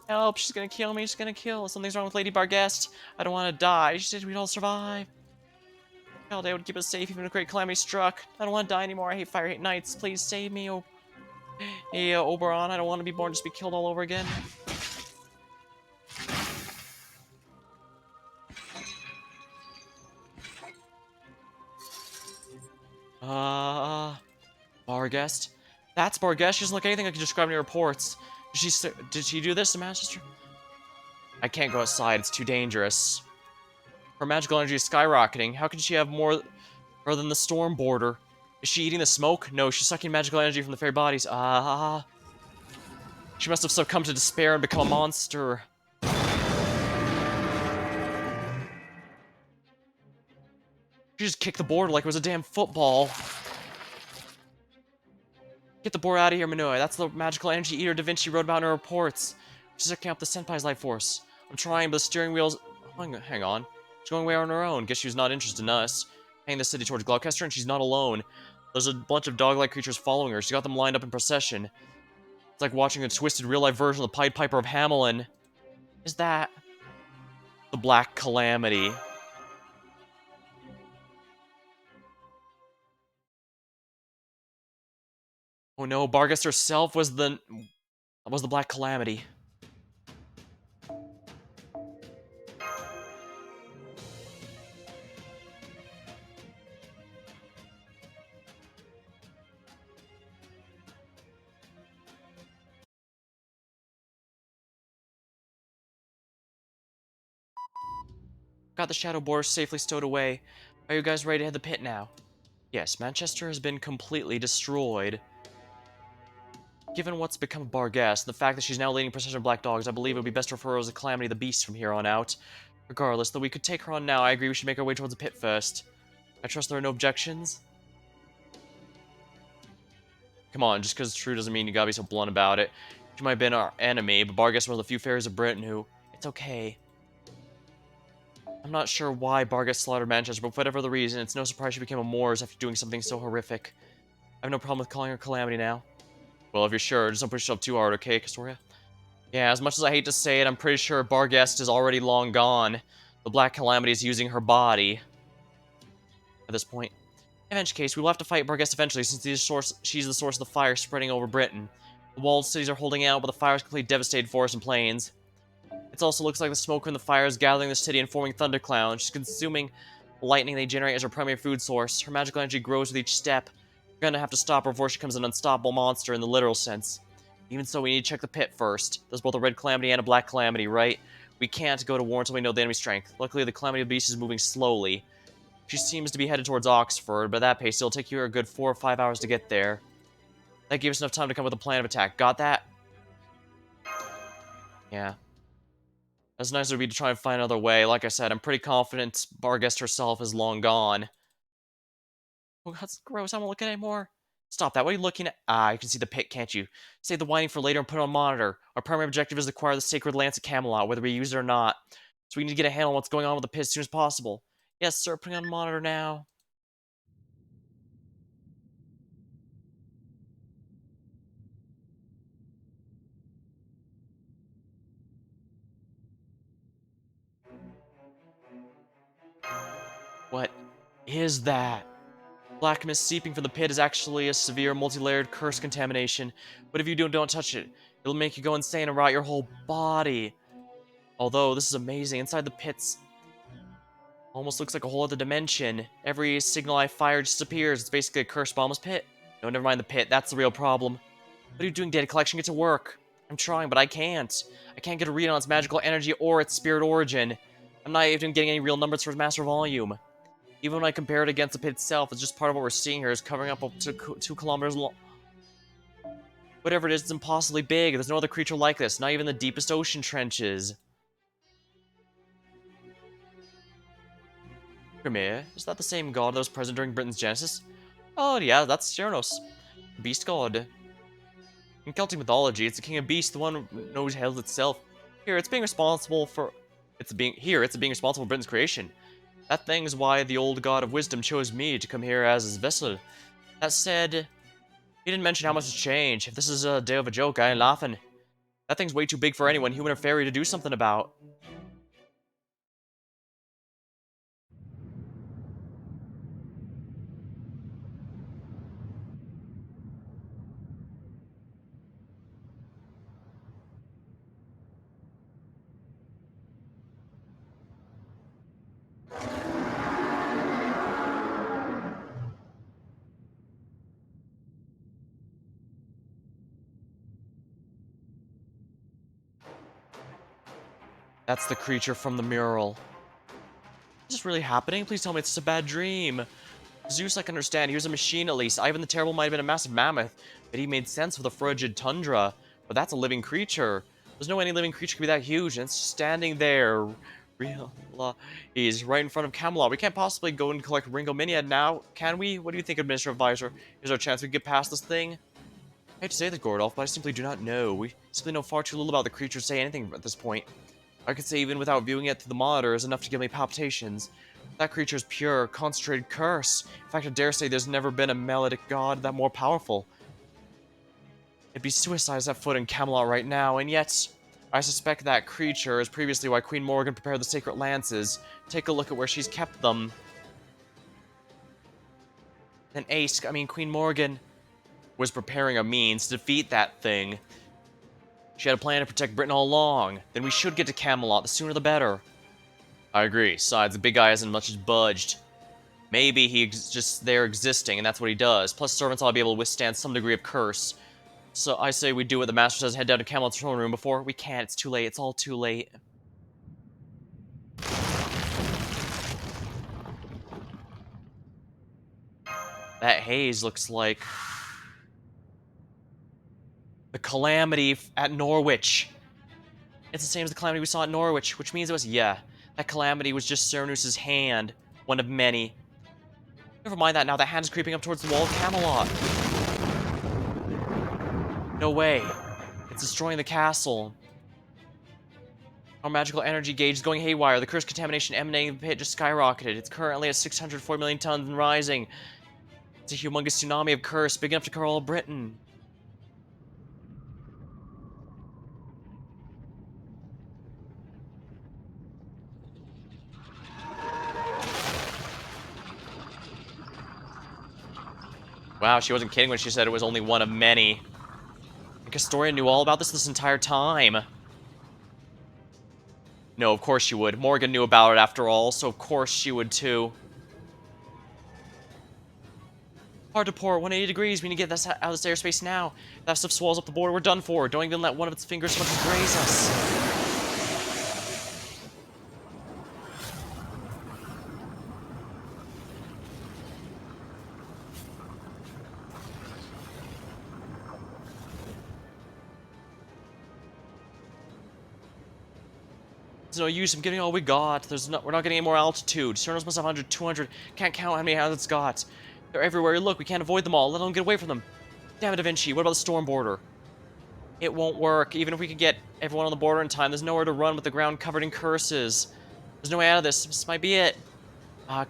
Help, she's gonna kill me, she's gonna kill. Something's wrong with Lady Barghest. I don't want to die. She said we'd all survive. All day would keep us safe even if a great calamity struck. I don't want to die anymore. I hate fire, I hate nights. Please save me, oh... Hey, Oberon, I don't want to be born just to be killed all over again. Barghest? That's Barghest. She doesn't look anything I can describe in your reports. Did she do this to Manchester? I can't go outside. It's too dangerous. Her magical energy is skyrocketing. How can she have more than the storm border? Is she eating the smoke? No, she's sucking magical energy from the fairy bodies. She must have succumbed to despair and become a monster. She just kicked the board like it was a damn football. Get the board out of here, Minoi. That's the magical energy eater Da Vinci wrote about in her reports. She's sucking up the Senpai's life force. I'm trying, but the steering wheel's... hang on. She's going away on her own. Guess she was not interested in us. Heading the city towards Gloucester, and she's not alone. There's a bunch of dog-like creatures following her. She got them lined up in procession. It's like watching a twisted real-life version of the Pied Piper of Hamelin. Is that... the Black Calamity? Oh no, Barghest herself was the Black Calamity. Got the shadow boar safely stowed away. Are you guys ready to hit the pit now? Yes, Manchester has been completely destroyed. Given what's become of Barghest, and the fact that she's now leading a procession of black dogs, I believe it would be best to refer her as a Calamity the Beast from here on out. Regardless, though we could take her on now, I agree we should make our way towards the pit first. I trust there are no objections? Come on, just because it's true doesn't mean you gotta be so blunt about it. She might have been our enemy, but Barghest is one of the few fairies of Britain who... It's okay. I'm not sure why Barghest slaughtered Manchester, but for whatever the reason, it's no surprise she became a Moors after doing something so horrific. I have no problem with calling her Calamity now. Well, if you're sure, just don't push yourself too hard, okay, Castoria? Yeah, as much as I hate to say it, I'm pretty sure Barghest is already long gone. The Black Calamity is using her body at this point. In any case, we will have to fight Barghest eventually, since she's the source of the fire spreading over Britain. The walled cities are holding out, but the fire has completely devastated forests and plains. It also looks like the smoke from the fire is gathering the city and forming thunderclouds. She's consuming the lightning they generate as her primary food source. Her magical energy grows with each step. We're gonna have to stop her before she becomes an unstoppable monster in the literal sense. Even so, we need to check the pit first. There's both a red calamity and a black calamity, right? We can't go to war until we know the enemy strength. Luckily, the calamity of the beast is moving slowly. She seems to be headed towards Oxford, but at that pace, it'll take you a good 4 or 5 hours to get there. That gave us enough time to come up with a plan of attack. Got that? Yeah. As nice as it would be to try and find another way, like I said, I'm pretty confident Barghest herself is long gone. Oh, that's gross. I won't look at it anymore. Stop that. What are you looking at? Ah, you can see the pit, can't you? Save the whining for later and put it on monitor. Our primary objective is to acquire the sacred lance at Camelot, whether we use it or not. So we need to get a handle on what's going on with the pit as soon as possible. Yes, sir. Putting on monitor now. What is that? Black mist seeping from the pit is actually a severe multi-layered curse contamination. But if you don't touch it, it'll make you go insane and rot your whole body. Although, this is amazing. Inside the pits, almost looks like a whole other dimension. Every signal I fire disappears. It's basically a cursed bottomless pit. No, never mind the pit. That's the real problem. What are you doing, data collection? Get to work. I'm trying, but I can't. I can't get a read on its magical energy or its spirit origin. I'm not even getting any real numbers for its master volume. Even when I compare it against the pit itself, it's just part of what we're seeing here is covering up to 2 kilometers long. Whatever it is, it's impossibly big. There's no other creature like this, not even the deepest ocean trenches. Grimir, is that the same god that was present during Britain's genesis? Oh yeah, that's Cyrnos, beast god. In Celtic mythology, it's the king of beasts, the one who knows hell itself. Here, it's being responsible for Britain's creation. That thing's why the old god of wisdom chose me to come here as his vessel. That said, he didn't mention how much has changed. If this is a day of a joke, I ain't laughing. That thing's way too big for anyone, human or fairy, to do something about. That's the creature from the mural. Is this really happening? Please tell me it's just a bad dream. Zeus, I can understand. He was a machine, at least. Ivan the Terrible might have been a massive mammoth, but he made sense with a frigid tundra. But that's a living creature. There's no way any living creature could be that huge, and it's just standing there. He's right in front of Camelot. We can't possibly go and collect Ringo Miniad now, can we? What do you think, Administrative Advisor? Is there a chance we can get past this thing? I hate to say this, Gordolf, but I simply do not know. We simply know far too little about the creature to say anything at this point. I could say even without viewing it through the monitor is enough to give me palpitations. That creature's pure, concentrated curse. In fact, I dare say there's never been a melodic god that more powerful. It'd be suicide to set foot in Camelot right now, and yet, I suspect that creature is previously why Queen Morgan prepared the sacred lances. Take a look at where she's kept them. And Queen Morgan was preparing a means to defeat that thing. She had a plan to protect Britain all along. Then we should get to Camelot, the sooner the better. I agree. Besides, the big guy hasn't much as budged. Maybe he's just there existing, and that's what he does. Plus, servants ought to be able to withstand some degree of curse. So I say we do what the master says, head down to Camelot's throne room before... We can't, it's too late, it's all too late. That haze looks like... the calamity at Norwich. It's the same as the calamity we saw at Norwich, which means it was... Yeah, that calamity was just Cernus's hand. One of many. Never mind that now, that hand is creeping up towards the wall of Camelot. No way. It's destroying the castle. Our magical energy gauge is going haywire. The cursed contamination emanating from the pit just skyrocketed. It's currently at 604 million tons and rising. It's a humongous tsunami of curse, big enough to cover all of Britain. Wow, she wasn't kidding when she said it was only one of many. And Castoria knew all about this entire time. No, of course she would. Morgan knew about it after all, so of course she would too. Hard to port, 180 degrees. We need to get this out of this airspace now. If that stuff swallows up the border, we're done for. Don't even let one of its fingers so much as graze us. There's no use in getting all we got. We're not getting any more altitude. Cernus must have 100, 200. Can't count how many hands it's got. They're everywhere. Look, we can't avoid them all. Let alone get away from them. Damn it, Da Vinci. What about the storm border? It won't work. Even if we could get everyone on the border in time, there's nowhere to run with the ground covered in curses. There's no way out of this. This might be it.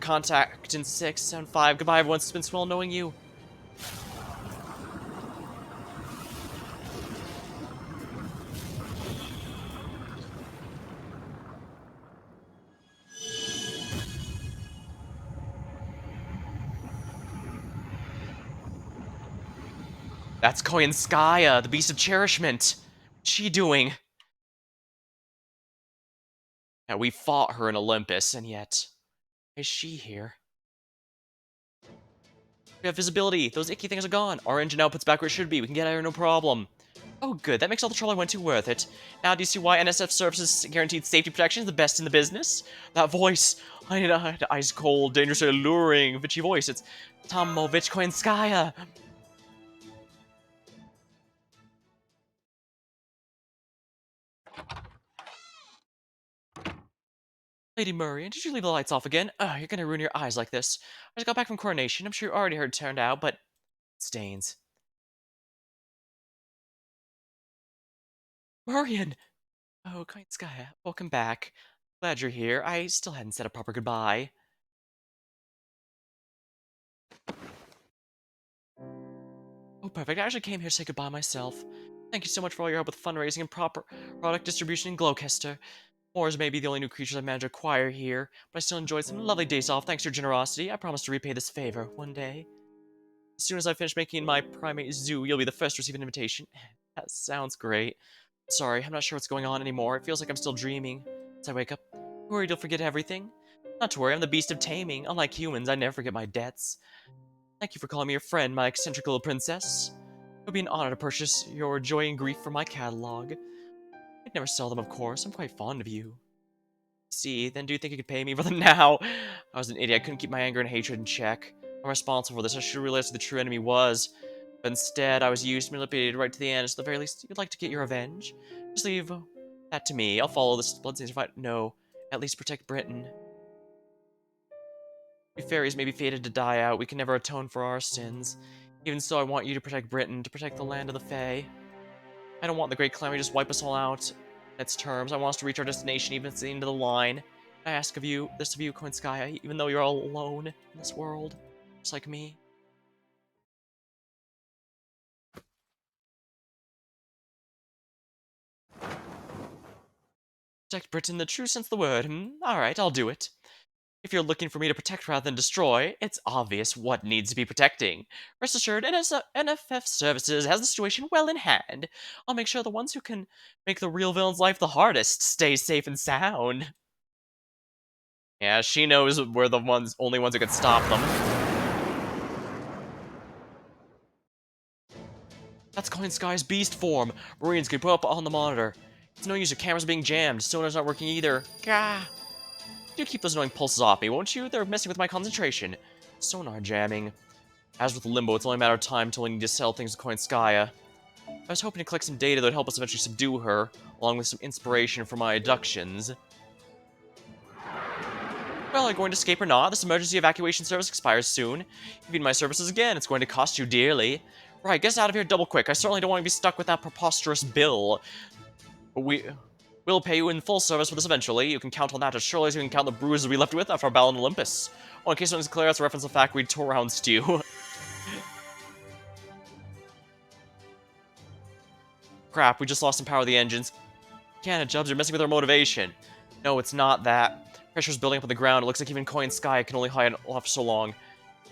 Contact in 675. Goodbye, everyone. It's been swell knowing you. That's Koyanskaya, the Beast of Cherishment. What's she doing? Now, we fought her in Olympus, and yet... is she here? We have visibility. Those icky things are gone. Our engine output's back where it should be. We can get out here no problem. Oh, good. That makes all the trouble I went to worth it. Now, do you see why NSF Services guaranteed safety protection is the best in the business? That voice. I need a ice cold, dangerously alluring, Vichy voice. It's Tomovich Koyanskaya. Lady Murray, did you leave the lights off again? Ugh, you're gonna ruin your eyes like this. I just got back from coronation. I'm sure you already heard it turned out, but... stains. Murrian! Oh, Koyanskaya, welcome back. Glad you're here. I still hadn't said a proper goodbye. Oh, perfect. I actually came here to say goodbye myself. Thank you so much for all your help with fundraising and proper product distribution in Gloucester. Moors may be the only new creatures I've managed to acquire here, but I still enjoyed some lovely days off thanks to your generosity. I promise to repay this favor one day. As soon as I finish making my primate zoo, you'll be the first to receive an invitation. That sounds great. Sorry, I'm not sure what's going on anymore. It feels like I'm still dreaming. As I wake up, worried you'll forget everything. Not to worry, I'm the beast of taming. Unlike humans, I never forget my debts. Thank you for calling me your friend, my eccentric little princess. It would be an honor to purchase your joy and grief from my catalog. I'd never sell them, of course. I'm quite fond of you. See, then do you think you could pay me for them now? I was an idiot. I couldn't keep my anger and hatred in check. I'm responsible for this. I should have realized who the true enemy was. But instead, I was used, manipulated right to the end. So at the very least, you'd like to get your revenge. Just leave that to me. I'll follow this bloodstains fight. No, at least protect Britain. We fairies may be fated to die out. We can never atone for our sins. Even so, I want you to protect Britain, to protect the land of the Fae. I don't want the Great Calamity to just wipe us all out in its terms. I want us to reach our destination, even if it's the end of the line. I ask of you, this of you, Koyanskaya, even though you're all alone in this world, just like me. Protect Britain, the true sense of the word. Alright, I'll do it. If you're looking for me to protect rather than destroy, it's obvious what needs to be protecting. Rest assured, NFF Services has the situation well in hand. I'll make sure the ones who can make the real villain's life the hardest stay safe and sound. Yeah, she knows we're the only ones who can stop them. That's Koyanskaya's beast form. Marines can put up on the monitor. It's no use, your cameras are being jammed. Sonar's not working either. Gah! Do keep those annoying pulses off me, won't you? They're messing with my concentration. Sonar jamming. As with Limbo, it's only a matter of time until we need to sell things to Koyanskaya. I was hoping to collect some data that would help us eventually subdue her, along with some inspiration for my abductions. Well, are you going to escape or not? This emergency evacuation service expires soon. If you need my services again, it's going to cost you dearly. Right, get us out of here double quick. I certainly don't want to be stuck with that preposterous bill. We'll pay you in full service for this eventually. You can count on that as surely as you can count the bruises we left with after our battle in Olympus. Oh, in case no one's clear, that's a reference to the fact we trounced you. Crap, we just lost some power of the engines. Canada Jubs, you're messing with our motivation. No, it's not that. Pressure's building up on the ground. It looks like even Koyanskaya can only hide off so long.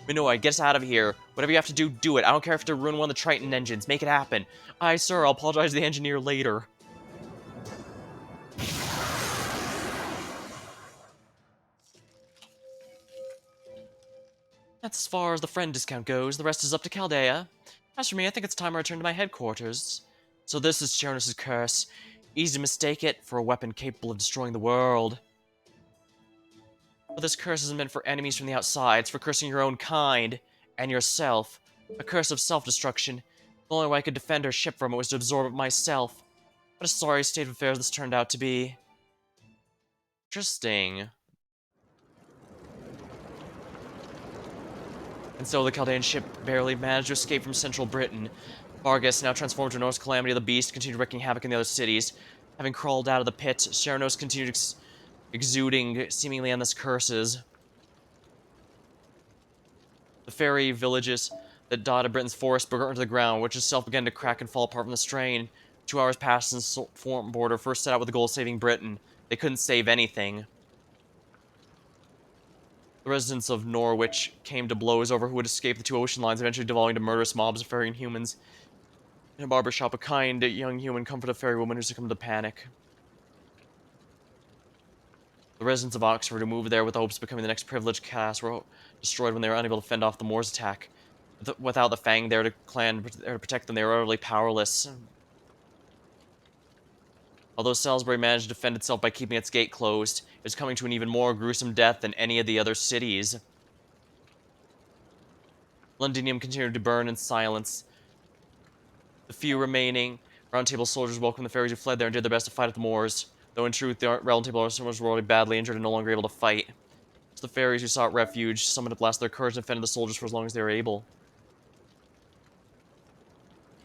Minoa, get us out of here. Whatever you have to do, do it. I don't care if you have to ruin one of the Triton engines. Make it happen. Aye, sir, I'll apologize to the engineer later. That's as far as the friend discount goes. The rest is up to Chaldea. As for me, I think it's time I return to my headquarters. So this is Jonas' curse. Easy to mistake it for a weapon capable of destroying the world. But this curse isn't meant for enemies from the outside. It's for cursing your own kind and yourself. A curse of self-destruction. The only way I could defend our ship from it was to absorb it myself. What a sorry state of affairs this turned out to be. Interesting. And so the Chaldean ship barely managed to escape from central Britain. Vargas, now transformed to Norse Calamity of the Beast, continued wreaking havoc in the other cities. Having crawled out of the pit, Sheranos continued exuding seemingly endless curses. The fairy villages that dotted Britain's forest burnt into the ground, which itself began to crack and fall apart from the strain. 2 hours passed since the foreign border first set out with the goal of saving Britain. They couldn't save anything. The residents of Norwich came to blows over who would escape the 2 ocean lines, eventually devolving to murderous mobs of ferrying humans. In a barber shop, a kind young human comforted a fairy woman who succumbed to panic. The residents of Oxford who moved there with the hopes of becoming the next privileged caste were destroyed when they were unable to fend off the Moors' attack. Without the Fang there to protect them, they were utterly powerless. Although Salisbury managed to defend itself by keeping its gate closed, it was coming to an even more gruesome death than any of the other cities. Londinium continued to burn in silence. The few remaining Round Table soldiers welcomed the fairies who fled there and did their best to fight at the Moors, though in truth the Round Table soldiers were already badly injured and no longer able to fight. So the fairies who sought refuge summoned up last their courage and defended the soldiers for as long as they were able.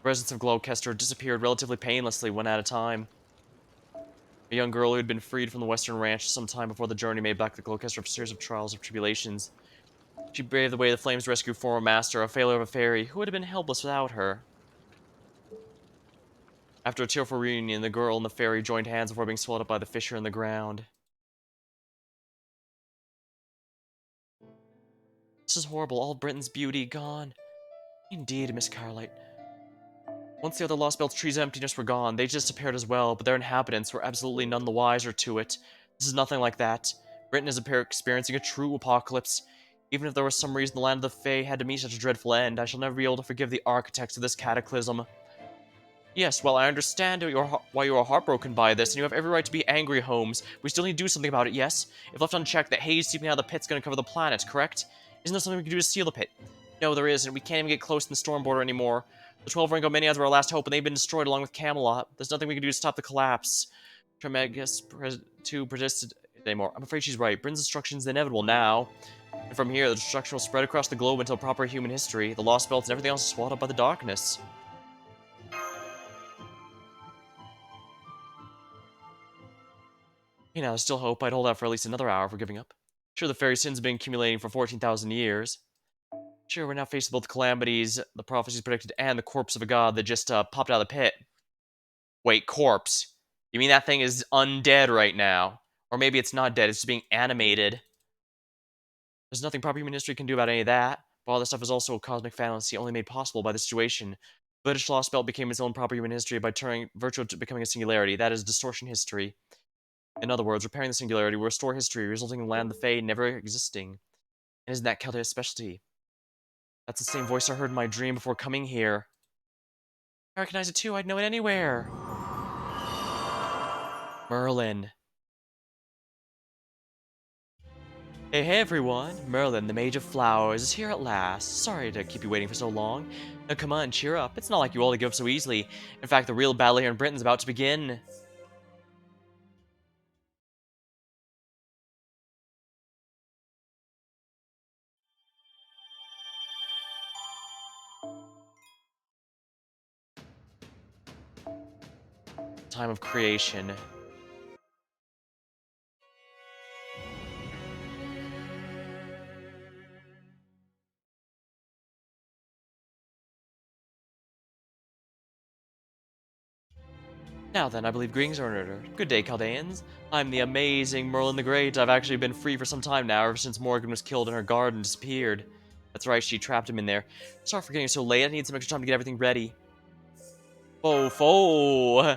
The residents of Gloucester disappeared relatively painlessly, one at a time. A young girl who had been freed from the western ranch some time before the journey made back to Gloucester after a series of trials and tribulations. She braved the way of the flames to rescue former master, a failure of a fairy, who would have been helpless without her. After a tearful reunion, the girl and the fairy joined hands before being swallowed up by the fissure in the ground. This is horrible, all Britain's beauty gone. Indeed, Miss Carlight. Once the other Lostbelt trees of emptiness were gone, they disappeared as well, but their inhabitants were absolutely none the wiser to it. This is nothing like that. Britain is experiencing a true apocalypse. Even if there was some reason the land of the Fae had to meet such a dreadful end, I shall never be able to forgive the architects of this cataclysm. Yes, well, I understand why you are heartbroken by this, and you have every right to be angry, Holmes. We still need to do something about it, yes? If left unchecked, that haze seeping out of the pit's gonna cover the planet, correct? Isn't there something we can do to seal the pit? No, there isn't. We can't even get close to the storm border anymore. The 12 Ringo Minions were our last hope, and they've been destroyed along with Camelot. There's nothing we can do to stop the collapse. Tremegas to persisted anymore. I'm afraid she's right. Britain's destruction is inevitable now. And from here, the destruction will spread across the globe until proper human history. The Lost Belt and everything else is swallowed up by the darkness. You know, there's still hope. I'd hold out for at least another hour for giving up. Sure, the fairy sin's been accumulating for 14,000 years. Sure, we're now faced with both calamities, the prophecies predicted, and the corpse of a god that just popped out of the pit. Wait, corpse? You mean that thing is undead right now? Or maybe it's not dead, it's just being animated. There's nothing proper human history can do about any of that, but all this stuff is also a cosmic fantasy only made possible by the situation. The British Lost Belt became its own proper human history by turning virtual to becoming a singularity. That is distortion history. In other words, repairing the singularity will restore history, resulting in the land of the Fae never existing. And isn't that Chaldea's specialty? That's the same voice I heard in my dream before coming here. I recognize it too, I'd know it anywhere. Merlin. Hey everyone, Merlin, the Mage of Flowers, is here at last. Sorry to keep you waiting for so long. Now come on, cheer up. It's not like you all to give up so easily. In fact, the real battle here in Britain's about to begin. Time of creation. Now then, I believe greetings are in order. Good day, Chaldeans. I'm the amazing Merlin the Great. I've actually been free for some time now, ever since Morgan was killed and her guard and disappeared. That's right, she trapped him in there. Sorry for getting so late, I need some extra time to get everything ready. Fo.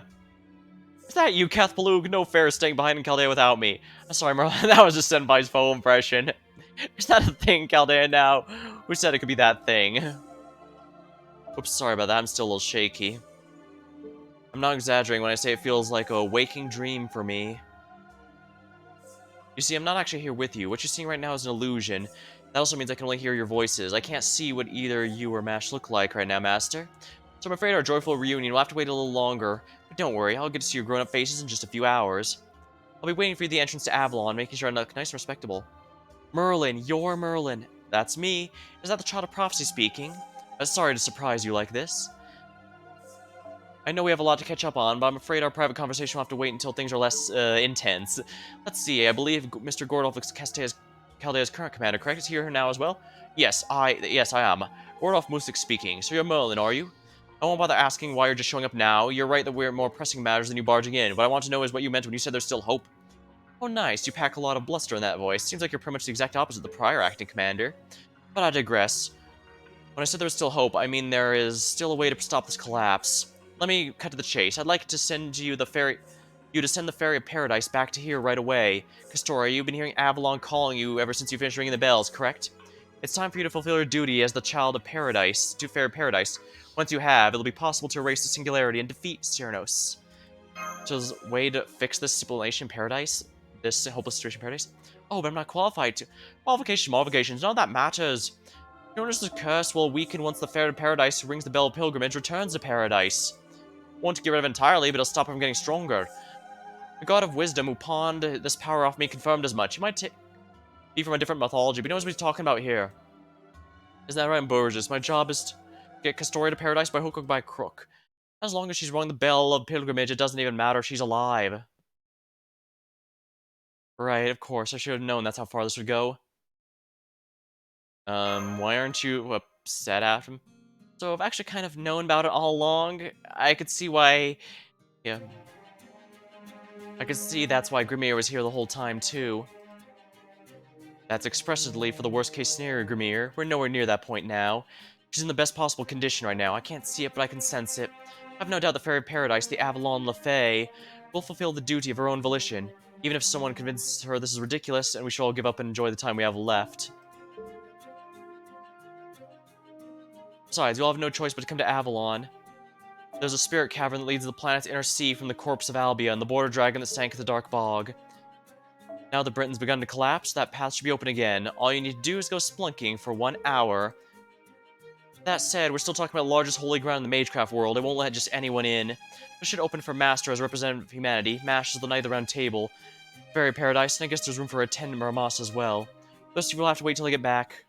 Is that you, Cathpaloob? No fair staying behind in Chaldea without me. I'm sorry, Merlin, that was just Senpai's faux impression. Is that a thing, Chaldea, now? Who said it could be that thing? Oops, sorry about that, I'm still a little shaky. I'm not exaggerating when I say it feels like a waking dream for me. You see, I'm not actually here with you. What you're seeing right now is an illusion. That also means I can only hear your voices. I can't see what either you or Mash look like right now, Master. So I'm afraid our joyful reunion will have to wait a little longer. But don't worry, I'll get to see your grown-up faces in just a few hours. I'll be waiting for you at the entrance to Avalon, making sure I look nice and respectable. Merlin, you're Merlin. That's me. Is that the child of prophecy speaking? Sorry to surprise you like this. I know we have a lot to catch up on, but I'm afraid our private conversation will have to wait until things are less intense. Let's see, I believe Mr. Gordolf is Chaldea's current commander, correct? Is he here now as well? Yes, I am. Gordolf Musik speaking. So you're Merlin, are you? I won't bother asking why you're just showing up now. You're right that we're more pressing matters than you barging in. What I want to know is what you meant when you said there's still hope. Oh, nice. You pack a lot of bluster in that voice. Seems like you're pretty much the exact opposite of the prior acting commander. But I digress. When I said there was still hope, I mean there is still a way to stop this collapse. Let me cut to the chase. I'd like to send you to send the Ferry of Paradise back to here right away. Castoria, you've been hearing Avalon calling you ever since you finished ringing the bells, correct? It's time for you to fulfill your duty as the child of Paradise, to Ferry of Paradise. Once you have, it'll be possible to erase the singularity and defeat Cyrnos. So there's a way to fix this simulation paradise? This hopeless situation paradise? Oh, but I'm not qualified to. Qualifications, none of that matters. Cyrnos' curse will weaken once the Fair Paradise who rings the bell of pilgrimage returns to paradise. Won't get rid of it entirely, but it'll stop him from getting stronger. The god of wisdom who pawned this power off me confirmed as much. He might be from a different mythology, but he knows what he's talking about here. Isn't that right, Burgess? My job is to get Castoria to paradise by hook or by crook. As long as she's rung the bell of pilgrimage, it doesn't even matter if she's alive. Right, of course. I should have known that's how far this would go. Why aren't you upset at him? So I've actually kind of known about it all along. I could see why... Yeah. I could see that's why Grimir was here the whole time, too. That's expressively for the worst-case scenario, Grimir. We're nowhere near that point now. She's in the best possible condition right now. I can't see it, but I can sense it. I've no doubt the Fairy Paradise, the Avalon Lefay, will fulfill the duty of her own volition, even if someone convinces her this is ridiculous and we should all give up and enjoy the time we have left. Besides, you'll have no choice but to come to Avalon. There's a spirit cavern that leads to the planet's inner sea from the corpse of Albia and the border dragon that sank at the dark bog. Now that Britain's begun to collapse, that path should be open again. All you need to do is go splunking for 1 hour. That said, we're still talking about the largest holy ground in the Magecraft world. It won't let just anyone in. It should open for Master as a representative of humanity. Mash is the Knight of the Round Table. Fairy Paradise, and I guess there's room for a Attendant Maramas as well. Those two will have to wait till I get back.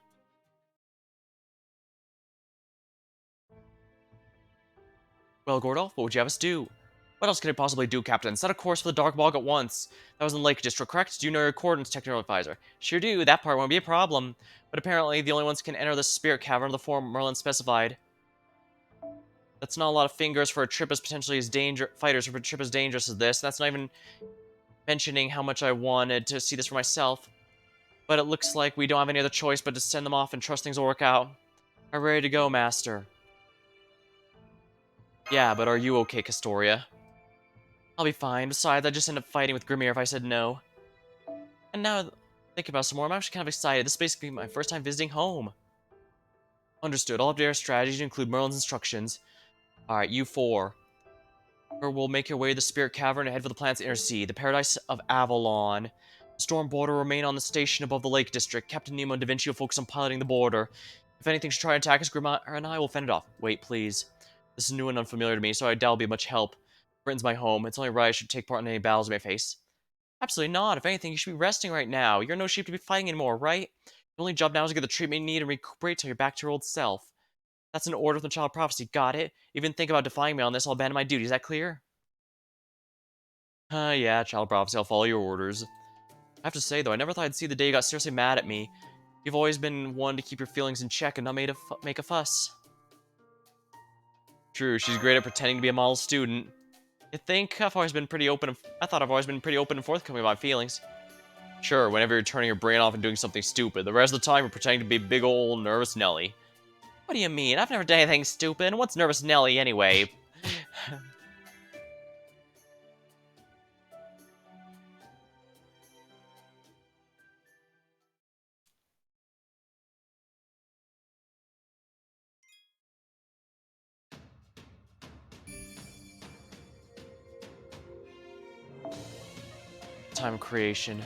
Well, Gordolf, what would you have us do? What else can I possibly do, Captain? Set a course for the Dark Bog at once. That was in the Lake District, correct? Do you know your coordinates, Technical Advisor? Sure do, that part won't be a problem. But apparently, the only ones who can enter the Spirit Cavern are the form Merlin specified. That's not a lot of fingers for a trip as potentially as fighters for a trip as dangerous as this. That's not even mentioning how much I wanted to see this for myself. But it looks like we don't have any other choice but to send them off and trust things will work out. I'm ready to go, Master. Yeah, but are you okay, Castoria? I'll be fine. Besides, I'd just end up fighting with Grimir if I said no. And now, thinking about it some more, I'm actually kind of excited. This is basically my first time visiting home. Understood. I'll update our strategy to include Merlin's instructions. Alright, you four. Or we'll make your way to the Spirit Cavern and head for the planet's inner sea, the Paradise of Avalon. The storm border will remain on the station above the Lake District. Captain Nemo and Da Vinci will focus on piloting the border. If anything should try and attack us, Grimir and I will fend it off. Wait, please. This is new and unfamiliar to me, so I doubt it'll be much help. Britain's my home. It's only right I should take part in any battles I may face. Absolutely not. If anything, you should be resting right now. You're no shape to be fighting anymore, right? Your only job now is to get the treatment you need and recuperate till you're back to your old self. That's an order from the Child of Prophecy. Got it? Even think about defying me on this, I'll abandon my duty. Is that clear? Yeah, Child of Prophecy, I'll follow your orders. I have to say, though, I never thought I'd see the day you got seriously mad at me. You've always been one to keep your feelings in check and not make a fuss. True, she's great at pretending to be a model student. You think? I thought I've always been pretty open and forthcoming about my feelings. Sure, whenever you're turning your brain off and doing something stupid. The rest of the time, you're pretending to be big ol' nervous Nelly. What do you mean? I've never done anything stupid. What's nervous Nelly, anyway? Time creation.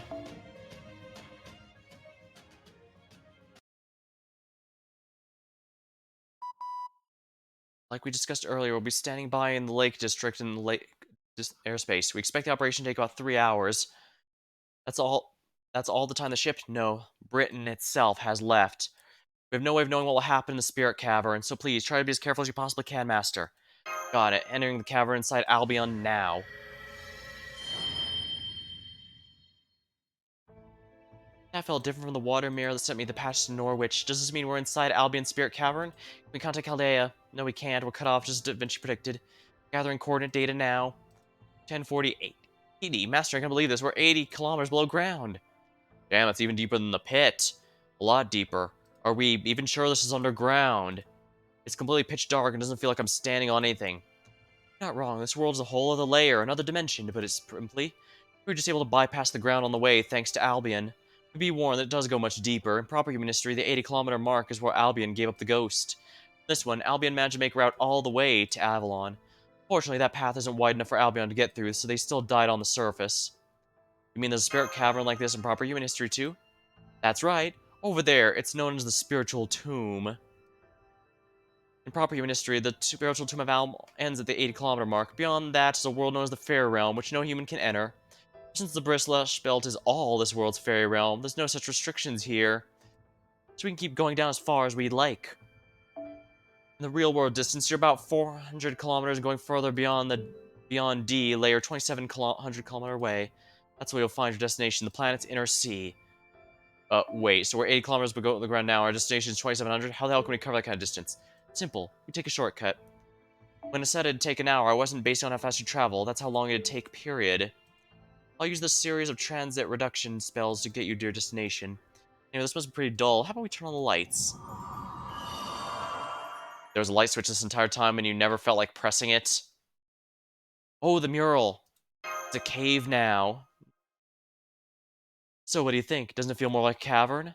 Like we discussed earlier, we'll be standing by in the Lake District in the Lake airspace. We expect the operation to take about 3 hours. That's all. That's all the time the ship, no, Britain itself has left. We have no way of knowing what will happen in the spirit cavern, so please try to be as careful as you possibly can, Master. Got it. Entering the cavern inside Albion now. That felt different from the water mirror that sent me the patch to Norwich. Does this mean we're inside Albion's spirit cavern? Can we contact Chaldea? No, we can't. We're cut off just as Da Vinci predicted. Gathering coordinate data now. 1048. 80. Master, I can't believe this. We're 80 kilometers below ground. Damn, that's even deeper than the pit. A lot deeper. Are we even sure this is underground? It's completely pitch dark and doesn't feel like I'm standing on anything. Not wrong, this world is a whole other layer, another dimension, to put it simply. We were just able to bypass the ground on the way thanks to Albion. But be warned that it does go much deeper. In proper human history, the 80-kilometer mark is where Albion gave up the ghost. This one, Albion managed to make a route all the way to Avalon. Fortunately, that path isn't wide enough for Albion to get through, so they still died on the surface. You mean there's a spirit cavern like this in proper human history too? That's right. Over there, it's known as the Spiritual Tomb. In proper human history, the spiritual tomb of Alm ends at the 80-kilometer mark. Beyond that is a world known as the Fairy Realm, which no human can enter. Since the Lostbelt is all this world's fairy realm, there's no such restrictions here. So we can keep going down as far as we'd like. In the real world distance, you're about 400 kilometers, and going further beyond D, layer 2,700 kilometer away. That's where you'll find your destination, the planet's inner sea. Wait, so we're 80 kilometers below the ground now, our destination is 2,700? How the hell can we cover that kind of distance? Simple. We take a shortcut. When I said it'd take an hour, I wasn't basing on how fast you travel. That's how long it'd take, period. I'll use this series of transit reduction spells to get you to your destination. Anyway, this must be pretty dull. How about we turn on the lights? There was a light switch this entire time and you never felt like pressing it. Oh, the mural. It's a cave now. So what do you think? Doesn't it feel more like a cavern?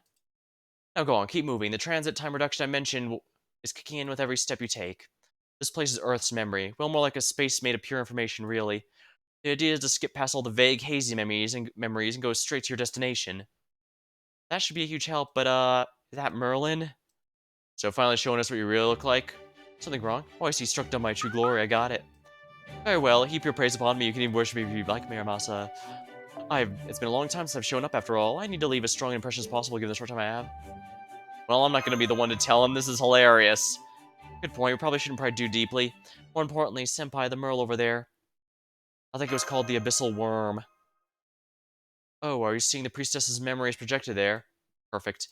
Now go on, keep moving. The transit time reduction I mentioned is kicking in with every step you take. This place is Earth's memory. Well, more like a space made of pure information, really. The idea is to skip past all the vague, hazy memories and go straight to your destination. That should be a huge help, but, is that Merlin? So finally showing us what you really look like? Something wrong? Oh, I see, struck down my true glory, I got it. Very well, heap your praise upon me, you can even worship me if you'd like, Miramasa. It's been a long time since I've shown up after all. I need to leave as strong an impression as possible given the short time I have. Well, I'm not gonna be the one to tell him, this is hilarious. Good point, we probably shouldn't pry too deeply. More importantly, Senpai, the Merle over there. I think it was called the Abyssal Worm. Oh, are you seeing the priestess's memories projected there? Perfect.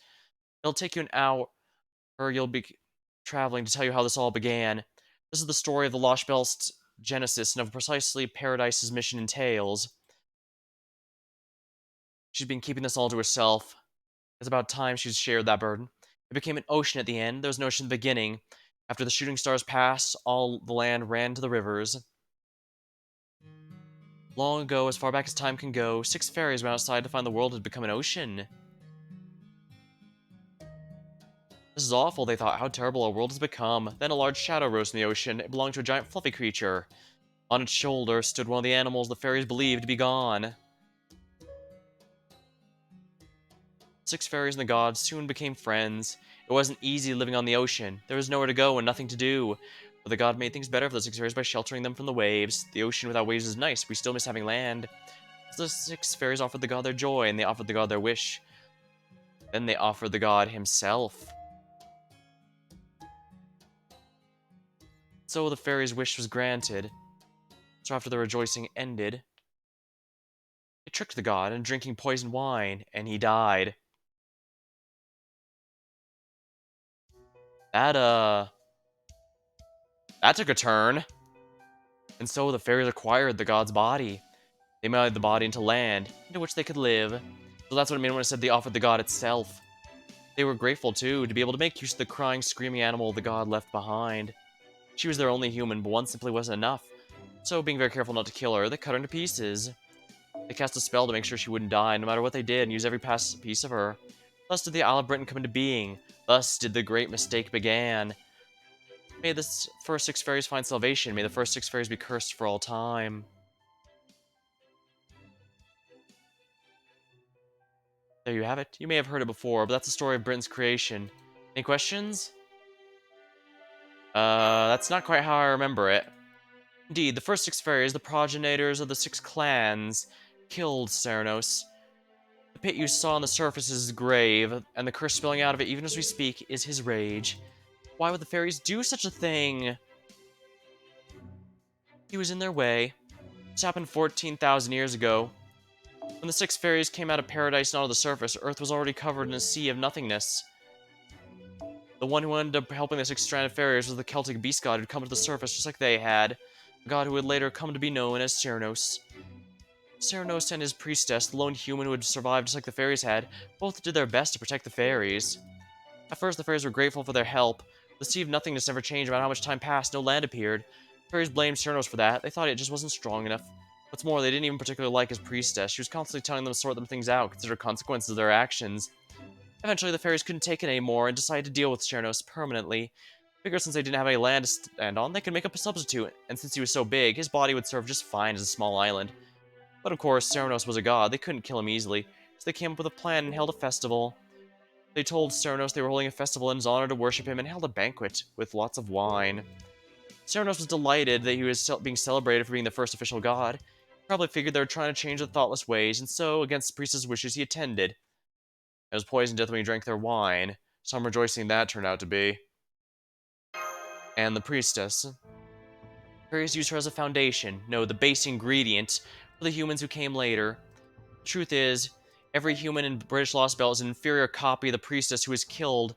It'll take you an hour, or you'll be traveling to tell you how this all began. This is the story of the Lostbelt's genesis and of precisely Paradise's mission entails. She's been keeping this all to herself. It's about time she's shared that burden. It became an ocean at the end. There was no ocean at the beginning. After the shooting stars passed, all the land ran to the rivers. Long ago, as far back as time can go, 6 fairies went outside to find the world had become an ocean. This is awful, they thought. How terrible our world has become. Then a large shadow rose in the ocean. It belonged to a giant fluffy creature. On its shoulder stood one of the animals the fairies believed to be gone. 6 fairies and the gods soon became friends. It wasn't easy living on the ocean. There was nowhere to go and nothing to do. But the god made things better for the 6 fairies by sheltering them from the waves. The ocean without waves is nice. We still miss having land. So the 6 fairies offered the god their joy, and they offered the god their wish. Then they offered the god himself. So the fairy's wish was granted. So after the rejoicing ended, they tricked the god into drinking poisoned wine, and he died. That, that took a turn. And so the fairies acquired the god's body. They made the body into land, into which they could live. So that's what it meant when I said they offered the god itself. They were grateful, too, to be able to make use of the crying, screaming animal the god left behind. She was their only human, but one simply wasn't enough. So, being very careful not to kill her, they cut her into pieces. They cast a spell to make sure she wouldn't die, no matter what they did, and use every piece of her. Thus did the Isle of Britain come into being. Thus did the great mistake began. May the first 6 fairies find salvation. May the first 6 fairies be cursed for all time. There you have it. You may have heard it before, but that's the story of Britain's creation. Any questions? That's not quite how I remember it. Indeed, the first 6 fairies, the progenitors of the 6 clans, killed Cernunnos. The pit you saw on the surface is his grave, and the curse spilling out of it even as we speak is his rage. Why would the fairies do such a thing? He was in their way. This happened 14,000 years ago. When the six fairies came out of paradise and onto the surface, Earth was already covered in a sea of nothingness. The one who ended up helping the six stranded fairies was the Celtic beast god who'd come to the surface just like they had, a god who would later come to be known as Cernunnos. Cernunnos and his priestess, the lone human who had survived just like the fairies had, both did their best to protect the fairies. At first, the fairies were grateful for their help. The sea of nothingness never changed. No matter how much time passed, no land appeared. The fairies blamed Cernunnos for that. They thought it just wasn't strong enough. What's more, they didn't even particularly like his priestess. She was constantly telling them to sort them things out, consider consequences of their actions. Eventually, the fairies couldn't take it anymore and decided to deal with Cernunnos permanently. Figured since they didn't have any land to stand on, they could make up a substitute, and since he was so big, his body would serve just fine as a small island. But of course, Cernunnos was a god, they couldn't kill him easily, so they came up with a plan and held a festival. They told Cernunnos they were holding a festival in his honor to worship him and held a banquet with lots of wine. Cernunnos was delighted that he was being celebrated for being the first official god. He probably figured they were trying to change their thoughtless ways, and so, against the priestess' wishes, he attended. It was poisoned to death when he drank their wine. Some rejoicing that turned out to be. And the priestess. Fairies used her as a foundation, no, the base ingredient, for the humans who came later. The truth is, every human in British Lostbelt is an inferior copy of the priestess who was killed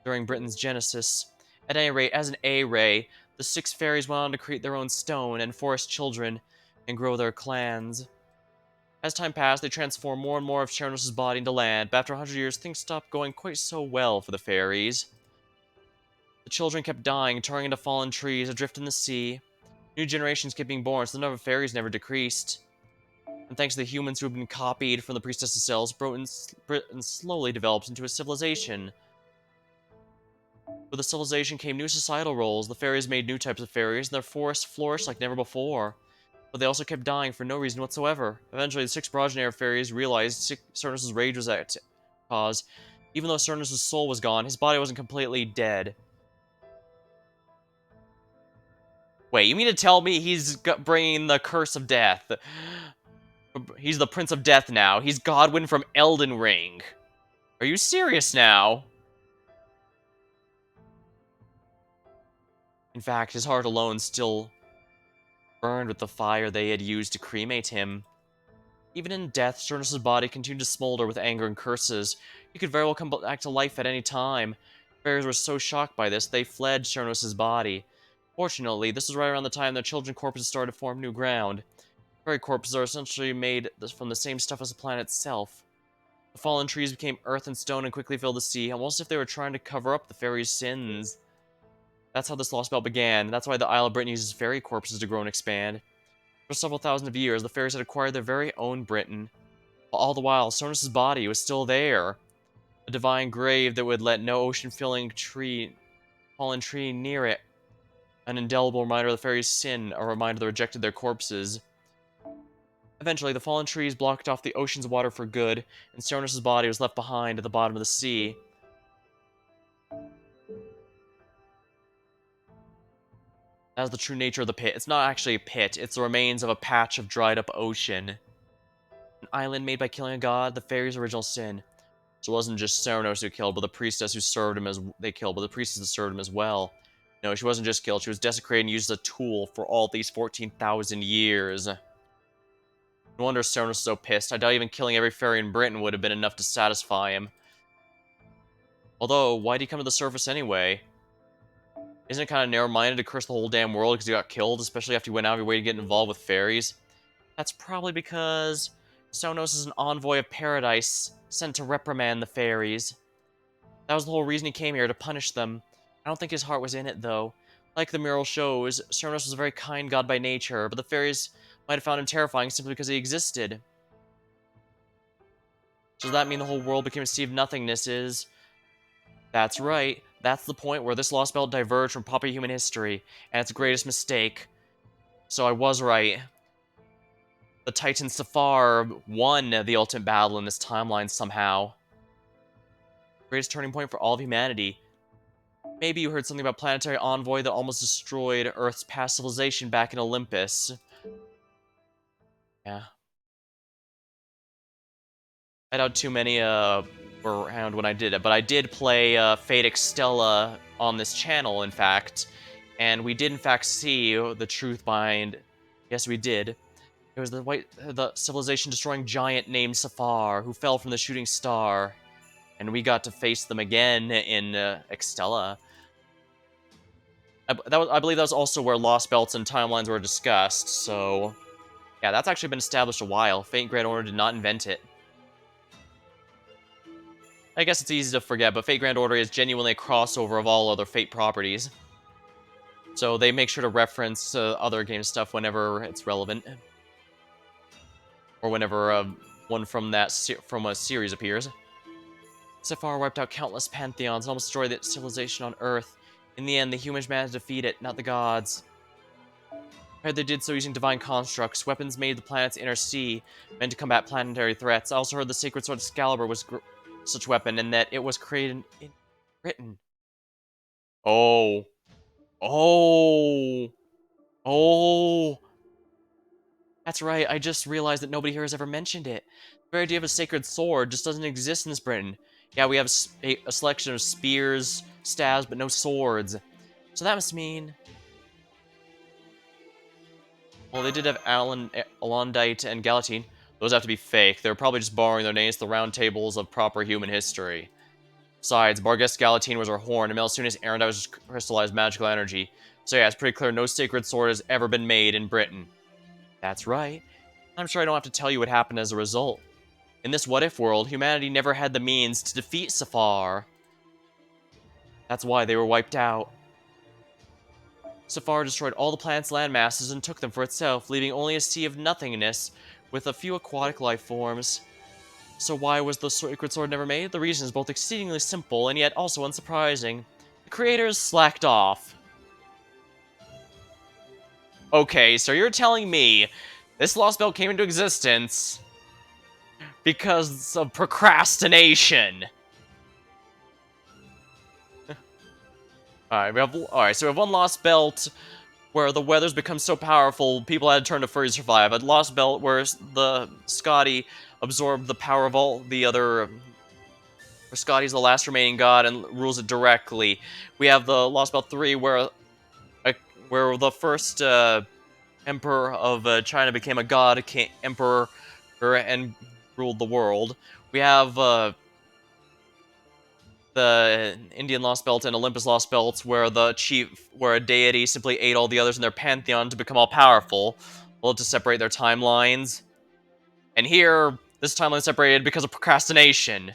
during Britain's genesis. At any rate, as an A-ray, the six fairies went on to create their own stone and forest children and grow their clans. As time passed, they transformed more and more of Cernunnos' body into land, but after 100 years, things stopped going quite so well for the fairies. The children kept dying, turning into fallen trees adrift in the sea. New generations kept being born, so the number of fairies never decreased. And thanks to the humans who had been copied from the priestess's cells, Britain slowly developed into a civilization. With the civilization came new societal roles. The fairies made new types of fairies, and their forests flourished like never before. But they also kept dying for no reason whatsoever. Eventually, the six progeny of fairies realized Cernunnos' rage was at cause. Even though Cernunnos' soul was gone, his body wasn't completely dead. Wait, you mean to tell me he's bringing the curse of death? He's the Prince of Death now. He's Godwyn from Elden Ring. Are you serious now? In fact, his heart alone still burned with the fire they had used to cremate him. Even in death, Cernunnos' body continued to smolder with anger and curses. He could very well come back to life at any time. Fairies were so shocked by this, they fled Cernunnos' body. Fortunately, this was right around the time their children's corpses started to form new ground. Fairy corpses are essentially made from the same stuff as the planet itself. The fallen trees became earth and stone and quickly filled the sea, almost as if they were trying to cover up the fairies' sins. That's how this Lost Belt began, and that's why the Isle of Britain uses fairy corpses to grow and expand. For several thousand of years, the fairies had acquired their very own Britain. All the while, Cernunnos' body was still there. A divine grave that would let no ocean-filling fallen tree near it. An indelible reminder of the fairies' sin, a reminder that rejected their corpses. Eventually, the fallen trees blocked off the ocean's water for good, and Cernunnos' body was left behind at the bottom of the sea. That is the true nature of the pit. It's not actually a pit, it's the remains of a patch of dried-up ocean. An island made by killing a god, the fairies' original sin. So it wasn't just Cernunnos who killed, but the priestess who served him as they killed, but the priestess that served him as well. No, she wasn't just killed, she was desecrated and used as a tool for all these 14,000 years. No wonder Cernunnos was so pissed. I doubt even killing every fairy in Britain would have been enough to satisfy him. Although, why'd he come to the surface anyway? Isn't it kind of narrow-minded to curse the whole damn world because he got killed, especially after you went out of your way to get involved with fairies? That's probably because Cernunnos is an envoy of paradise, sent to reprimand the fairies. That was the whole reason he came here, to punish them. I don't think his heart was in it, though. Like the mural shows, Cernunnos was a very kind god by nature, but the fairies might have found him terrifying simply because he existed. So does that mean the whole world became a sea of nothingness? That's right. That's the point where this Lost Belt diverged from proper human history, and its greatest mistake. So I was right. The Titan Safar won the ultimate battle in this timeline somehow. Greatest turning point for all of humanity. Maybe you heard something about Planetary Envoy that almost destroyed Earth's past civilization back in Olympus. Yeah. I doubt too many were around when I did it, but I did play Fate Extella on this channel, in fact, and we did in fact see the truth behind. Yes, we did. It was the civilization destroying giant named Safar who fell from the shooting star, and we got to face them again in Extella. I believe that was also where Lost Belts and timelines were discussed. So, yeah, that's actually been established a while. Fate Grand Order did not invent it. I guess it's easy to forget, but Fate Grand Order is genuinely a crossover of all other Fate properties. So they make sure to reference other game stuff whenever it's relevant, or whenever one from from a series appears. Safar wiped out countless pantheons and almost destroyed the civilization on Earth. In the end, the humans managed to defeat it, not the gods. They did so using divine constructs, weapons made of the planet's inner sea, meant to combat planetary threats. I also heard the sacred sword Excalibur was such weapon, and that it was created in Britain. Oh. Oh. Oh. That's right, I just realized that nobody here has ever mentioned it. The very idea of a sacred sword just doesn't exist in this Britain. Yeah, we have a selection of spears, stabs, but no swords. So that must mean... Well, they did have Alondite and Galatine. Those have to be fake. They're probably just borrowing their names to the round tables of proper human history. Besides, Barghest Galatine was our horn, and Malsunis Arendite was just crystallized magical energy. So yeah, it's pretty clear no sacred sword has ever been made in Britain. That's right. I'm sure I don't have to tell you what happened as a result. In this what-if world, humanity never had the means to defeat Safar. That's why they were wiped out. Safar destroyed all the planet's landmasses and took them for itself, leaving only a sea of nothingness with a few aquatic life forms. So why was the Sacred Sword never made? The reason is both exceedingly simple and yet also unsurprising. The creators slacked off. Okay, so you're telling me this Lostbelt came into existence because of procrastination. Alright, so we have one Lost Belt where the weather's become so powerful, people had to turn to furry to survive. A Lost Belt where the Scotty absorbed the power of all the other... Where Scotty's the last remaining god and rules it directly. We have the Lost Belt 3 where the first emperor of China became a god, emperor, and ruled the world. We have the Indian Lost Belt and Olympus Lost Belts, where where a deity simply ate all the others in their pantheon to become all powerful, well, to separate their timelines. And here, this timeline is separated because of procrastination.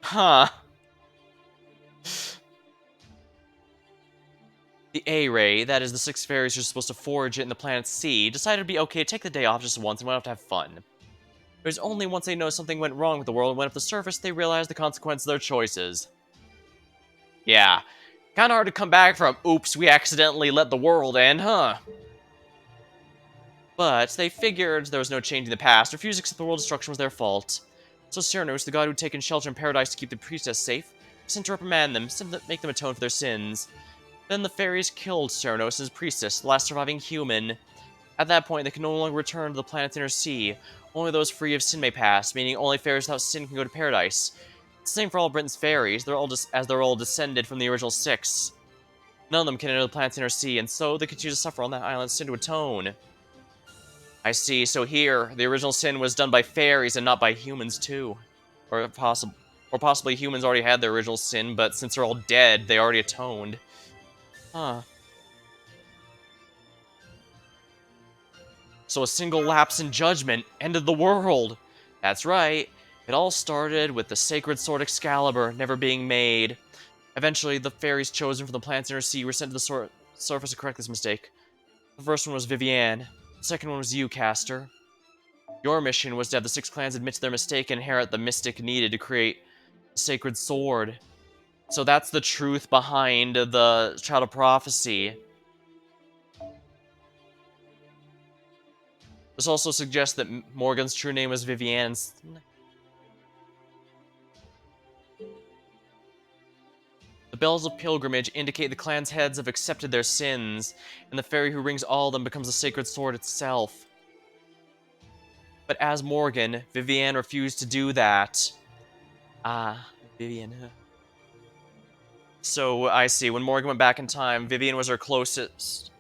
Huh. The A-Ray, that is the 6 fairies who are supposed to forage it in the planet's sea, decided it'd be okay to take the day off just once and went off to have fun. It was only once they noticed something went wrong with the world and went up the surface they realized the consequence of their choices. Yeah, kinda hard to come back from, oops, we accidentally let the world end, huh? But they figured there was no changing the past, refused to accept the world destruction was their fault. So Cyrnos, the god who'd taken shelter in paradise to keep the priestess safe, sent to reprimand them, sent to make them atone for their sins. Then the fairies killed Cyrnos and his priestess, the last surviving human. At that point, they can no longer return to the planet's inner sea. Only those free of sin may pass, meaning only fairies without sin can go to paradise. It's the same for all Britain's fairies, they're all descended from the original 6. None of them can enter the planet's inner sea, and so they continue to suffer on that island's sin to atone. I see, so here, the original sin was done by fairies and not by humans too. Or possibly humans already had their original sin, but since they're all dead, they already atoned. Huh. So a single lapse in judgment ended the world. That's right. It all started with the sacred sword Excalibur never being made. Eventually, the fairies chosen from the planet's inner sea were sent to the surface to correct this mistake. The first one was Vivienne. The second one was you, Castor. Your mission was to have the 6 clans admit to their mistake and inherit the mystic needed to create the sacred sword. So that's the truth behind the Child of Prophecy. This also suggests that Morgan's true name was Vivienne. The bells of pilgrimage indicate the clan's heads have accepted their sins, and the fairy who rings all of them becomes the sacred sword itself. But as Morgan, Vivienne refused to do that. Ah, Vivienne. So I see. When Morgan went back in time, Vivienne was her closest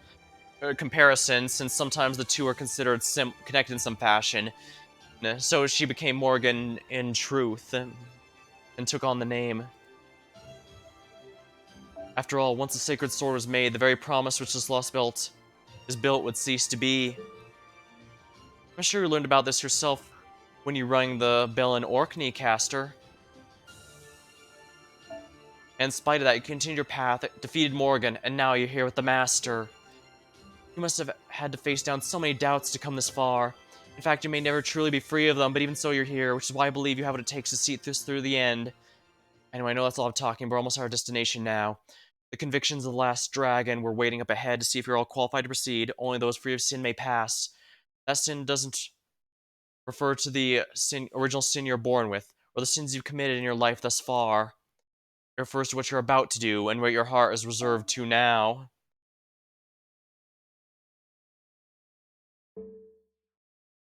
comparison, since sometimes the two are considered connected in some fashion. So she became Morgan in truth, and took on the name. After all, once the sacred sword was made, the very promise which this Lostbelt is built would cease to be. I'm sure you learned about this yourself when you rang the bell in Orkney, Caster. And in spite of that, you continued your path, defeated Morgan, and now you're here with the Master. You must have had to face down so many doubts to come this far. In fact, you may never truly be free of them, but even so you're here, which is why I believe you have what it takes to see this through the end. Anyway, I know that's a lot of talking, but we're almost at our destination now. The convictions of the last dragon were waiting up ahead to see if you're all qualified to proceed. Only those free of sin may pass. That sin doesn't refer to the original sin you're born with, or the sins you've committed in your life thus far. It refers to what you're about to do, and what your heart is reserved to now.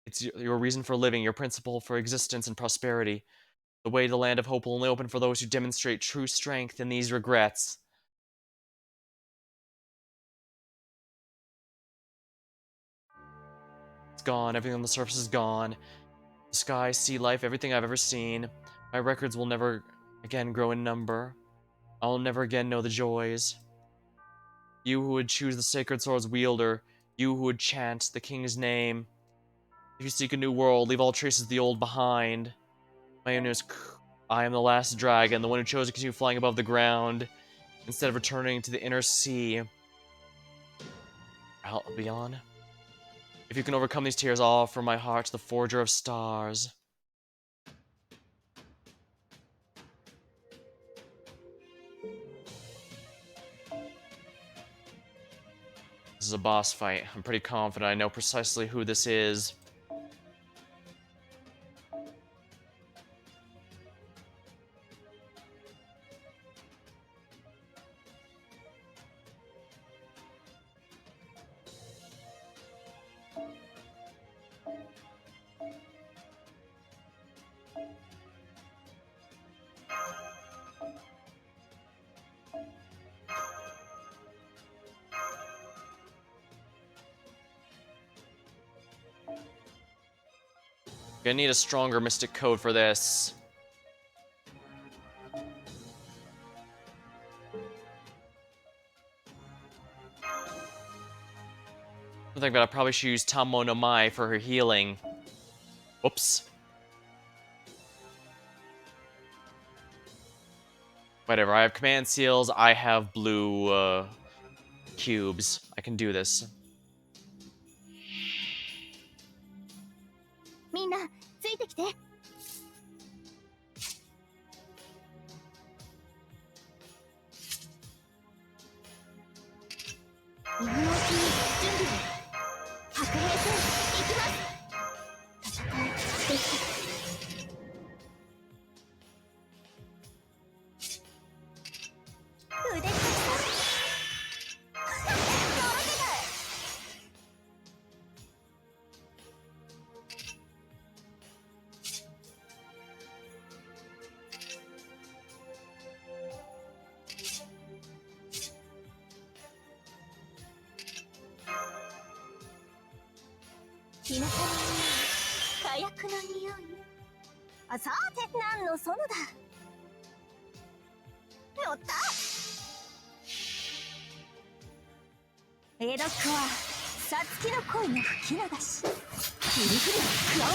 It's your reason for living, your principle for existence and prosperity. The way to the land of hope will only open for those who demonstrate true strength in these regrets. It's gone, everything on the surface is gone. The sky, sea life, everything I've ever seen. My records will never again grow in number. I will never again know the joys. You who would choose the sacred sword's wielder, you who would chant the king's name. If you seek a new world, leave all traces of the old behind. My name is I am the last dragon, the one who chose to continue flying above the ground, instead of returning to the inner sea. Out beyond. If you can overcome these tears, I'll offer my heart to the forger of stars. This is a boss fight. I'm pretty confident I know precisely who this is. Gonna need a stronger mystic code for this. I think that I probably should use Tammo no Mai for her healing. Whoops. Whatever, I have command seals, I have blue, cubes. I can do this. みんなついてきて。今のうちに準備を。白兵戦行きます。戦いできた。腕がきなこの匂い、火薬の匂い。あ、さて何の園だ。やった。エドックはサツキの恋の吹き流し。フリフリクローン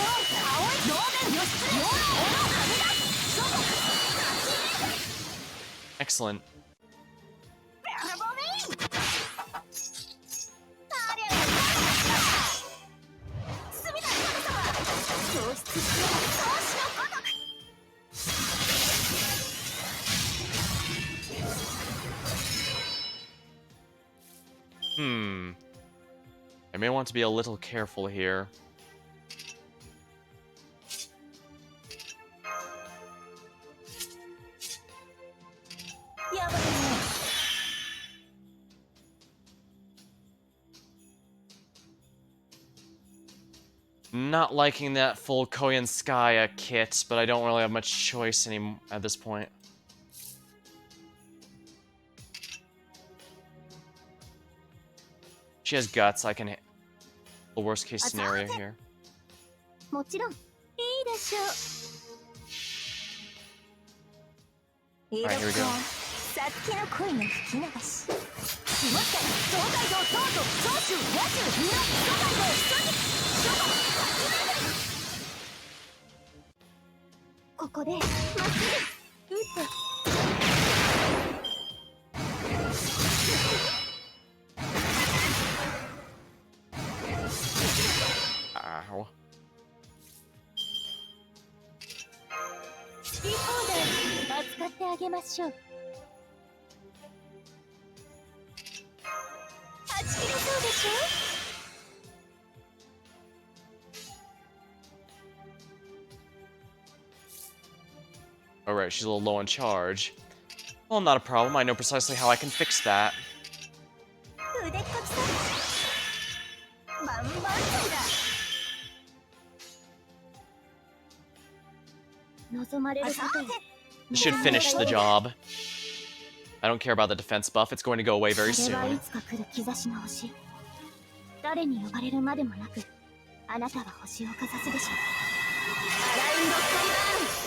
青い同然よしよーの Excellent. I may want to be a little careful here. I'm not liking that full Koyanskaya kit, but I don't really have much choice anymore at this point. She has guts. I can hit the worst case scenario here. もちろんいいでしょう。Alright, here we go. さつきの恋の吹き流し。しもって東海道東都長州野州美濃諸海道諸地諸国ここでまっすぐ打って。Ow. 好き放題扱ってあげましょう。はち切れそうでしょ。 Alright, she's a little low on charge. Well, not a problem. I know precisely how I can fix that. 腕っこきさ万々歳だ。望まれることを This should finish the job. I don't care about the defense buff. It's going to go away very それはい soon. つか来る兆しの星。誰に呼ばれるまでもなくあなたは星をかざすでしょう。アラインドスカイバーン。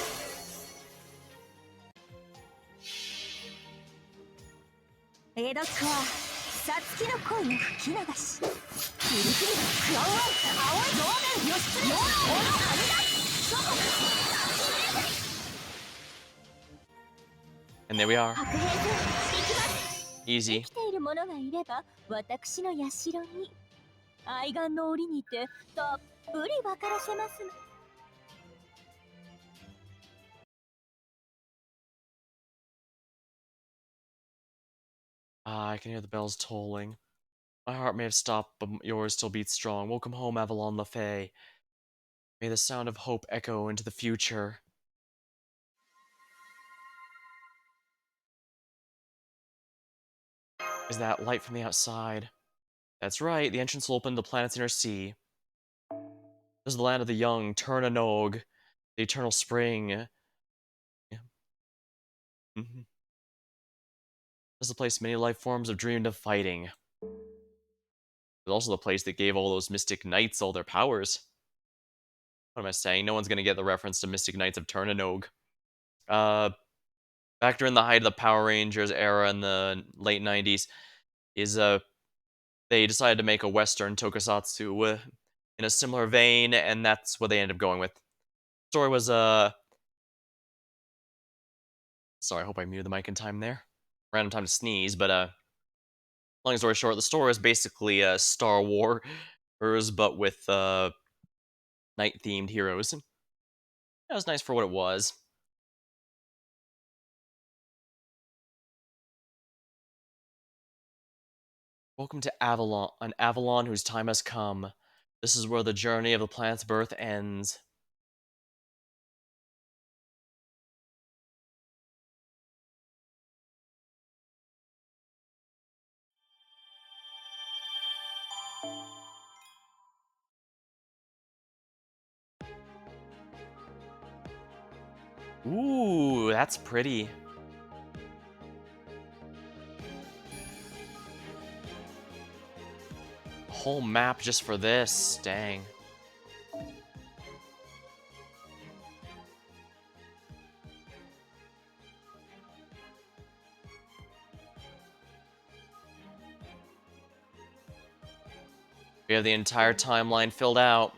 エドックはさつきの恋の吹き流し。フリフリクワンワン青い同年義経オロはみ出し。 And there we are. 白兵戦行きます。 Easy. 生きている者がいれば私の社に愛玩の檻にてたっぷり分からせます。 Ah, I can hear the bells tolling. My heart may have stopped, but yours still beats strong. Welcome home, Avalon LaFay. May the sound of hope echo into the future. Is that light from the outside? That's right, the entrance will open to the planet's inner sea. This is the land of the young, Turn a Nog, the eternal spring. Yeah. This is the place many life forms have dreamed of fighting. It's also the place that gave all those Mystic Knights all their powers. What am I saying? No one's gonna get the reference to Mystic Knights of Turn a Nog. Back during the height of the Power Rangers era in the late 90s, they decided to make a Western tokusatsu in a similar vein, and that's what they ended up going with. The story was, sorry, I hope I muted the mic in time there. Random time to sneeze, but, long story short, the story was basically a Star Wars, but with, night-themed heroes. That was nice for what it was. Welcome to Avalon, an Avalon whose time has come. This is where the journey of the planet's birth ends. Ooh, that's pretty. A whole map just for this, dang. We have the entire timeline filled out.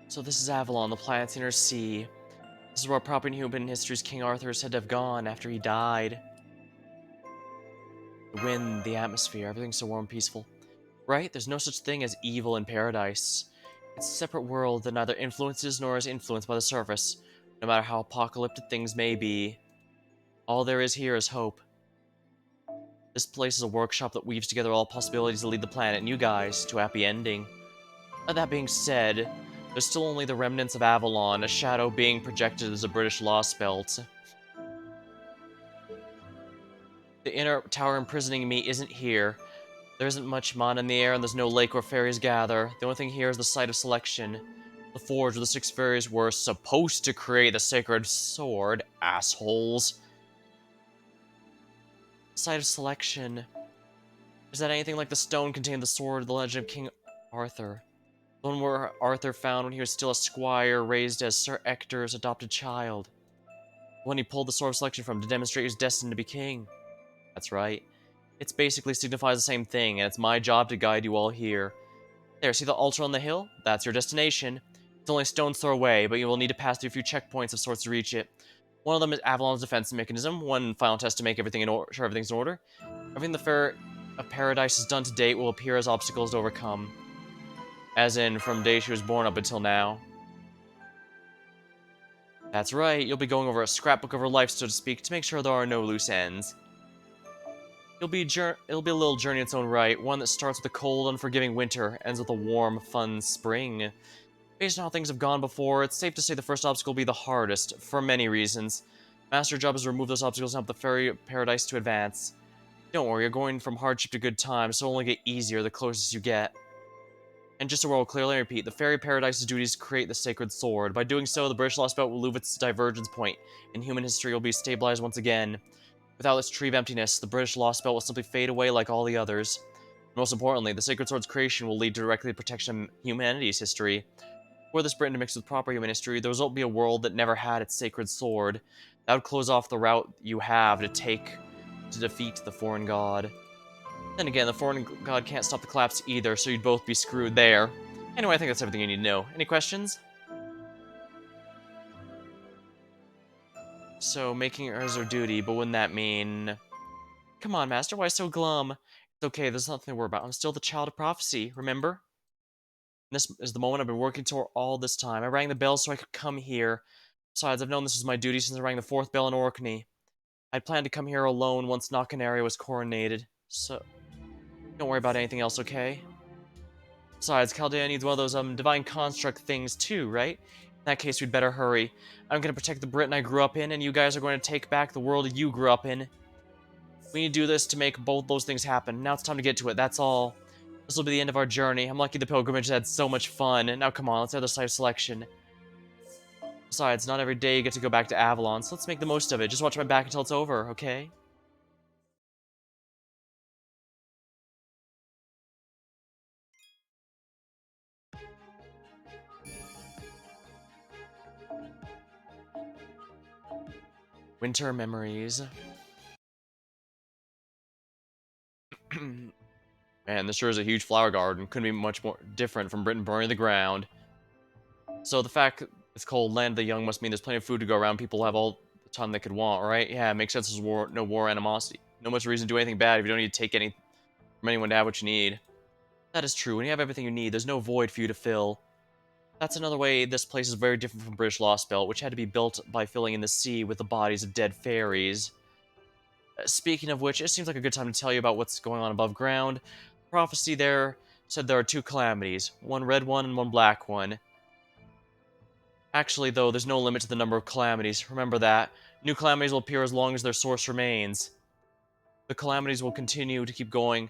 So this is Avalon, the planet's inner sea. This is where proper human history's King Arthur said to have gone after he died. The wind, the atmosphere, everything's so warm and peaceful. Right? There's no such thing as evil in paradise. It's a separate world that neither influences nor is influenced by the surface, no matter how apocalyptic things may be. All there is here is hope. This place is a workshop that weaves together all possibilities to lead the planet and you guys to a happy ending. That being said, there's still only the remnants of Avalon, a shadow being projected as a British Lostbelt. The inner tower imprisoning me isn't here. There isn't much mana in the air, and there's no lake where fairies gather. The only thing here is the site of selection. The forge where the 6 fairies were supposed to create the sacred sword, assholes. Site of selection. Is that anything like the stone containing the sword of the legend of King Arthur? The one where Arthur found when he was still a squire, raised as Sir Ector's adopted child. The one he pulled the sword of selection from to demonstrate he was destined to be king. That's right. It basically signifies the same thing, and it's my job to guide you all here. There, see the altar on the hill? That's your destination. It's only a stone's throw away, but you will need to pass through a few checkpoints of sorts to reach it. One of them is Avalon's defense mechanism, one final test to make everything sure everything's in order. Everything the Fair of Paradise has done to date will appear as obstacles to overcome. As in, from the day she was born up until now. That's right, you'll be going over a scrapbook of her life, so to speak, to make sure there are no loose ends. It'll be a little journey in its own right, one that starts with a cold, unforgiving winter, ends with a warm, fun spring. Based on how things have gone before, it's safe to say the first obstacle will be the hardest, for many reasons. Master job is to remove those obstacles and help the fairy paradise to advance. Don't worry, you're going from hardship to good times, so it'll only get easier the closest you get. And just so we're all clear, let me repeat, the fairy paradise's duty is to create the sacred sword. By doing so, the British Lostbelt will lose its divergence point, and human history will be stabilized once again. Without this tree of emptiness, the British Lostbelt will simply fade away like all the others. Most importantly, the sacred sword's creation will lead directly to the protection of humanity's history. Were this Britain to mix with proper human history, the result would be a world that never had its sacred sword. That would close off the route you have to take to defeat the foreign god. Then again, the foreign god can't stop the collapse either, so you'd both be screwed there. Anyway, I think that's everything you need to know. Any questions? So, making it as her duty, but wouldn't that mean... Come on, Master, why so glum? It's okay, there's nothing to worry about. I'm still the child of prophecy, remember? This is the moment I've been working toward all this time. I rang the bell so I could come here. Besides, I've known this was my duty since I rang the 4th bell in Orkney. I'd planned to come here alone once Knockanaria was coronated, so... Don't worry about anything else, okay? Besides, Chaldea needs one of those, divine construct things too, right? In that case, we'd better hurry. I'm gonna protect the Britain I grew up in, and you guys are going to take back the world you grew up in. We need to do this to make both those things happen. Now it's time to get to it, that's all. This will be the end of our journey. I'm lucky the pilgrimage had so much fun. Now come on, let's have the site selection. Besides, not every day you get to go back to Avalon, so let's make the most of it. Just watch my back until it's over, okay? Winter memories. Man, this sure is a huge flower garden. Couldn't be much more different from Britain burning the ground. So the fact it's called Land of the Young must mean there's plenty of food to go around. People have all the time they could want, right? Yeah, it makes sense. There's no war animosity. No much reason to do anything bad if you don't need to take any from anyone to have what you need. That is true. When you have everything you need, there's no void for you to fill. That's another way this place is very different from British Lostbelt, which had to be built by filling in the sea with the bodies of dead fairies. Speaking of which, it seems like a good time to tell you about what's going on above ground. Prophecy there said there are 2 calamities, one red one and one black one. Actually, though, there's no limit to the number of calamities. Remember that. New calamities will appear as long as their source remains. The calamities will continue to keep going.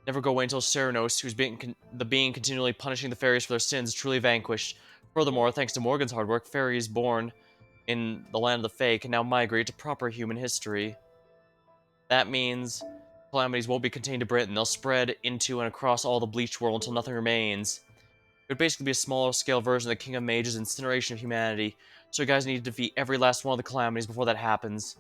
Never go away until Ceranos, who's the being continually punishing the fairies for their sins, is truly vanquished. Furthermore, thanks to Morgan's hard work, fairies born in the land of the Fae can now migrate to proper human history. That means calamities won't be contained to Britain. They'll spread into and across all the Bleached world until nothing remains. It would basically be a smaller scale version of the King of Mages' incineration of humanity, so you guys need to defeat every last one of the calamities before that happens.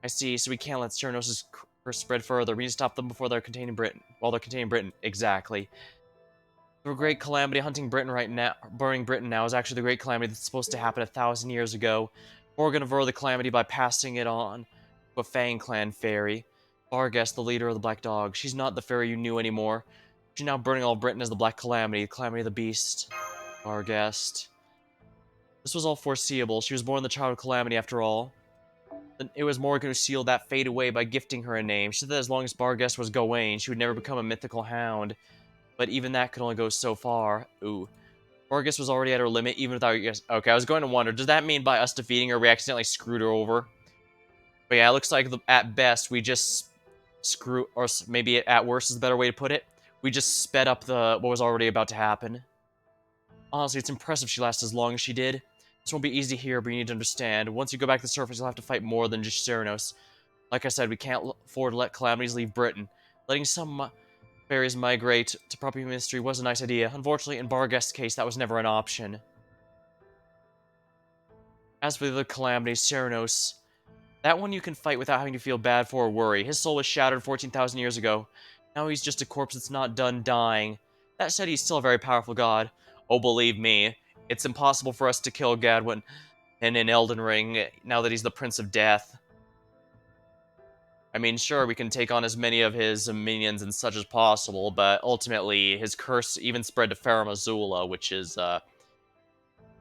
I see, so we can't let Ceranos' curse spread further. We need to stop them before they're containing Britain. While they're containing Britain. Exactly. The great calamity hunting Britain right now, burning Britain now, is actually the great calamity that's supposed to happen 1,000 years ago. We're gonna avert the calamity by passing it on to a Fang Clan fairy. Barghest, the leader of the Black Dog. She's not the fairy you knew anymore. She's now burning all Britain as the Black Calamity, the Calamity of the Beast. Barghest. This was all foreseeable. She was born the Child of Calamity after all. It was Morgan who sealed that fate away by gifting her a name. She said that as long as Barghest was Gawain, she would never become a mythical hound. But even that could only go so far. Ooh. Barghest was already at her limit, even without you guys. Okay, I was going to wonder, does that mean by us defeating her, we accidentally screwed her over? But yeah, it looks like at best, we just or maybe at worst is the better way to put it. We just sped up what was already about to happen. Honestly, it's impressive she lasted as long as she did. This won't be easy here, but you need to understand. Once you go back to the surface, you'll have to fight more than just Ceranos. Like I said, we can't afford to let calamities leave Britain. Letting some fairies migrate to proper human history was a nice idea. Unfortunately, in Barghest's case, that was never an option. As for the other calamities, Ceranos, that one you can fight without having to feel bad for or worry. His soul was shattered 14,000 years ago. Now he's just a corpse that's not done dying. That said, he's still a very powerful god. Oh, believe me, it's impossible for us to kill Gadwin in Elden Ring now that he's the Prince of Death. I mean, sure, we can take on as many of his minions and such as possible, but ultimately, his curse even spread to Farum Azula, which is,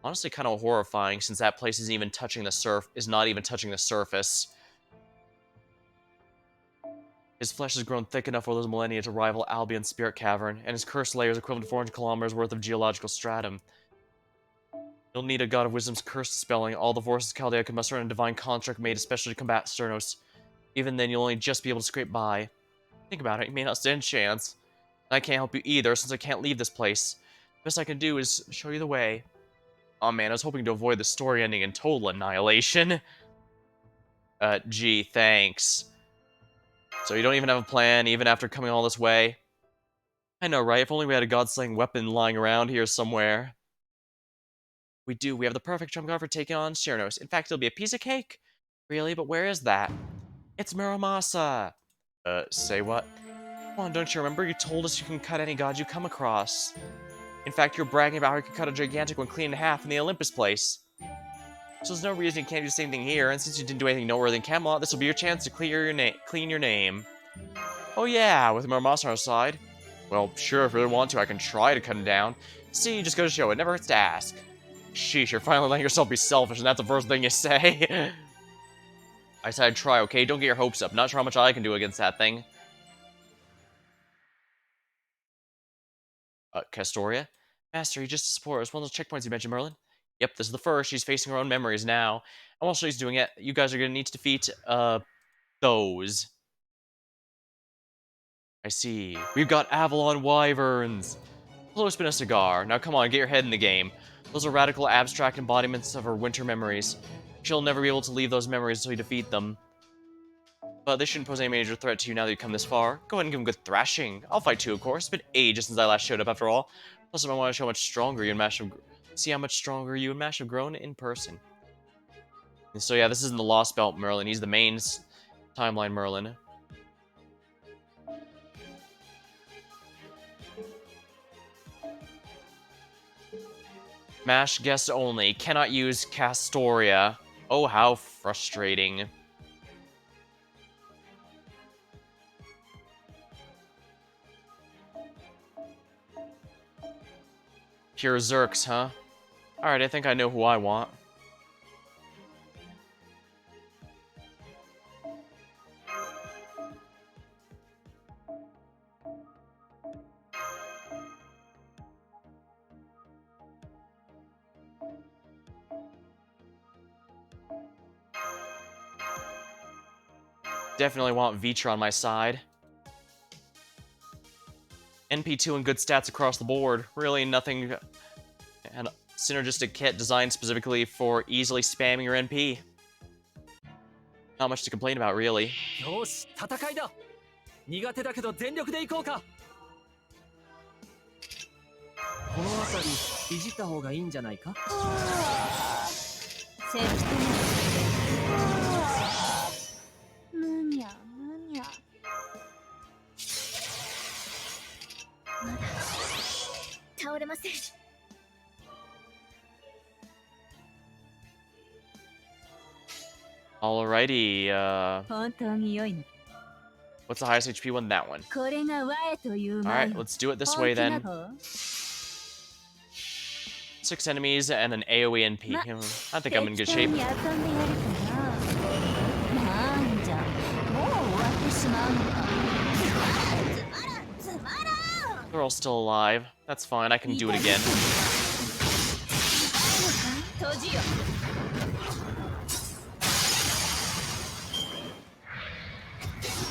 honestly kind of horrifying, since that place isn't even touching not even touching the surface. His flesh has grown thick enough for those millennia to rival Albion's spirit cavern, and his cursed layer is equivalent to 400 kilometers worth of geological stratum. You'll need a god of wisdom's curse dispelling all the forces Chaldea can muster in a divine construct made especially to combat Cernos. Even then, you'll only just be able to scrape by. Think about it, you may not stand a chance. And I can't help you either, since I can't leave this place. The best I can do is show you the way. Aw man, I was hoping to avoid the story ending in total annihilation. Gee, thanks. So you don't even have a plan, even after coming all this way? I know, right? If only we had a god-slaying weapon lying around here somewhere. We do. We have the perfect trump card for taking on Cernos. In fact, it'll be a piece of cake. Really? But where is that? It's Muramasa. Say what? Come on, don't you remember? You told us you can cut any god you come across. In fact, you're bragging about how you can cut a gigantic one clean in half in the Olympus place. So there's no reason you can't do the same thing here, and since you didn't do anything noteworthy in Camelot, this will be your chance to clean your name. Oh yeah, with Muramasa on our side. Well, sure, if you really want to, I can try to cut him down. See, just go to show, it never hurts to ask. Sheesh, you're finally letting yourself be selfish, and that's the first thing you say. I said I'd try, okay? Don't get your hopes up. Not sure how much I can do against that thing. Castoria? Master, you just support us. One of those checkpoints you mentioned, Merlin? Yep, this is the first. She's facing her own memories now. And while she's doing it, you guys are gonna need to defeat, those. I see. We've got Avalon Wyverns! Blow spin a cigar. Now come on, get your head in the game. Those are radical, abstract embodiments of her winter memories. She'll never be able to leave those memories until you defeat them. But they shouldn't pose any major threat to you now that you've come this far. Go ahead and give them a good thrashing. I'll fight too, of course. It's been ages since I last showed up, after all. Plus, I want to show how much stronger you and Mash have... See how much stronger you and Mash have grown in person. And so yeah, this isn't the Lostbelt Merlin. He's the main timeline Merlin. Mash guest only. Cannot use Castoria. Oh, how frustrating. Pure Zerks, huh? Alright, I think I know who I want. Definitely want Vitra on my side. NP2 and good stats across the board. Really nothing... And a synergistic kit designed specifically for easily spamming your NP. Not much to complain about, really. よし、戦いだ。苦手だけど全力で行こうか。この辺りいじった方がいいんじゃないか。セルフむにゃむにゃ。まだ倒れません。Alrighty, 本当に良いの。 what's the highest HP one? That one. これが我という前 Alright, let's do it this way then. 6 enemies and an AoE NP. I think I'm in good shape. They're all still alive. That's fine, I can do it again.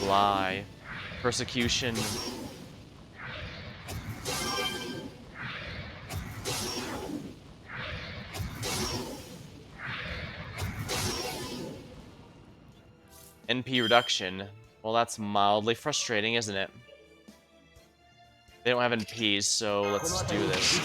Lie. Persecution. NP reduction. Well, that's mildly frustrating, isn't it? They don't have NPs, so let's do this.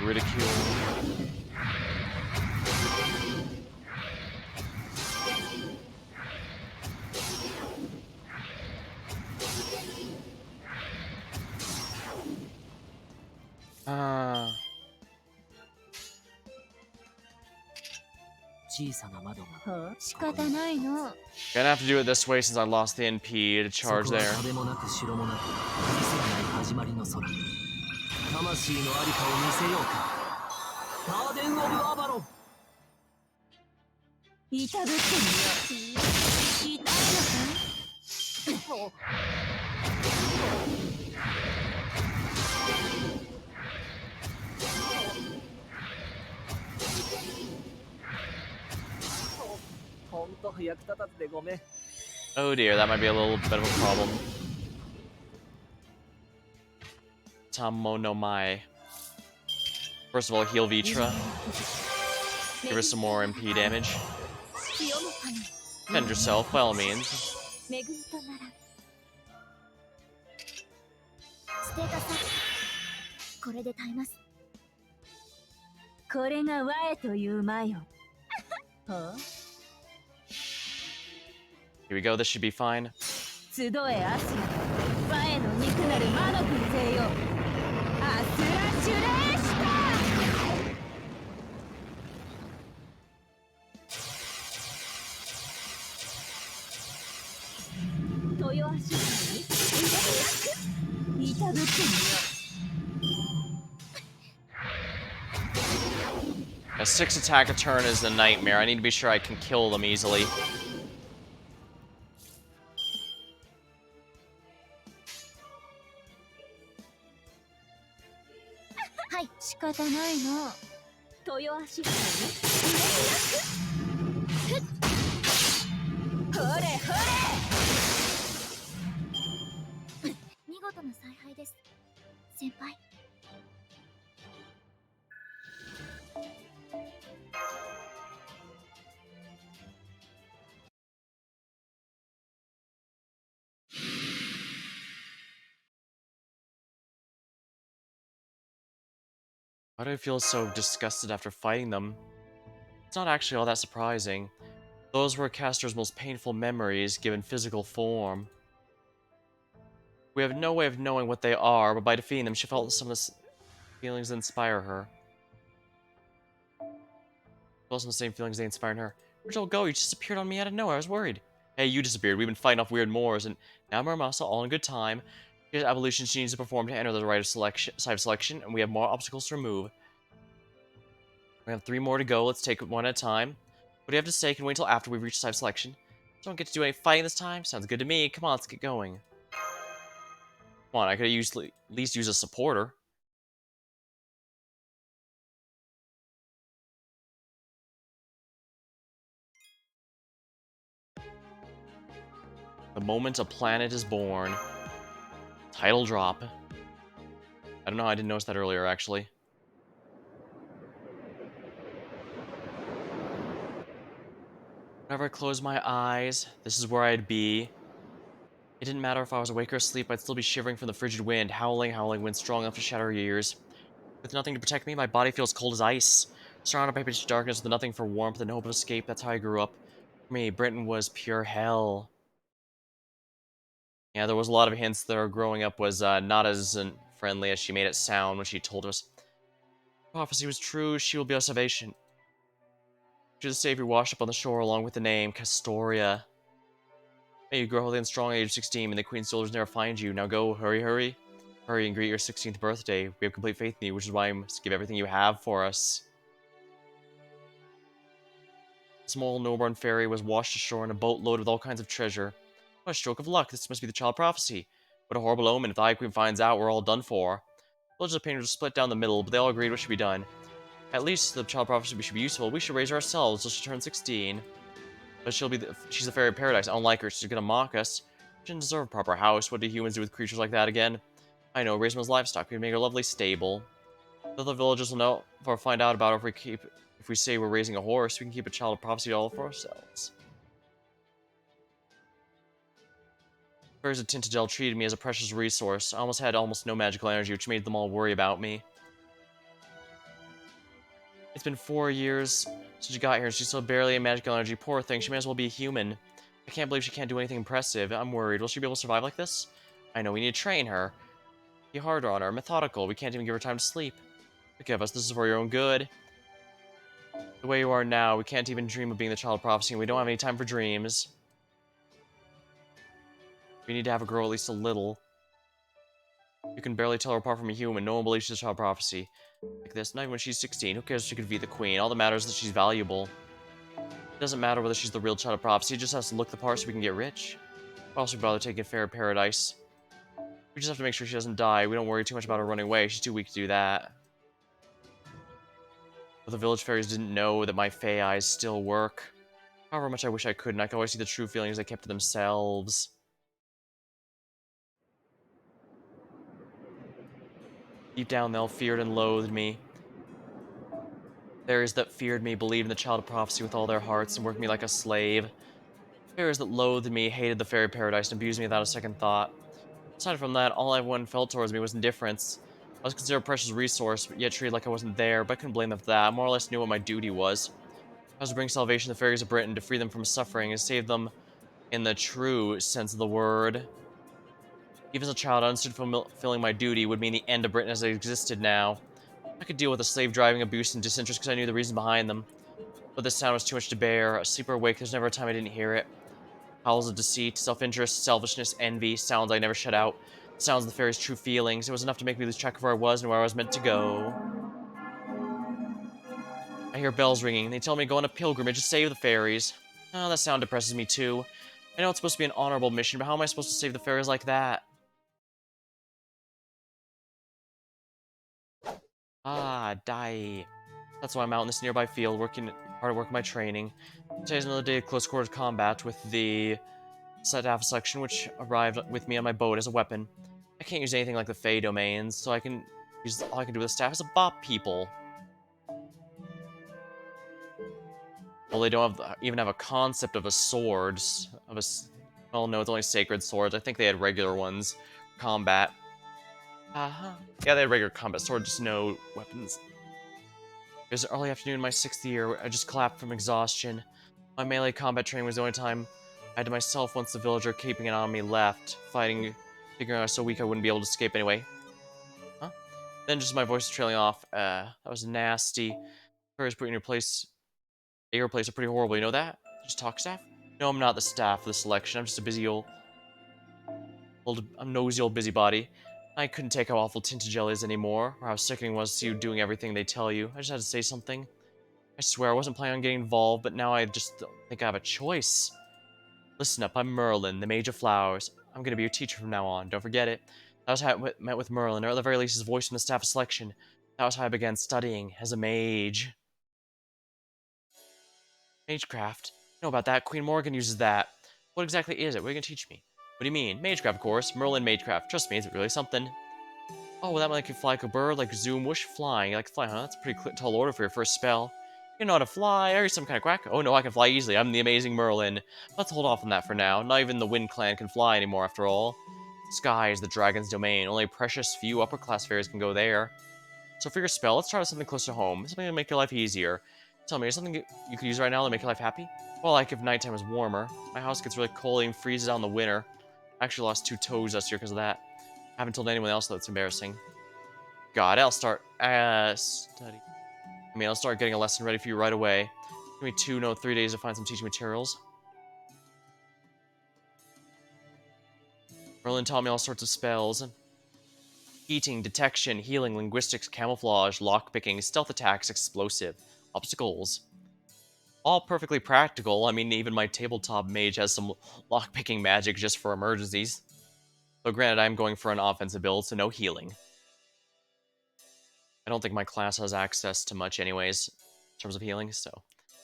Ridicule. Gonna have to do it this way since I lost the NP to charge there. Oh dear, that might be a little bit of a problem. Tamo no Mai. First of all, heal Vitra. Give her some more MP damage. Defend yourself, by all means. Here we go, this should be fine. A 6 attack a turn is a nightmare. I need to be sure I can kill them easily. Why do I feel so disgusted after fighting them? It's not actually all that surprising. Those were Castor's most painful memories given physical form. We have no way of knowing what they are, but by defeating them, she felt some of the feelings that inspire her. Felt some of the same feelings they inspired her. Where'd you all go? You just appeared on me out of nowhere. I was worried. Hey, you disappeared. We've been fighting off weird Moors, and now Muramasa, all in good time. She has evolution she needs to perform to enter the right of side of selection, and we have more obstacles to remove. We have 3 more to go. Let's take it one at a time. What do you have to say? Can wait until after we reach side of selection. Don't get to do any fighting this time. Sounds good to me. Come on, let's get going. Come on, I could at least use a supporter. The moment a planet is born. Title drop. I don't know how I didn't notice that earlier, actually. Whenever I close my eyes, this is where I'd be. It didn't matter if I was awake or asleep, I'd still be shivering from the frigid wind, howling wind strong enough to shatter your ears. With nothing to protect me, my body feels cold as ice. Surrounded by pitch darkness with nothing for warmth and hope of escape, that's how I grew up. For me, Britain was pure hell. Yeah, there was a lot of hints that her growing up was not as friendly as she made it sound when she told us. Prophecy was true, she will be our salvation. She was the savior washed up on the shore along with the name Castoria. May you grow healthy and strong at age 16, and the Queen's soldiers never find you. Now go, hurry, hurry. Hurry and greet your 16th birthday. We have complete faith in you, which is why I must give everything you have for us. A small newborn fairy was washed ashore in a boat loaded with all kinds of treasure. What a stroke of luck, this must be the child prophecy. What a horrible omen, if the High Queen finds out, we're all done for. The village opinions were split down the middle, but they all agreed what should be done. At least the child prophecy should be useful. We should raise her ourselves till she turns 16. But she's a fairy of paradise. I don't like her. She's gonna mock us. She didn't deserve a proper house. What do humans do with creatures like that again? I know, raise them as livestock. We can make her lovely stable. The other villagers will know or find out about it if we say we're raising a horse. We can keep a child of prophecy all for ourselves. Fairies of Tintagel treated me as a precious resource. I had almost no magical energy, which made them all worry about me. It's been 4 years since she got here, and she's still barely in magical energy. Poor thing, she may as well be a human. I can't believe she can't do anything impressive. I'm worried. Will she be able to survive like this? I know, we need to train her. Be harder on her, methodical. We can't even give her time to sleep. Forgive us, this is for your own good. The way you are now, we can't even dream of being the child of prophecy, and we don't have any time for dreams. We need to have her grow at least a little. You can barely tell her apart from a human. No one believes she's a child of prophecy. Like this, not even when she's 16. Who cares if she could be the queen? All that matters is that she's valuable. It doesn't matter whether she's the real child of prophecy. It just has to look the part so we can get rich. Why else would we bother taking a fair paradise? We just have to make sure she doesn't die. We don't worry too much about her running away. She's too weak to do that. But the village fairies didn't know that my fey eyes still work. However much I wish I could, and I can always see the true feelings they kept to themselves. Deep down, they all feared and loathed me. Fairies that feared me believed in the child of prophecy with all their hearts and worked me like a slave. Fairies that loathed me hated the fairy paradise and abused me without a second thought. Aside from that, all everyone felt towards me was indifference. I was considered a precious resource, but yet treated like I wasn't there, but I couldn't blame them for that. I more or less knew what my duty was. I was to bring salvation to the fairies of Britain, to free them from suffering, and save them in the true sense of the word. Even as a child, I understood fulfilling my duty would mean the end of Britain as it existed now. I could deal with the slave driving, abuse, and disinterest because I knew the reason behind them. But this sound was too much to bear. Asleep or awake, there's never a time I didn't hear it. Howls of deceit, self-interest, selfishness, envy, sounds I never shut out. Sounds of the fairies' true feelings. It was enough to make me lose track of where I was and where I was meant to go. I hear bells ringing. They tell me to go on a pilgrimage to save the fairies. Oh, that sound depresses me too. I know it's supposed to be an honorable mission, but how am I supposed to save the fairies like that? Ah, die. That's why I'm out in this nearby field, working hard at work my training. Today's another day of close quarters combat with the staff section, which arrived with me on my boat as a weapon. I can't use anything like the Fey domains, so all I can do with the staff is bop people. Well, they don't even have a concept of a sword. Well, no, it's only sacred swords. I think they had regular ones. Combat. Yeah, they had regular combat swords, just no weapons. It was early afternoon, my 6th year. I just collapsed from exhaustion. My melee combat training was the only time I had to myself once the villager keeping it on me left, figuring I was so weak I wouldn't be able to escape anyway. Huh? Then just my voice trailing off. That was nasty. Fairies put you in your place are pretty horrible, you know that? Just talk staff? No, I'm not the staff of the selection. I'm just a I'm nosy old busybody. I couldn't take how awful Tintagel is anymore, or how sickening it was to see you doing everything they tell you. I just had to say something. I swear I wasn't planning on getting involved, but now I just don't think I have a choice. Listen up, I'm Merlin, the Mage of Flowers. I'm gonna be your teacher from now on, don't forget it. That was how I met with Merlin, or at the very least his voice from the staff of selection. That was how I began studying as a mage. Magecraft? I know about that, Queen Morgan uses that. What exactly is it? What are you gonna teach me? What do you mean? Magecraft, of course. Merlin Magecraft. Trust me, it's really something. Oh, well, that might make you fly like a bird, like zoom, whoosh, flying. You like to fly, huh? That's a pretty tall order for your first spell. You know how to fly? Are you some kind of quack? Oh no, I can fly easily. I'm the amazing Merlin. Let's hold off on that for now. Not even the Wind Clan can fly anymore, after all. Sky is the dragon's domain. Only a precious few upper-class fairies can go there. So for your spell, let's try with something close to home. Something to make your life easier. Tell me, is something you could use right now to make your life happy? Well, like if nighttime is warmer. My house gets really cold and freezes out in the winter. I actually lost 2 toes this year because of that. I haven't told anyone else, though. It's embarrassing. God, I'll start study. I'll start getting a lesson ready for you right away. Give me 2, no, 3 days to find some teaching materials. Merlin taught me all sorts of spells. Heating, detection, healing, linguistics, camouflage, lockpicking, stealth attacks, explosive, obstacles. All perfectly practical. I mean, even my tabletop mage has some lockpicking magic just for emergencies. Though granted, I'm going for an offensive build, so no healing. I don't think my class has access to much anyways, in terms of healing, so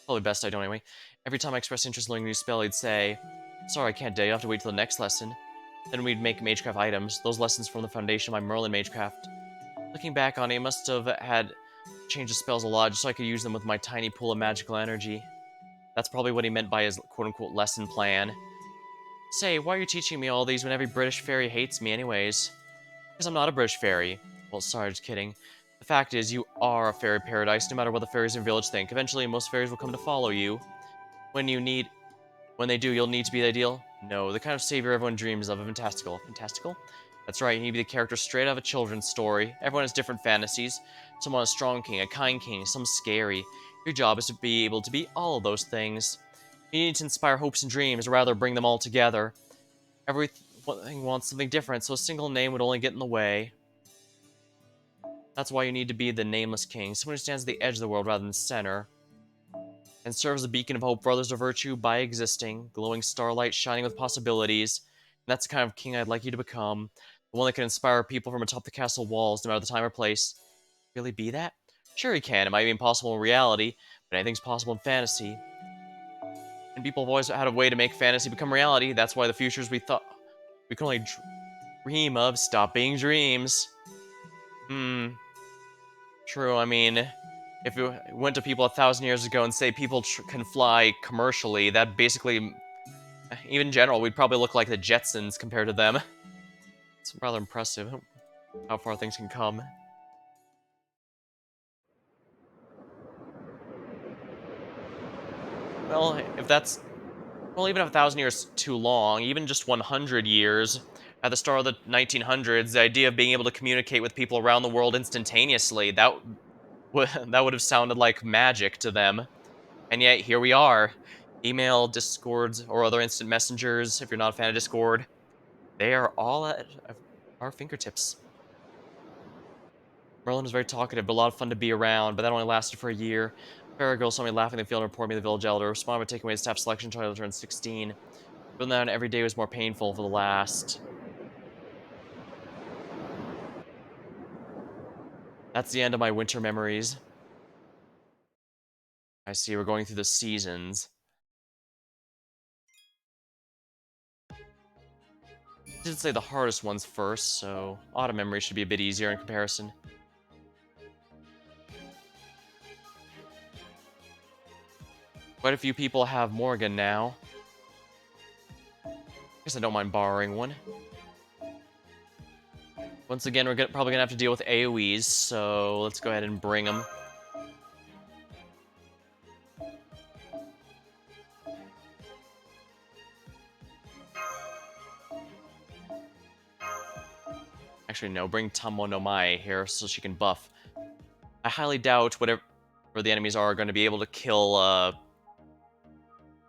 probably best I don't anyway. Every time I expressed interest in learning a new spell, he'd say, "Sorry, I can't do, you have to wait till the next lesson." Then we'd make Magecraft items, those lessons from the foundation of my Merlin Magecraft. Looking back on it, he must have had changed the spells a lot just so I could use them with my tiny pool of magical energy. That's probably what he meant by his quote-unquote lesson plan. Say, why are you teaching me all these when every British fairy hates me anyways? Because I'm not a British fairy. Well, sorry, just kidding. The fact is, you are a fairy paradise, no matter what the fairies in your village think. Eventually, most fairies will come to follow you. When they do, you'll need to be the ideal? No, the kind of savior everyone dreams of, a fantastical. Fantastical? That's right, you need to be the character straight out of a children's story. Everyone has different fantasies. Some want a strong king, a kind king, some scary. Your job is to be able to be all of those things. You need to inspire hopes and dreams, or rather bring them all together. Everything wants something different, so a single name would only get in the way. That's why you need to be the nameless king, someone who stands at the edge of the world rather than the center, and serves as a beacon of hope for others of virtue by existing, glowing starlight shining with possibilities. And that's the kind of king I'd like you to become, the one that can inspire people from atop the castle walls, no matter the time or place. Really be that? Sure he can, it might be impossible in reality, but anything's possible in fantasy. And people have always had a way to make fantasy become reality, that's why the futures we thought we could only dream of stop being dreams. True, I mean, if you went to people 1,000 years ago and say people can fly commercially, that basically, even in general, we'd probably look like the Jetsons compared to them. It's rather impressive how far things can come. Well, even if 1,000 years is too long, even just 100 years, at the start of the 1900s, the idea of being able to communicate with people around the world instantaneously, that would have sounded like magic to them. And yet, here we are. Email, Discords, or other instant messengers, if you're not a fan of Discord, they are all at our fingertips. Merlin was very talkative, but a lot of fun to be around, but that only lasted for a year. A fairy girl saw me laughing in the field and reported me to the village elder. Responded by taking away his staff selection until I turned 16. But then every day was more painful for the last. That's the end of my winter memories. I see, we're going through the seasons. I did say the hardest ones first, so autumn memory should be a bit easier in comparison. Quite a few people have Morgan now. Guess I don't mind borrowing one. Once again, we're probably gonna have to deal with AoEs, so let's go ahead and bring them. Actually, no, bring Tammo no Mae here so she can buff. I highly doubt whatever the enemies are going to be able to kill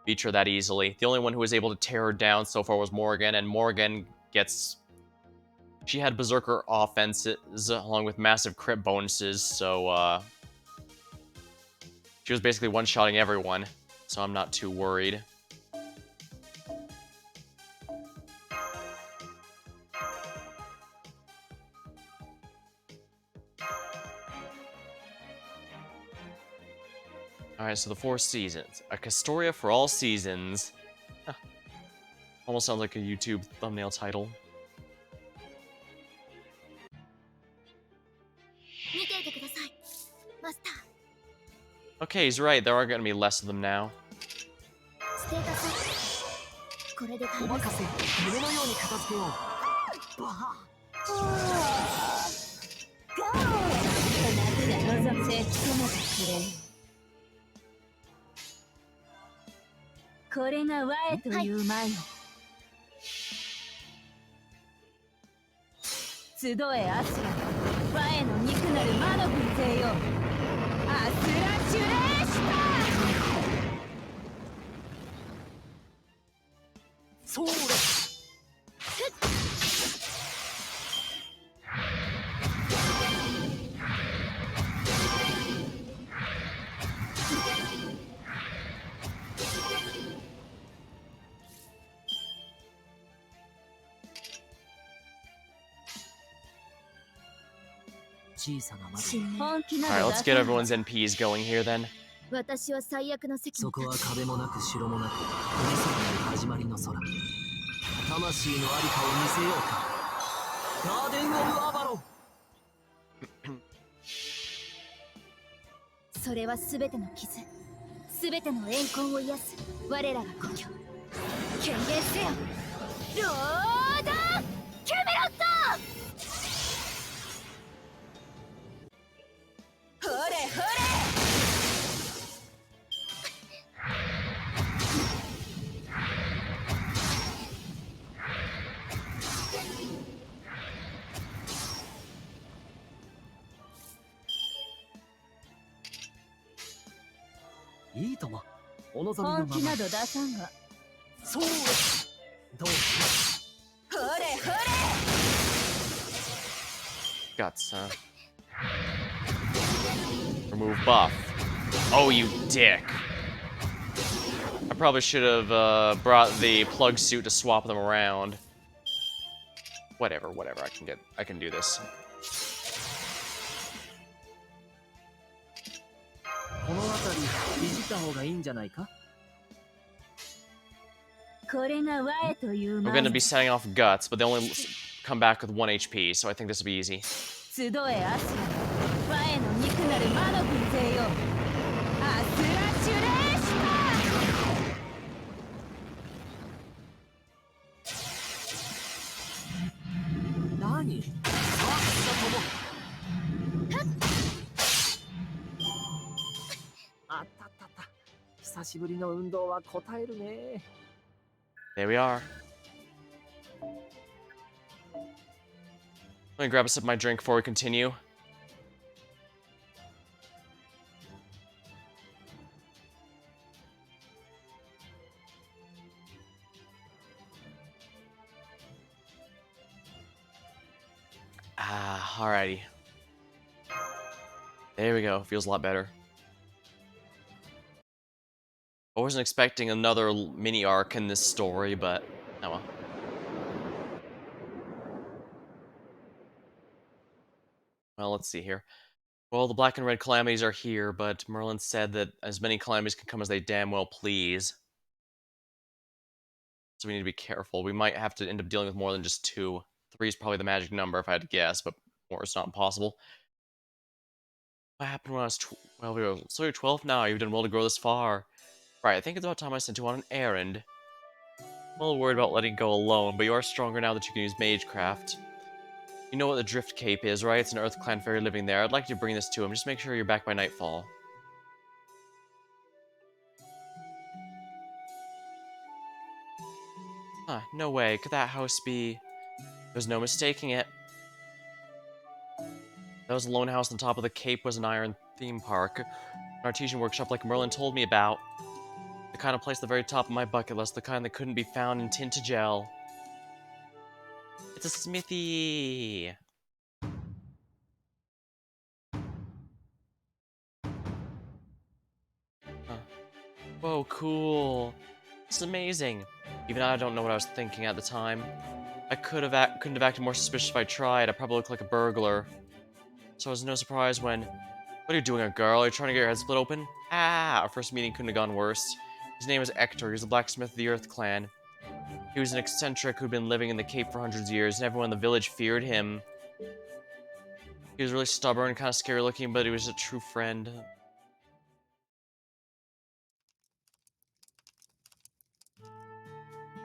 Beecher that easily. The only one who was able to tear her down so far was Morgan, and Morgan gets... She had Berserker offenses along with massive crit bonuses, so she was basically one-shotting everyone, so I'm not too worried. Alright, so the 4 seasons. A Castoria for all seasons. Huh. Almost sounds like a YouTube thumbnail title. Okay, he's right. There are going to be less of them now. Alright, let's get everyone's NPs going here then. 私は最悪の席にそこは壁もなく城もなく富士山の始まりの空魂のありかを見せようかガーデン・オブ・アバロンそれは全ての傷全ての怨恨を癒す我らが故郷権限せよローダーキャメロットほれほれいいともお望みのまま本気など出さんがそうどうほれほれ Guts, huh? Remove buff. Oh, you dick. I probably should have brought the plug suit to swap them around. Whatever, I can do this. この辺りいじった方がいいんじゃないかこれが我という We're gonna be setting off guts, but they only come back with 1 HP, so I think this will be easy. 集えアスラ我の肉なる魔の軍勢よアスラシュレーシ何さあったったった久しぶりの運動は応えるね There we are. Let me grab a sip of my drink before we continue. Ah, alrighty. There we go. Feels a lot better. I wasn't expecting another mini arc in this story, but oh well. Well, let's see here. Well, the black and red calamities are here, but Merlin said that as many calamities can come as they damn well please. So we need to be careful. We might have to end up dealing with more than just 2. 3 is probably the magic number if I had to guess, but more is not impossible. What happened when I was 12? So you're 12 now. You've done well to grow this far. Right, I think it's about time I sent you on an errand. I'm a little worried about letting go alone, but you are stronger now that you can use Magecraft. You know what the Drift Cape is, right? It's an Earth Clan fairy living there. I'd like you to bring this to him. Just make sure you're back by nightfall. Huh, no way. Could that house be... There's no mistaking it. That was a lone house on top of the cape was an iron theme park. An artesian workshop like Merlin told me about. The kind of place at the very top of my bucket list, the kind that couldn't be found in Tintagel. It's a smithy! Huh. Whoa, cool. This is amazing. Even I don't know what I was thinking at the time. I couldn't have acted more suspicious if I tried. I probably looked like a burglar. So it was no surprise when... What are you doing, a girl? Are you trying to get your head split open? Ah! Our first meeting couldn't have gone worse. His name was Ector. He was the blacksmith of the Earth Clan. He was an eccentric who'd been living in the Cape for hundreds of years, and everyone in the village feared him. He was really stubborn, kind of scary looking, but he was a true friend.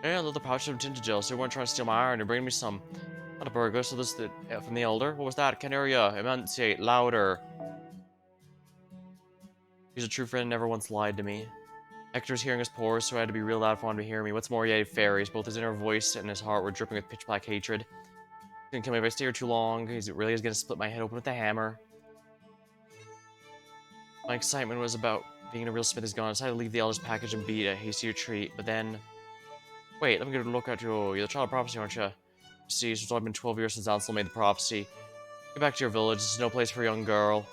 Hey, I love the pouch of Tintagel, so you weren't trying to steal my iron and bring me some. Not a burglar, so this is from the elder. What was that? Canaria, enunciate, louder. He's a true friend, never once lied to me. Hector's hearing is poor, so I had to be real loud for him to hear me. What's more, he had fairies. Both his inner voice and his heart were dripping with pitch-black hatred. He's gonna kill me if I stay here too long. He really is gonna split my head open with a hammer. My excitement was about being a real smith is gone. I decided to leave the elder's package and beat a hasty retreat, but then... Wait, let me get a look at you. You're the child of prophecy, aren't you? You see, it's only been 12 years since Ansel made the prophecy. Get back to your village. This is no place for a young girl.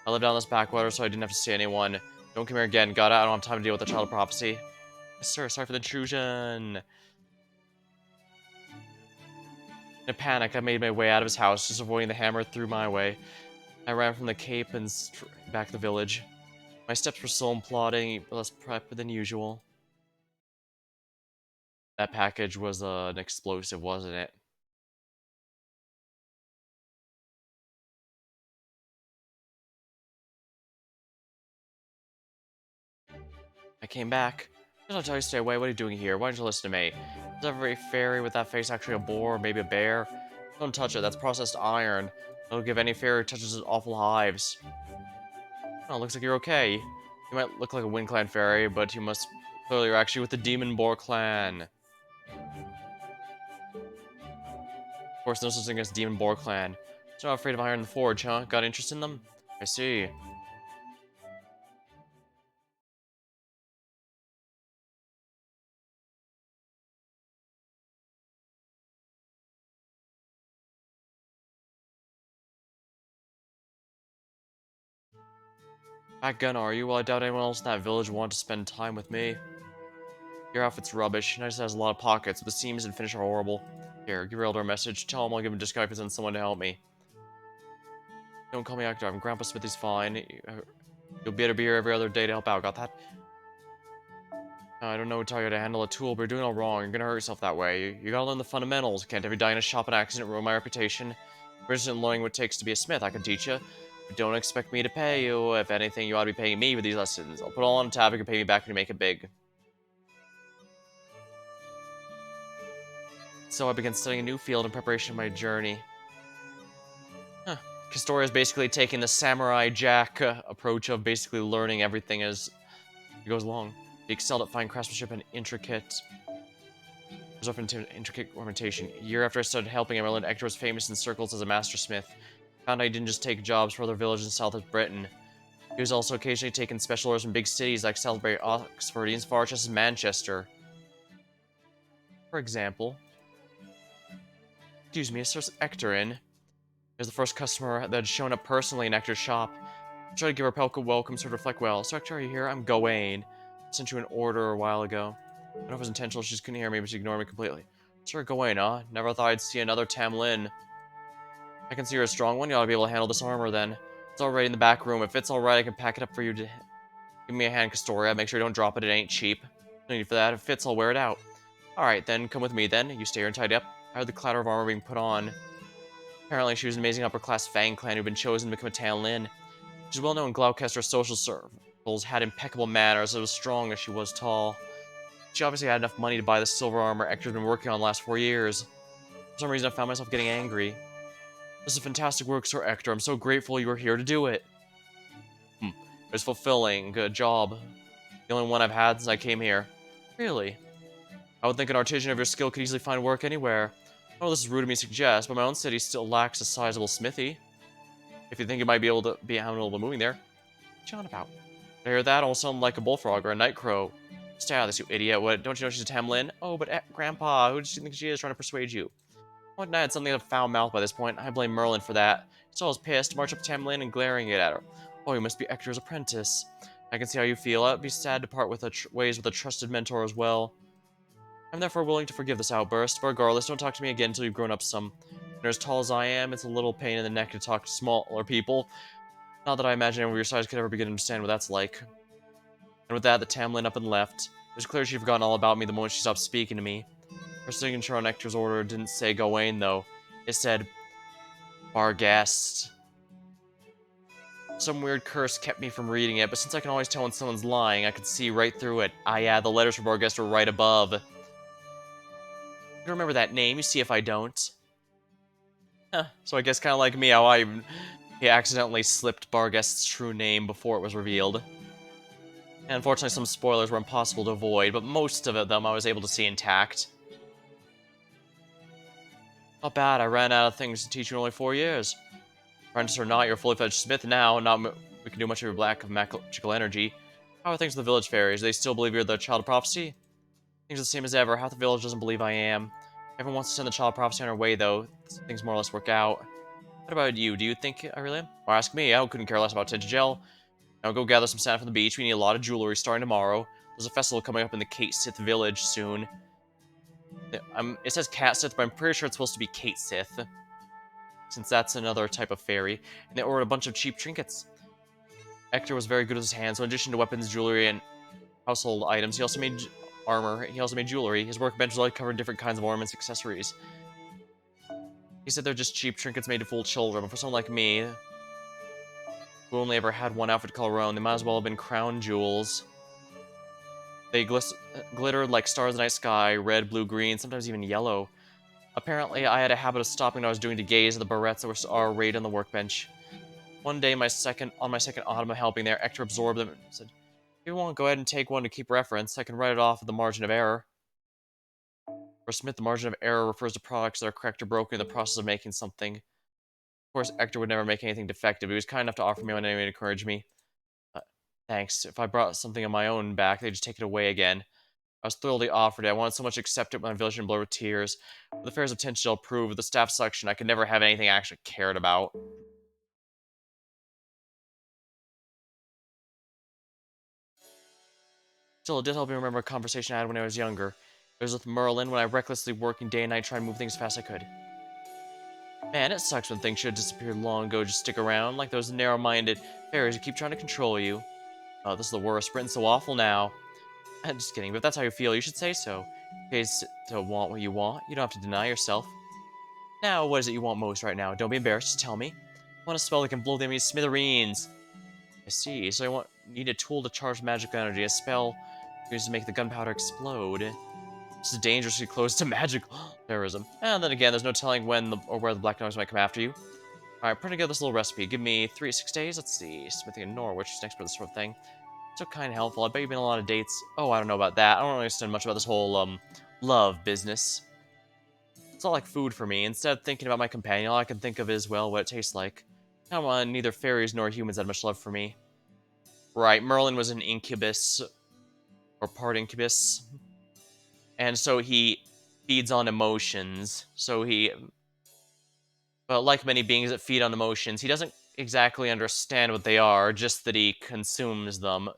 I live down this backwater, so I didn't have to see anyone. Don't come here again. Got it? I don't have time to deal with the child of prophecy. Yes, sir. Sorry for the intrusion. In a panic, I made my way out of his house, just avoiding the hammer through my way. I ran from the cape and back to the village. My steps were slow and plodding, less prep than usual. That package was an explosive, wasn't it? I came back. Did I tell you to stay away? What are you doing here? Why didn't you listen to me? Is every fairy with that face actually a boar or maybe a bear? Don't touch it, that's processed iron. Don't give any fairy touches its awful hives. Oh, looks like you're okay. You might look like a Wind Clan fairy, but you must clearly are actually with the Demon Boar clan. Of course, no such thing as Demon Boar clan. So not afraid of iron and forge, huh? Got interest in them? I see. Backgun, are you? Well, I doubt anyone else in that village wanted to spend time with me. Your outfit's rubbish. Nice has a lot of pockets, but the seams and finish are horrible. Here, give your elder a message. Tell him I'll give him a disguise and send someone to help me. Don't call me actor. I'm Grandpa Smithy's fine. You'll better be here every other day to help out. Got that? I don't know how to tell you to handle a tool, but you're doing it all wrong. You're gonna hurt yourself that way. You gotta learn the fundamentals. Can't every die in a shop an accident ruin my reputation. For instance, learning what it takes to be a smith, I can teach you. But don't expect me to pay you. If anything, you ought to be paying me for these lessons. I'll put it all on a tab. You can pay me back when you make it big. So I began studying a new field in preparation for my journey. Huh. Kastoria is basically taking the Samurai Jack approach of basically learning everything as it goes along. He excelled at fine craftsmanship and intricate ornamentation. A year after I started helping him, I learned Hector was famous in circles as a master smith. Found he didn't just take jobs for other villages in south of Britain. He was also occasionally taking special orders from big cities like Salisbury, Oxford, as far as Manchester. For example, excuse me, is Sir Hector in? He was the first customer that had shown up personally in Hector's shop. I tried to give her a Pelka welcome, so to reflect well. Sir Hector, are you here? I'm Gawain. I sent you an order a while ago. I don't know if it was intentional, she just couldn't hear me, but she ignored me completely. Sir Gawain, huh? Never thought I'd see another Tamlin. I can see you're a strong one, you ought to be able to handle this armor then. It's already in the back room. If it's alright, I can pack it up for you to... Give me a hand, Castoria. Make sure you don't drop it, it ain't cheap. No need for that. If it fits, I'll wear it out. Alright, then, come with me then. You stay here and tidy up. I heard the clatter of armor being put on. Apparently, she was an amazing upper-class Fang clan who'd been chosen to become a Tamlin. She's well known in Gloucester's social circles, had impeccable manners, and was strong as she was tall. She obviously had enough money to buy the silver armor Hector's been working on the last 4 years. For some reason, I found myself getting angry. This is fantastic work, Sir Hector. I'm so grateful you were here to do it. It was fulfilling. Good job. The only one I've had since I came here. Really? I would think an artisan of your skill could easily find work anywhere. Oh, this is rude of me to suggest, but my own city still lacks a sizable smithy. If you think you might be able to be able to moving there, what you on about? I hear that all sound like a bullfrog or a night crow. Stay out of this, you idiot. What, don't you know she's a Tamlin? Oh, but Grandpa, who does she think she is trying to persuade you? What I had something of a foul mouth by this point. I blame Merlin for that. He's always pissed, march up to Tamlin and glaring it at her. Oh, you must be Hector's apprentice. I can see how you feel. I'd be sad to part with ways with a trusted mentor as well. I'm therefore willing to forgive this outburst, but regardless, don't talk to me again until you've grown up some. When you're as tall as I am, it's a little pain in the neck to talk to smaller people. Not that I imagine anyone of your size could ever begin to understand what that's like. And with that, the Tamlin up and left. It was clear she'd forgotten all about me the moment she stopped speaking to me. Her signature on Hector's order didn't say Gawain, though. It said, Barghest. Some weird curse kept me from reading it, but since I can always tell when someone's lying, I could see right through it. Ah yeah, the letters for Barghest were right above. You remember that name, you see if I don't. Huh, so I guess kind of like me, how he accidentally slipped Barghest's true name before it was revealed. And unfortunately, some spoilers were impossible to avoid, but most of them I was able to see intact. Not bad, I ran out of things to teach you in only 4 years. Apprentice or not, you're a fully-fledged smith now, we can do much of your lack of magical energy. How are things with the village fairies? Do they still believe you're the child of prophecy? Things are the same as ever. Half the village doesn't believe I am. Everyone wants to send the child of prophecy on her way, though. Things more or less work out. What about you? Do you think I really am? Well, ask me. I couldn't care less about tinted gel. Now go gather some sand from the beach. We need a lot of jewelry starting tomorrow. There's a festival coming up in the Kate Sith village soon. It says Cat Sith, but I'm pretty sure it's supposed to be Kate Sith. since that's another type of fairy, and they ordered a bunch of cheap trinkets. Hector was very good with his hands, so in addition to weapons, jewelry, and household items, he also made armor, he also made jewelry. His workbench was all covered in different kinds of ornaments and accessories. He said they're just cheap trinkets made to fool children, but for someone like me, who only ever had one outfit to call her own, they might as well have been crown jewels. They glittered like stars in the night sky, red, blue, green, sometimes even yellow. Apparently, I had a habit of stopping what I was doing to gaze at the barrettes that were arrayed on the workbench. One day, on my second autumn of helping there, Hector absorbed them and said, "If you want, go ahead and take one to keep reference. I can write it off at the margin of error." For Smith, the margin of error refers to products that are correct or broken in the process of making something. Of course, Hector would never make anything defective. He was kind enough to offer me one anyway to encourage me. Uh, Thanks. If I brought something of my own back, they'd just take it away again. I was thoroughly offered it. I wanted so much to accept it when my village and blur with tears. With the fair's attention, I'll prove. With the staff selection, I could never have anything I actually cared about. Still, it did help me remember a conversation I had when I was younger. It was with Merlin when I recklessly working day and night trying to move things as fast as I could. Man, it sucks when things should have disappeared long ago just stick around, like those narrow-minded fairies who keep trying to control you. Oh, this is the worst. Britain's so awful now. I'm just kidding, but if that's how you feel, you should say so. Okay, to want what you want, you don't have to deny yourself. Now, what is it you want most right now? Don't be embarrassed, just tell me. I want a spell that can blow the enemy to smithereens. I see, so need a tool to charge magical energy, a spell used to make the gunpowder explode. This is dangerously close to magical terrorism. And then again, there's no telling when or where the Black Dogs might come after you. Alright, put together this little recipe. Give me 3 to 6 days. Let's see. Smithing in Norwich is next for this sort of thing. So kind of helpful. I bet you've been on a lot of dates. Oh, I don't know about that. I don't really understand much about this whole, love business. It's all like food for me. Instead of thinking about my companion, all I can think of is, well, what it tastes like. I don't want neither fairies nor humans had much love for me. Right, Merlin was an incubus. Or part incubus. And so he feeds on emotions. But like many beings that feed on emotions, he doesn't exactly understand what they are, just that he consumes them.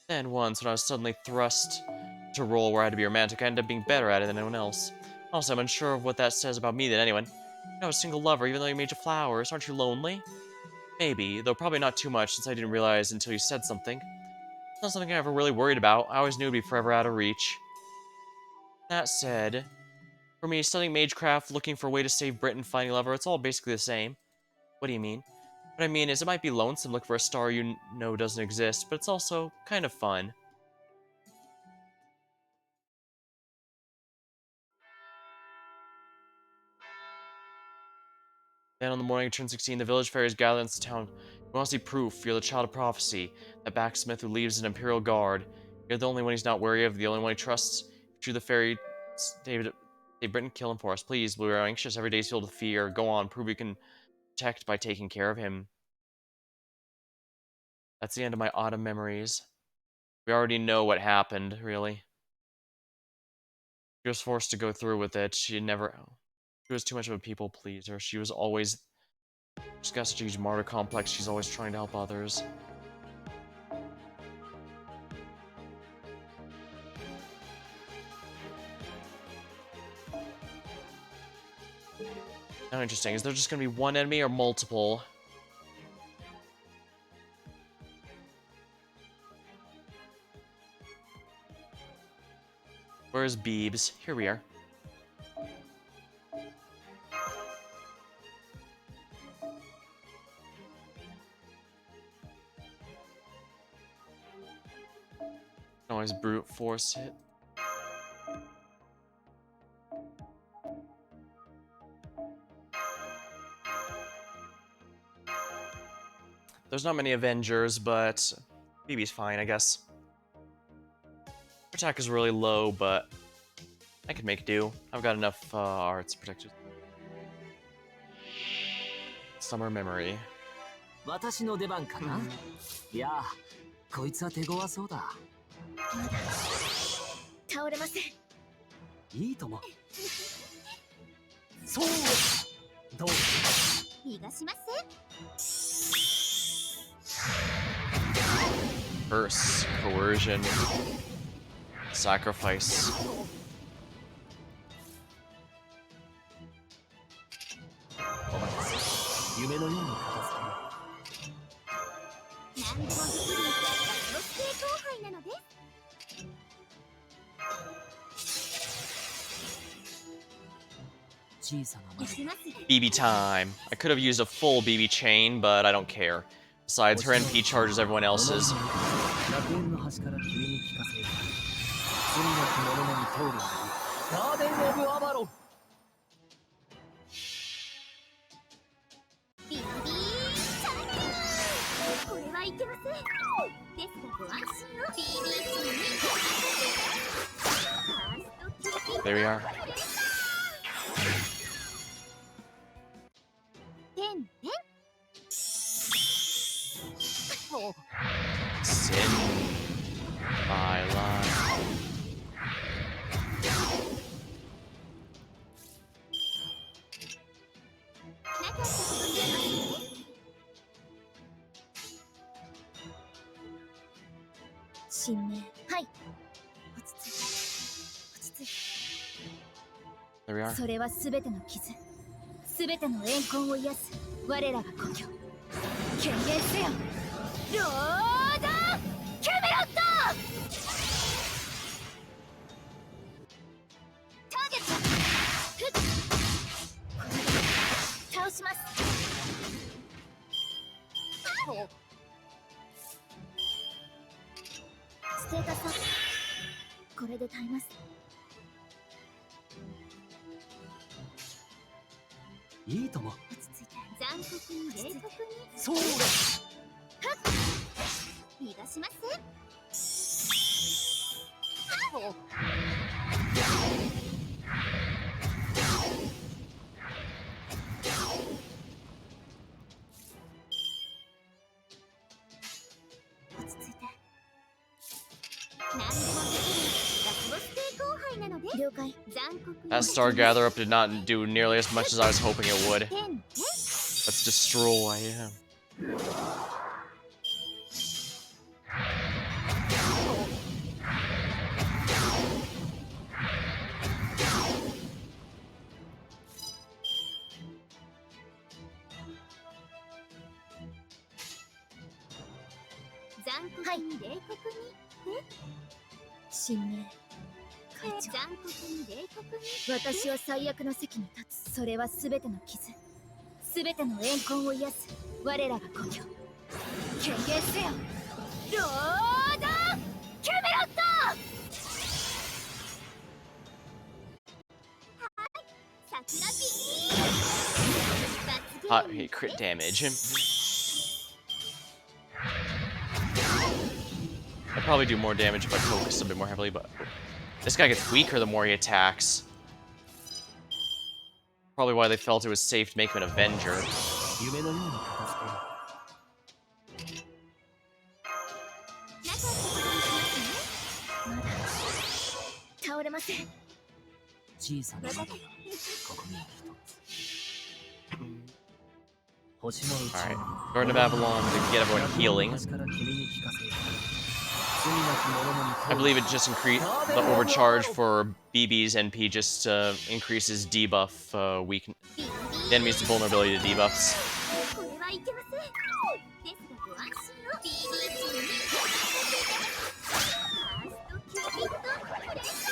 Then once, when I was suddenly thrust to a role where I had to be romantic, I ended up being better at it than anyone else. Also, I'm unsure of what that says about me than anyone. You're not a single lover, even though you made you flowers. Aren't you lonely? Maybe, though probably not too much, since I didn't realize until you said something. It's not something I ever really worried about. I always knew it'd be forever out of reach. That said, for me, studying magecraft, looking for a way to save Britain, finding a lover, it's all basically the same. What do you mean? What I mean is, it might be lonesome looking for a star you know doesn't exist, but it's also kind of fun. Then on the morning of turn 16, the village fairies gather in the town. You want to see proof, you're the child of prophecy, that blacksmith who leaves an imperial guard. You're the only one he's not wary of, the only one he trusts. If you're the fairy, David, Britain, kill him for us, please. We are anxious, every day is filled with fear. Go on, prove you can protect by taking care of him. That's the end of my autumn memories. We already know what happened, really. She was forced to go through with it. She was too much of a people pleaser. She's got such a huge martyr complex. She's always trying to help others. Now interesting. Is there just gonna be one enemy or multiple? Where's Beebs? Here we are. Always brute force hit. There's not many Avengers, but BB's fine, I guess. Attack is really low, but I can make do. I've got enough arts protected. Summer memory. 私の出番かな、いやこいつは手強そうだ。まだ倒れません。いいとも。そうどう逃がしません。 Curse, coercion, sacrifice. 夢のように片付ける。何でもできるラスボス系後輩なのです。 小さな魔力。 BB time. I could have used a full BB chain, but I don't care. Besides, her NP charges everyone else's. 楽園の端から君に聞かせよう。罪なき者のに通るがいい。ガーデン・オブ・アバロン。ビビーチャレンジ。これはいけません。ですがご安心を。ビビーチにファーストキック。 There we are. てんてん。Sin my life. なかったことにしますね。神明、はい。落ち着いて、落ち着い There we て。 are. それはすべての傷、すべての怨恨を癒す我らが故郷。権限せよ、ロードキャメロット。ターゲット、ふっ、これで倒します。ステータスアップ、これで耐えます。いいとも。落ち着いて、残酷に冷酷に。そうだ。逃がします。落ち着いて。何でもできるラスボス系後輩なので。了解。残酷に。 That Star Gather Up did not do nearly as much as I was hoping it would. てんてん。 Let's destroy him. 残酷に冷酷に。神明会長、残酷に冷酷に。私は最悪の席に立つ。それはすべての傷、すべての怨恨を癒す我らが故郷。権限せよ、ロードキャメロット。はい、桜ピー。 Hot hit crit damage. I'd probably do more damage if I focused a bit more heavily, but this guy gets weaker the more he attacks. Probably why they felt it was safe to make him an Avenger. 夢のように片付ける。なかったことにしますね。まだ倒れません。小さな窓がここに一つ。星のうち Alright, Garden of Avalon to get everyone healing. 端から君に聞かせよう。罪なき者のに通る。 I believe it just increase the overcharge for BB's NP just increases debuff weak the enemy's vulnerability to debuffs. これはいけません。ですがご安心を。 BB チームにファーストキューピッドプレッシャ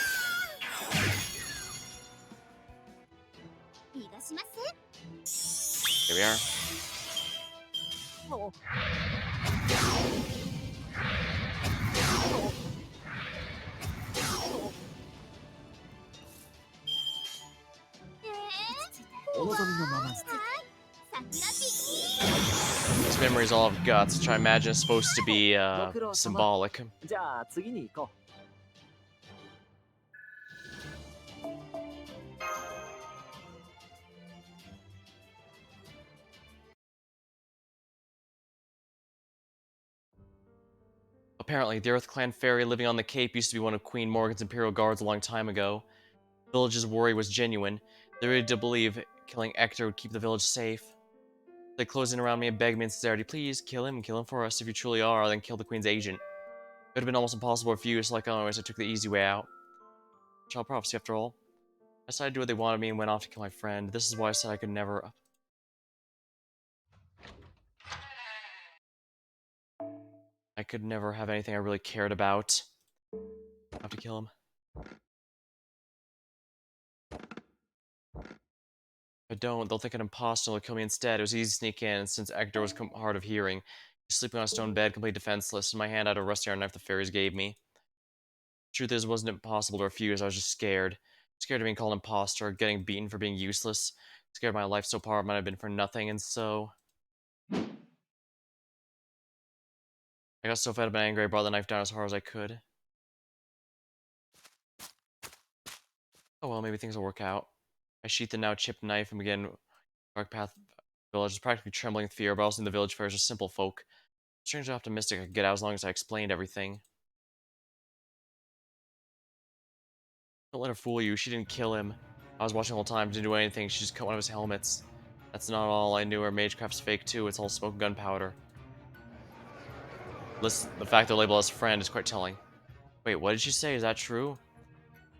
ー。逃がしません。 Here we are. お望みのままに。 This memory is all I've got, which I imagine is supposed to be symbolic. じゃあ次に行こう。 Apparently, the Earth Clan fairy living on the Cape used to be one of Queen Morgan's Imperial Guards a long time ago. The village's worry was genuine. They really did believe killing Ector would keep the village safe. They closed in around me and begged me in sincerity, please, kill him for us. If you truly are, then kill the Queen's agent. It would have been almost impossible if you, so like always, I took the easy way out. Child prophecy, after all. I decided to do what they wanted me and went off to kill my friend. This is why I said I could never... could never have anything I really cared about. I have to kill him. If I don't, they'll think an imposter will kill me instead. It was easy to sneak in, and since Hector was hard of hearing, he's sleeping on a stone bed, completely defenseless. In my hand, I had a rusty iron knife the fairies gave me. Truth is, it wasn't impossible to refuse. I was just scared. Scared of being called imposter, getting beaten for being useless. Scared my life so far might have been for nothing, and so I got so fed up and angry, I brought the knife down as hard as I could. Oh well, maybe things will work out. I sheathed the now chipped knife and began dark path village. I was practically trembling with fear, but also in the village fairs are simple folk. Strangely optimistic I could get out as long as I explained everything. Don't let her fool you. She didn't kill him. I was watching the whole time. Didn't do anything. She just cut one of his helmets. That's not all. I knew her magecraft's fake too. It's all smoke and gunpowder. Listen, the fact they're labeled as friend is quite telling. Wait, what did she say? Is that true?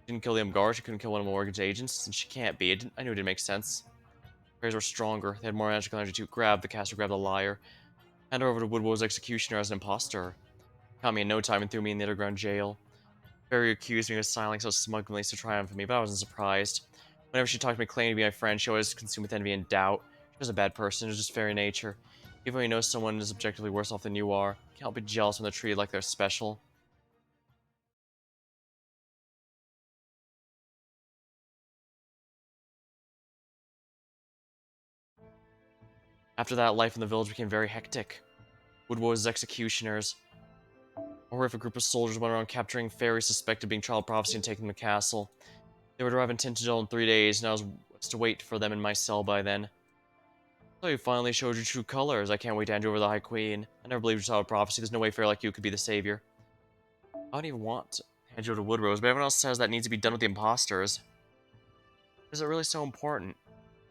She didn't kill the Umgar. She couldn't kill one of Morgan's agents. And she can't be. I knew it didn't make sense. Fairies were stronger. They had more magical energy too. Grab the caster, grab the liar. Hand her over to Woodwow's executioner as an imposter. Caught me in no time and threw me in the underground jail. Fairy accused me of smiling so smugly to triumph at me, but I wasn't surprised. Whenever she talked to me claiming to be my friend, she always consumed with envy and doubt. She was a bad person. It was just fairy nature. Even when you know someone is objectively worse off than you are, you can't help but be jealous when they're treated like they're special. After that, life in the village became very hectic. Woodwow's executioners, a horrific group of soldiers, went around capturing fairies suspected of being child prophecy and taking them to the castle. They would arrive in Tintagel in 3 days, and I was to wait for them in my cell by then. So you finally showed your true colors. I can't wait to hand you over to the High Queen. I never believed your child prophecy. There's no way fairy like you could be the savior. I don't even want to hand you over to Woodrose, but everyone else says that needs to be done with the imposters. Is it really so important?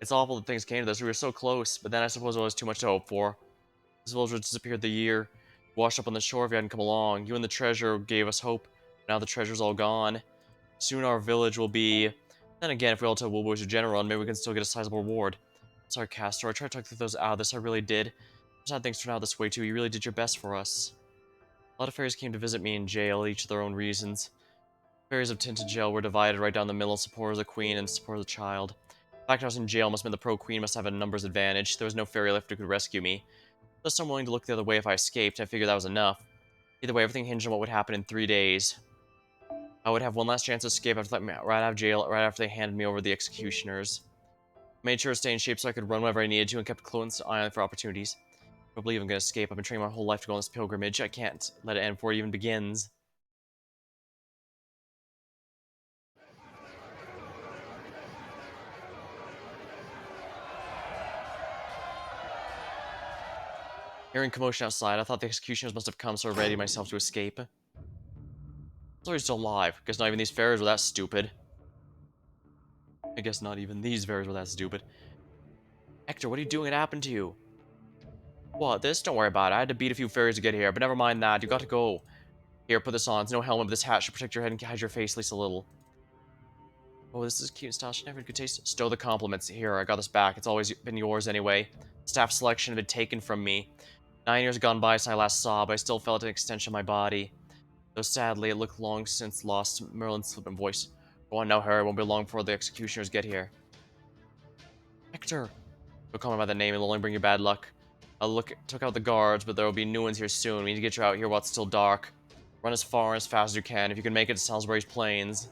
It's awful that things came to this. We were so close, but then I suppose it was too much to hope for. This village would disappear the year. Washed up on the shore if you hadn't come along. You and the treasure gave us hope. Now the treasure's all gone. Soon our village will be... Then again, if we all tell Woolboy's a general, maybe we can still get a sizable reward. Sorry, Castor. I tried to talk those out of this. I really did. Sad things turned out this way, too. You really did your best for us. A lot of fairies came to visit me in jail, each of their own reasons. Fairies of Tintagel were divided right down the middle, support of the queen and support of the child. The fact I was in jail must mean the pro-queen must have a numbers advantage. There was no fairy left who could rescue me. Thus, I'm willing to look the other way if I escaped. I figured that was enough. Either way, everything hinged on what would happen in 3 days. I would have one last chance to escape after letting me right out of jail, right after they handed me over to the executioners. Made sure to stay in shape so I could run whenever I needed to and kept a close eye on for opportunities. I believe I'm gonna escape. I've been training my whole life to go on this pilgrimage. I can't let it end before it even begins. Hearing commotion outside, I thought the executioners must have come, so I readied myself to escape. So he's still alive. Guess not even these fairies were that stupid. I guess not even these fairies were that stupid. Hector, what are you doing? What happened to you? What, this? Don't worry about it. I had to beat a few fairies to get here, but never mind that. You got to go. Here, put this on. It's no helmet, but this hat should protect your head and hide your face at least a little. Oh, this is cute style. She never had good taste. Stow the compliments. Here, I got this back. It's always been yours anyway. Staff selection had been taken from me. 9 years gone by since I last saw, but I still felt an extension of my body. Though sadly, it looked long since lost Merlin's flippant voice. Go on now, Harry. It won't be long before the executioners get here. Hector! Don't call me by that name. It'll only bring you bad luck. Took out the guards, but there will be new ones here soon. We need to get you out here while it's still dark. Run as far and as fast as you can. If you can make it to Salisbury's Plains.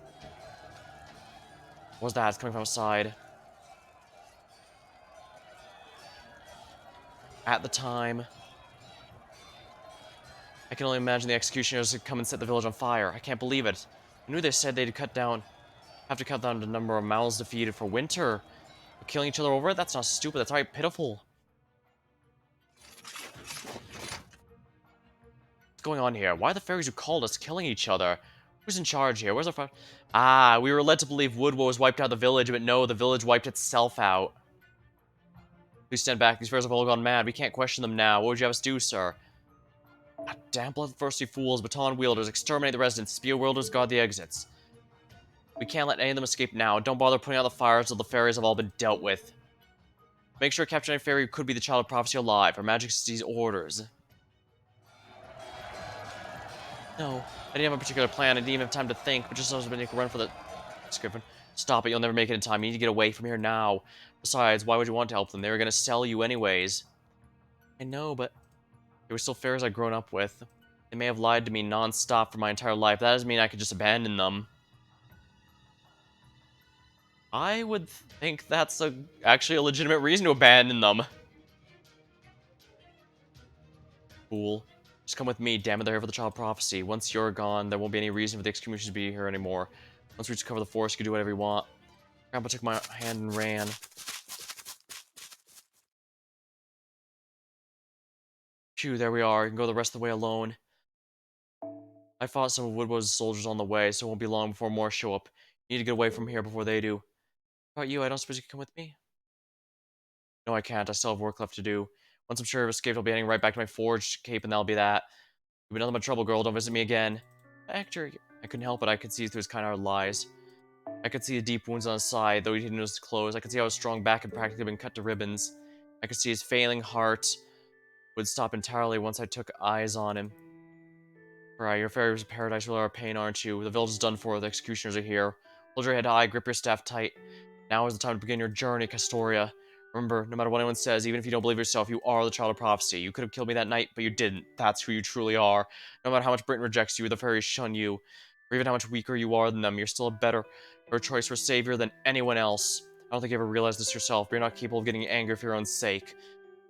What's that? It's coming from outside. At the time, I can only imagine the executioners would come and set the village on fire. I can't believe it. I knew they said they'd have to cut down the number of mouths defeated for winter. But killing each other over it? That's not stupid. That's right, pitiful. What's going on here? Why are the fairies who called us killing each other? Who's in charge here? Where's our Ah, we were led to believe Woodwow has wiped out the village, but no, the village wiped itself out. Please stand back. These fairies have all gone mad. We can't question them now. What would you have us do, sir? God damn bloodthirsty fools, baton wielders, exterminate the residents, spear wielders, guard the exits. We can't let any of them escape now. Don't bother putting out the fires until the fairies have all been dealt with. Make sure to capture any fairy who could be the child of prophecy alive. Her Majesty's orders. No, I didn't have a particular plan. I didn't even have time to think, but just as I was making a run for the... Griffin. Stop it, you'll never make it in time. You need to get away from here now. Besides, why would you want to help them? They were gonna sell you anyways. I know, but they were still fairies I'd grown up with. They may have lied to me non-stop for my entire life. That doesn't mean I could just abandon them. I would think that's actually a legitimate reason to abandon them. Fool. Just come with me, damn it, they're here for the child prophecy. Once you're gone, there won't be any reason for the excommunication to be here anymore. Once we discover the forest, you can do whatever you want. Grandpa took my hand and ran. Phew, there we are. You can go the rest of the way alone. I fought some of Woodward's soldiers on the way, so it won't be long before more show up. You need to get away from here before they do. How about you? I don't suppose you can come with me? No, I can't. I still have work left to do. Once I'm sure I've escaped, I'll be heading right back to my forged cape, and that'll be that. You've been nothing but trouble, girl. Don't visit me again. Hector, I couldn't help it. I could see through his kind-hearted lies. I could see the deep wounds on his side, though he didn't notice his clothes. I could see how his strong back had practically been cut to ribbons. I could see his failing heart would stop entirely once I took eyes on him. Right, your fairies of paradise really are a pain, aren't you? The village is done for, the executioners are here. Hold your head high, grip your staff tight. Now is the time to begin your journey, Castoria. Remember, no matter what anyone says, even if you don't believe yourself, you are the child of prophecy. You could have killed me that night, but you didn't. That's who you truly are. No matter how much Britain rejects you, the fairies shun you, or even how much weaker you are than them, you're still a better choice for savior than anyone else. I don't think you ever realized this yourself, but you're not capable of getting angry for your own sake.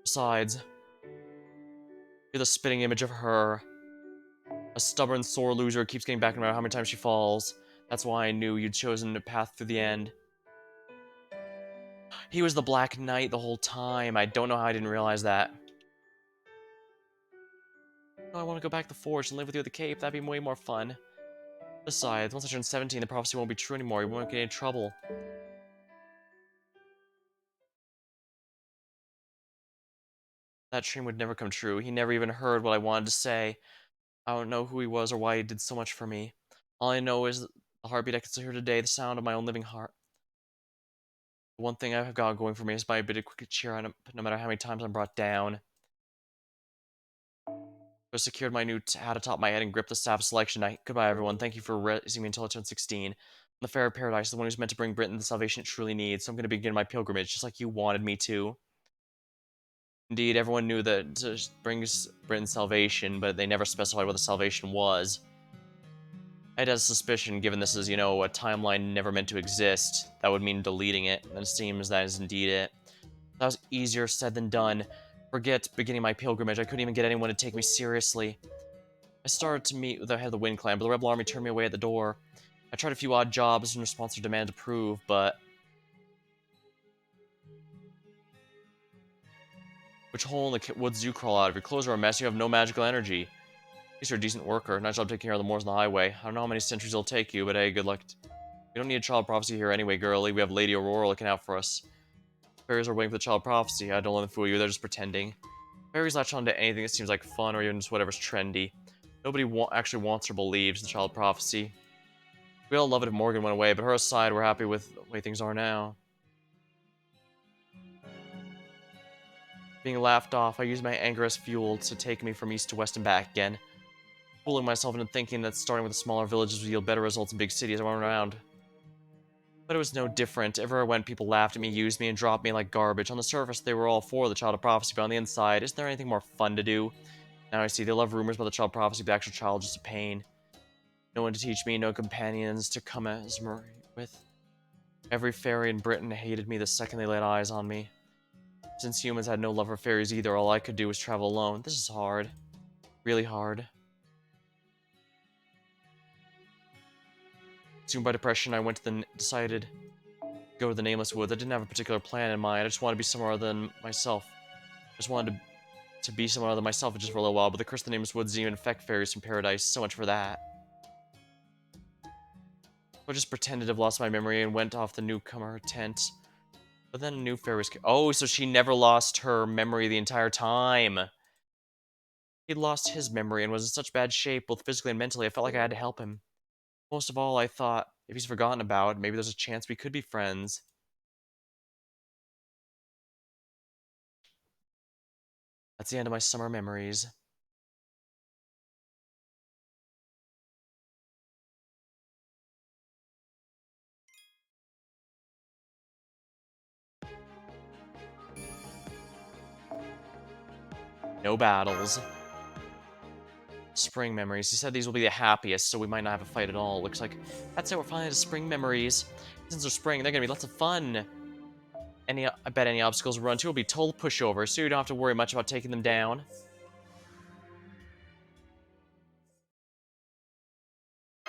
Besides, you're the spitting image of her. A stubborn, sore loser who keeps getting back no matter how many times she falls. That's why I knew you'd chosen a path through the end. He was the Black Knight the whole time. I don't know how I didn't realize that. No, I want to go back to the Forge and live with you at the Cape. That'd be way more fun. Besides, once I turn 17, the prophecy won't be true anymore. You won't get in trouble. That dream would never come true. He never even heard what I wanted to say. I don't know who he was or why he did so much for me. All I know is the heartbeat I can still hear today, the sound of my own living heart. The one thing I've got going for me is my ability to quickly cheer on him, no matter how many times I'm brought down. I secured my new hat atop my head and gripped the staff of selection. Goodbye, everyone. Thank you for raising me until I turned 16. I'm the fair of paradise, the one who's meant to bring Britain the salvation it truly needs. So I'm going to begin my pilgrimage, just like you wanted me to. Indeed, everyone knew that it brings Britain salvation, but they never specified what the salvation was. I had a suspicion, given this is, a timeline never meant to exist, that would mean deleting it, and it seems that is indeed it. That was easier said than done. Forget beginning my pilgrimage, I couldn't even get anyone to take me seriously. I started to meet with the head of the Wind Clan, but the rebel army turned me away at the door. I tried a few odd jobs in response to demand to prove, but... Which hole in the woods do you crawl out of? Your clothes are a mess, you have no magical energy. At least you're a decent worker. Nice job taking care of the moors on the highway. I don't know how many centuries it'll take you, but hey, good luck. We don't need a child prophecy here anyway, girlie. We have Lady Aurora looking out for us. Fairies are waiting for the child prophecy. I don't let them fool you, they're just pretending. Fairies latch on to anything that seems like fun or even just whatever's trendy. Nobody actually wants or believes in the child prophecy. We all love it if Morgan went away, but her aside, we're happy with the way things are now. Being laughed off, I used my anger as fuel to take me from east to west and back again. Fooling myself into thinking that starting with the smaller villages would yield better results in big cities I went around. But it was no different. Everywhere I went, people laughed at me, used me, and dropped me like garbage. On the surface, they were all for the Child of Prophecy, but on the inside, isn't there anything more fun to do? Now I see they love rumors about the Child of Prophecy, but the actual child is just a pain. No one to teach me, no companions to come as with. Every fairy in Britain hated me the second they laid eyes on me. Since humans had no love for fairies either, all I could do was travel alone. This is hard. Really hard. Consumed by depression, I went to decided to go to the Nameless Woods. I didn't have a particular plan in mind. I just wanted to be somewhere other than myself. I just wanted to be somewhere other than myself just for a little while, but the curse of the Nameless Woods didn't even affect fairies from paradise. So much for that. I just pretended to have lost my memory and went off the newcomer tent. But then a new fairy was... Oh, so she never lost her memory the entire time. He'd lost his memory and was in such bad shape, both physically and mentally, I felt like I had to help him. Most of all, I thought, if he's forgotten about, maybe there's a chance we could be friends. That's the end of my summer memories. No battles. Spring memories. He said these will be the happiest, so we might not have a fight at all. Looks like that's it. We're finally to spring memories. Since they're spring, they're gonna be lots of fun. I bet any obstacles we run to will be total pushovers, so you don't have to worry much about taking them down.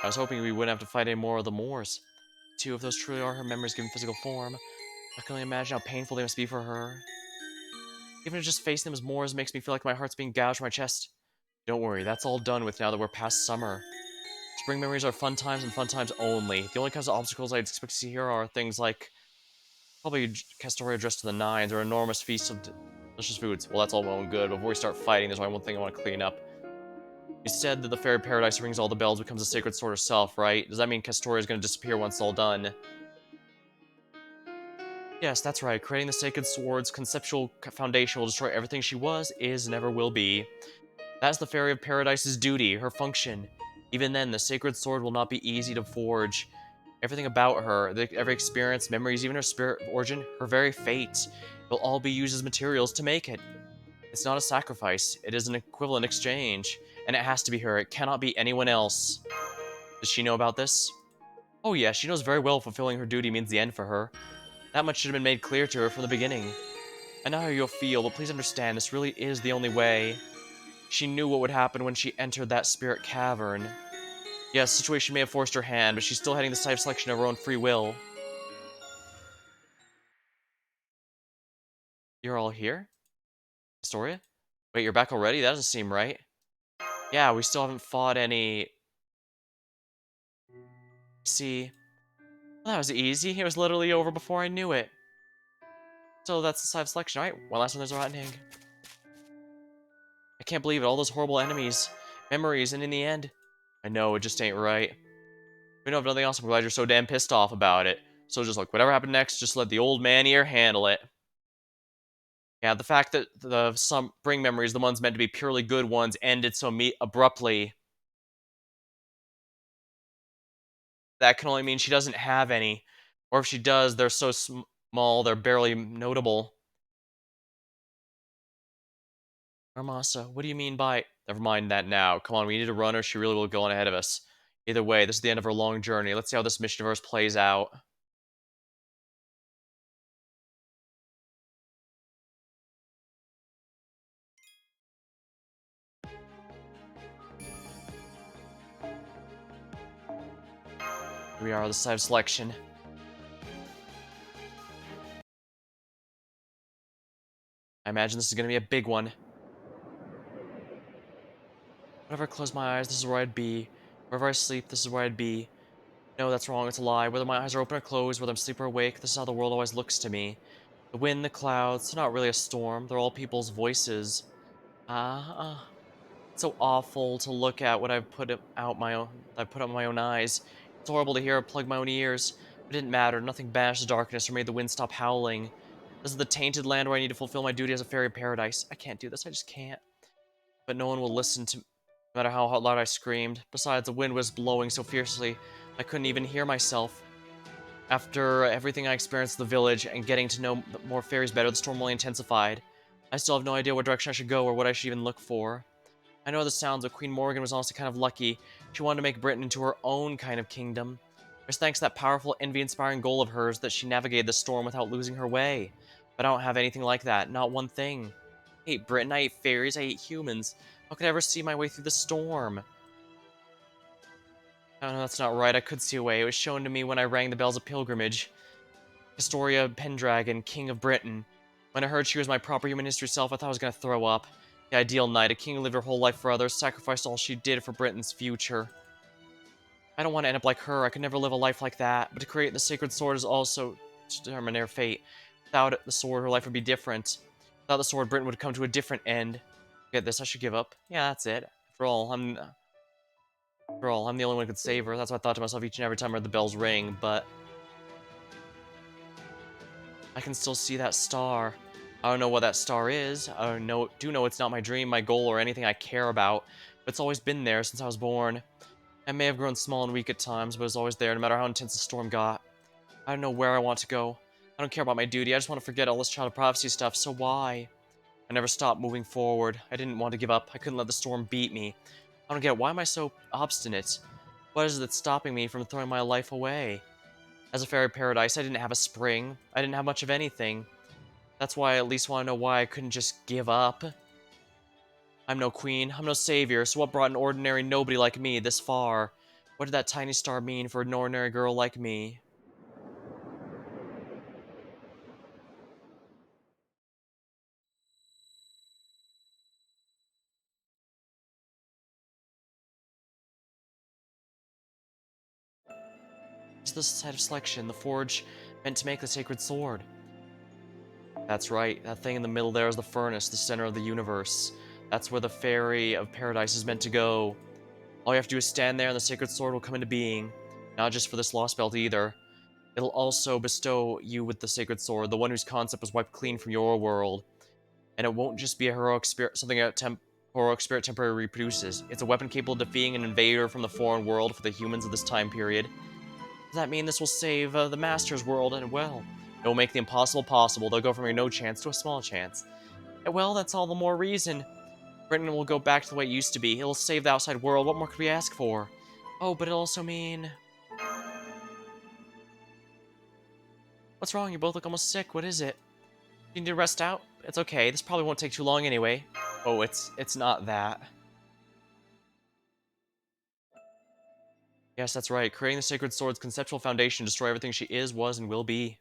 I was hoping we wouldn't have to fight any more of the Moors. Too, if those truly are her memories given physical form, I can only imagine how painful they must be for her. Even to just facing them as Moors makes me feel like my heart's being gouged from my chest. Don't worry, that's all done with now that we're past summer. Spring memories are fun times and fun times only. The only kinds of obstacles I'd expect to see here are things like probably Castoria dressed to the nines or enormous feasts of delicious foods. Well, that's all well and good. Before we start fighting, there's only one thing I want to clean up. You said that the fairy paradise rings all the bells becomes a sacred sword herself, right? Does that mean Castoria is going to disappear once it's all done? Yes, that's right. Creating the sacred sword's conceptual foundation will destroy everything she was, is, never will be. That's the fairy of paradise's duty, her function. Even then, the sacred sword will not be easy to forge. Everything about her, every experience, memories, even her spirit of origin, her very fate, will all be used as materials to make it. It's not a sacrifice, it is an equivalent exchange. And it has to be her, it cannot be anyone else. Does she know about this? Oh yeah, she knows very well fulfilling her duty means the end for her. That much should have been made clear to her from the beginning. I know how you'll feel, but please understand, this really is the only way. She knew what would happen when she entered that spirit cavern. Yes, the situation may have forced her hand, but she's still heading the site of selection of her own free will. You're all here? Astoria? Wait, you're back already? That doesn't seem right. Yeah, we still haven't fought any... See... Well, that was easy. It was literally over before I knew it. So that's the side of selection, right? One last one, there's a rotten egg. I can't believe it, all those horrible enemies, memories, and in the end... I know, it just ain't right. We don't have nothing else, I'm glad you're so damn pissed off about it. So just like, whatever happened next, just let the old man here handle it. Yeah, the fact that the spring memories, the ones meant to be purely good ones, ended so abruptly, that can only mean she doesn't have any. Or if she does, they're so small, they're barely notable. Armasa, what do you mean by... Never mind that now. Come on, we need to run or she really will go on ahead of us. Either way, this is the end of her long journey. Let's see how this mission of hers plays out. Here we are, the side of selection. I imagine this is going to be a big one. Whenever I close my eyes, this is where I'd be. Wherever I sleep, this is where I'd be. No, that's wrong, it's a lie. Whether my eyes are open or closed, whether I'm asleep or awake, this is how the world always looks to me. The wind, the clouds, they're not really a storm, they're all people's voices. It's so awful to look at what I've put out my own eyes. It's horrible to hear or plug my own ears. But it didn't matter, nothing banished the darkness or made the wind stop howling. This is the tainted land where I need to fulfill my duty as a fairy paradise. I can't do this, I just can't. But no one will listen to me, no matter how loud I screamed. Besides, the wind was blowing so fiercely, I couldn't even hear myself. After everything I experienced in the village and getting to know more fairies better, the storm only intensified. I still have no idea what direction I should go or what I should even look for. I know the sounds, but Queen Morgan was honestly kind of lucky. She wanted to make Britain into her own kind of kingdom. It was thanks to that powerful, envy-inspiring goal of hers that she navigated the storm without losing her way. But I don't have anything like that, not one thing. I hate Britain, I hate fairies, I hate humans. How could I ever see my way through the storm? Oh no, that's not right, I could see a way. It was shown to me when I rang the bells of pilgrimage. Historia Pendragon, King of Britain. When I heard she was my proper human history self, I thought I was gonna throw up. The ideal knight, a king who lived her whole life for others, sacrificed all she did for Britain's future. I don't want to end up like her, I could never live a life like that, but to create the sacred sword is also to determine her fate. Without it, the sword, her life would be different. Without the sword, Britain would come to a different end. Get this, I should give up. Yeah, that's it. After all, I'm the only one who could save her. That's what I thought to myself each and every time I heard the bells ring, but I can still see that star. I don't know what that star is. Do know it's not my dream, my goal, or anything I care about, but it's always been there since I was born. I may have grown small and weak at times, but it was always there no matter how intense the storm got. I don't know where I want to go. I don't care about my duty, I just want to forget all this child of prophecy stuff, so why? I never stopped moving forward. I didn't want to give up. I couldn't let the storm beat me. I don't get why am I so obstinate? What is it that's stopping me from throwing my life away? As a fairy paradise, I didn't have a spring. I didn't have much of anything. That's why I at least want to know why I couldn't just give up. I'm no queen, I'm no savior, so what brought an ordinary nobody like me this far? What did that tiny star mean for an ordinary girl like me? It's the site of selection, the forge meant to make the sacred sword. That's right, that thing in the middle there is the furnace, the center of the universe. That's where the fairy of paradise is meant to go. All you have to do is stand there and the sacred sword will come into being. Not just for this Lostbelt either. It'll also bestow you with the sacred sword, the one whose concept was wiped clean from your world. And it won't just be a heroic spirit, something a heroic spirit temporarily reproduces. It's a weapon capable of defeating an invader from the foreign world for the humans of this time period. Does that mean this will save the Master's world? And well, it will make the impossible possible. They'll go from a no chance to a small chance. And well, that's all the more reason. Britain will go back to the way it used to be. It'll save the outside world. What more could we ask for? Oh, but it'll also mean... What's wrong? You both look almost sick. What is it? You need to rest out? It's okay. This probably won't take too long anyway. Oh, it's not that. Yes, that's right. Creating the Sacred Sword's conceptual foundation to destroy everything she is, was, and will be.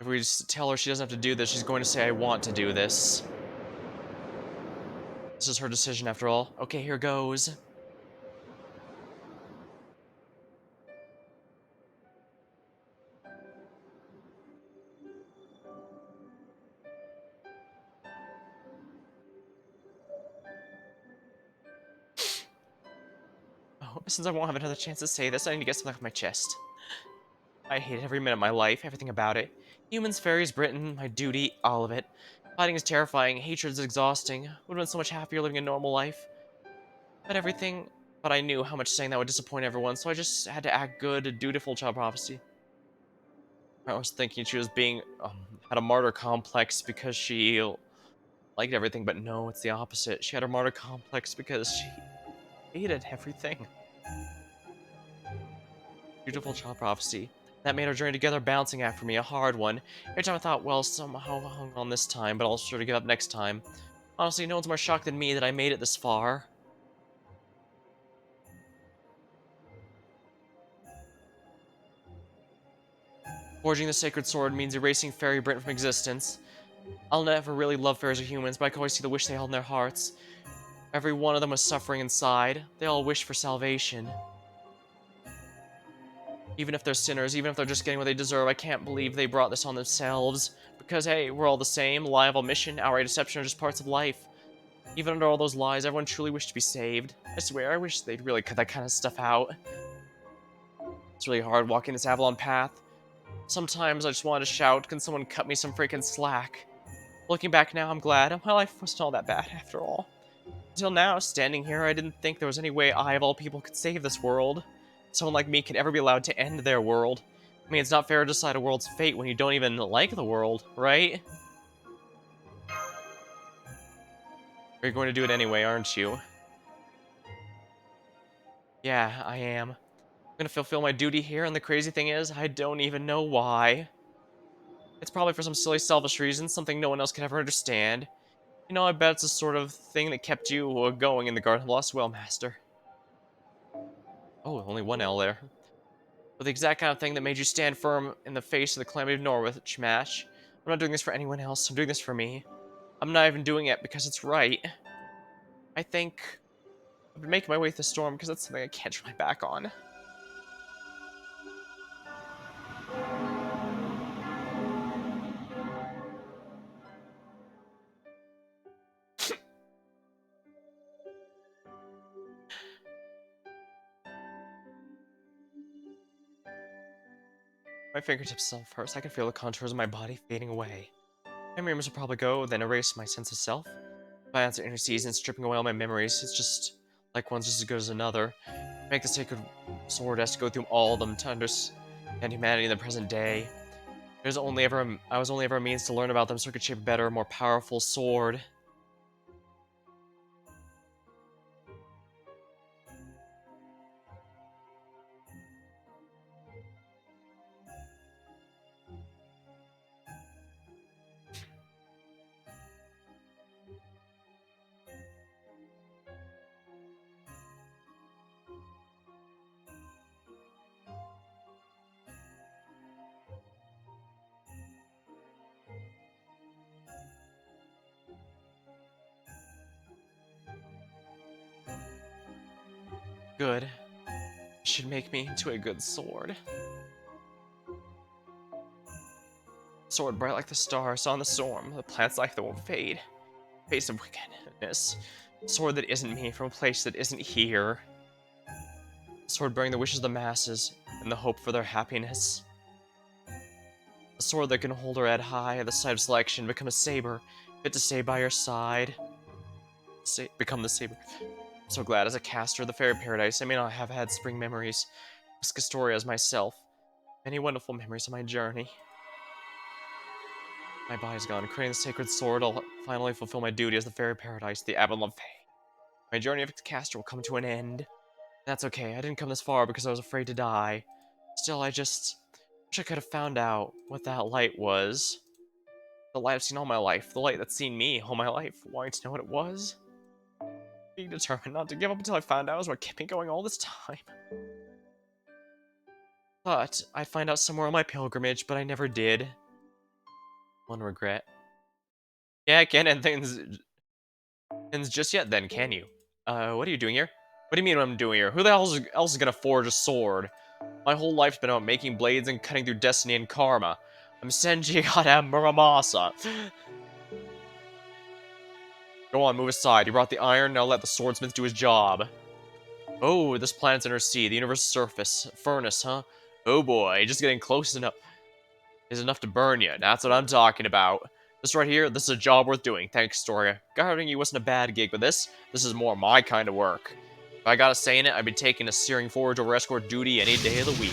If we just tell her she doesn't have to do this, she's going to say, I want to do this. This is her decision after all. Okay, here goes. Oh, since I won't have another chance to say this, I need to get something off my chest. I hate every minute of my life, everything about it. Humans, fairies, Britain, my duty, all of it. Fighting is terrifying, hatred is exhausting. Would have been so much happier living a normal life. But I knew how much saying that would disappoint everyone, so I just had to act good, a dutiful child prophecy. I was thinking she was being, had a martyr complex because she liked everything, but no, it's the opposite. She had a martyr complex because she hated everything. Beautiful child prophecy. That made our journey together a balancing act for me, a hard one. Every time I thought, well, somehow I hung on this time, but I'll sure to give up next time. Honestly, no one's more shocked than me that I made it this far. Forging the sacred sword means erasing Fairy Britain from existence. I'll never really love fairies or humans, but I can always see the wish they held in their hearts. Every one of them was suffering inside. They all wished for salvation. Even if they're sinners, even if they're just getting what they deserve, I can't believe they brought this on themselves. Because, hey, we're all the same. Lie of omission, outright deception are just parts of life. Even under all those lies, everyone truly wished to be saved. I swear, I wish they'd really cut that kind of stuff out. It's really hard walking this Avalon path. Sometimes I just want to shout, can someone cut me some freaking slack? Looking back now, I'm glad. My life wasn't all that bad, after all. Until now, standing here, I didn't think there was any way I, of all people, could save this world. Someone like me could ever be allowed to end their world. I mean, it's not fair to decide a world's fate when you don't even like the world, right? You're going to do it anyway, aren't you? Yeah, I am. I'm gonna fulfill my duty here, and the crazy thing is, I don't even know why. It's probably for some silly selfish reason, something no one else can ever understand. You know, I bet it's the sort of thing that kept you going in the Garden of Lost Well, Master. Oh, only one L there. But the exact kind of thing that made you stand firm in the face of the calamity of Norwich, Mash. I'm not doing this for anyone else, I'm doing this for me. I'm not even doing it because it's right. I think I've been making my way through the storm because that's something I can't turn my back on. My fingertips fell first. I can feel the contours of my body fading away. My memories will probably go, then erase my sense of self. If I answer inner season, stripping away all my memories, it's just like one's just as good as another. Make the sacred sword has to go through all of them to understand humanity in the present day. I was only ever a means to learn about them so I could shape a better, more powerful sword. Good. It should make me into a good sword. Sword bright like the stars on the storm, the plants like that won't fade. Face of wickedness. Sword that isn't me from a place that isn't here. Sword bearing the wishes of the masses and the hope for their happiness. A sword that can hold her head high at the sight of selection, become a saber, fit to stay by your side. Become the saber. I'm so glad as a caster of the fairy paradise, I may not have had spring memories. Ask Astoria as myself. Many wonderful memories of my journey. My body's gone. Creating the sacred sword, I'll finally fulfill my duty as the fairy paradise, the Avalon Fae. My journey of caster will come to an end. That's okay, I didn't come this far because I was afraid to die. Still, I just wish I could have found out what that light was. The light I've seen all my life, the light that's seen me all my life, wanting to know what it was. Being determined not to give up until I found out is what kept me going all this time. Thought I'd find out somewhere on my pilgrimage, but I never did. One regret. Yeah, I can't end things just yet then, can you? What are you doing here? What do you mean what I'm doing here? Who the hell else is gonna forge a sword? My whole life's been about making blades and cutting through destiny and karma. I'm Senji Goddamn Muramasa. Go on, move aside. You brought the iron, now let the swordsmith do his job. Oh, this planet's inner sea, the universe's surface. Furnace, huh? Oh boy, just getting close enough is enough to burn you. That's what I'm talking about. This right here, this is a job worth doing. Thanks, Storia. Guarding you wasn't a bad gig, but this is more my kind of work. If I got a say in it, I'd be taking a steering forge over escort duty any day of the week.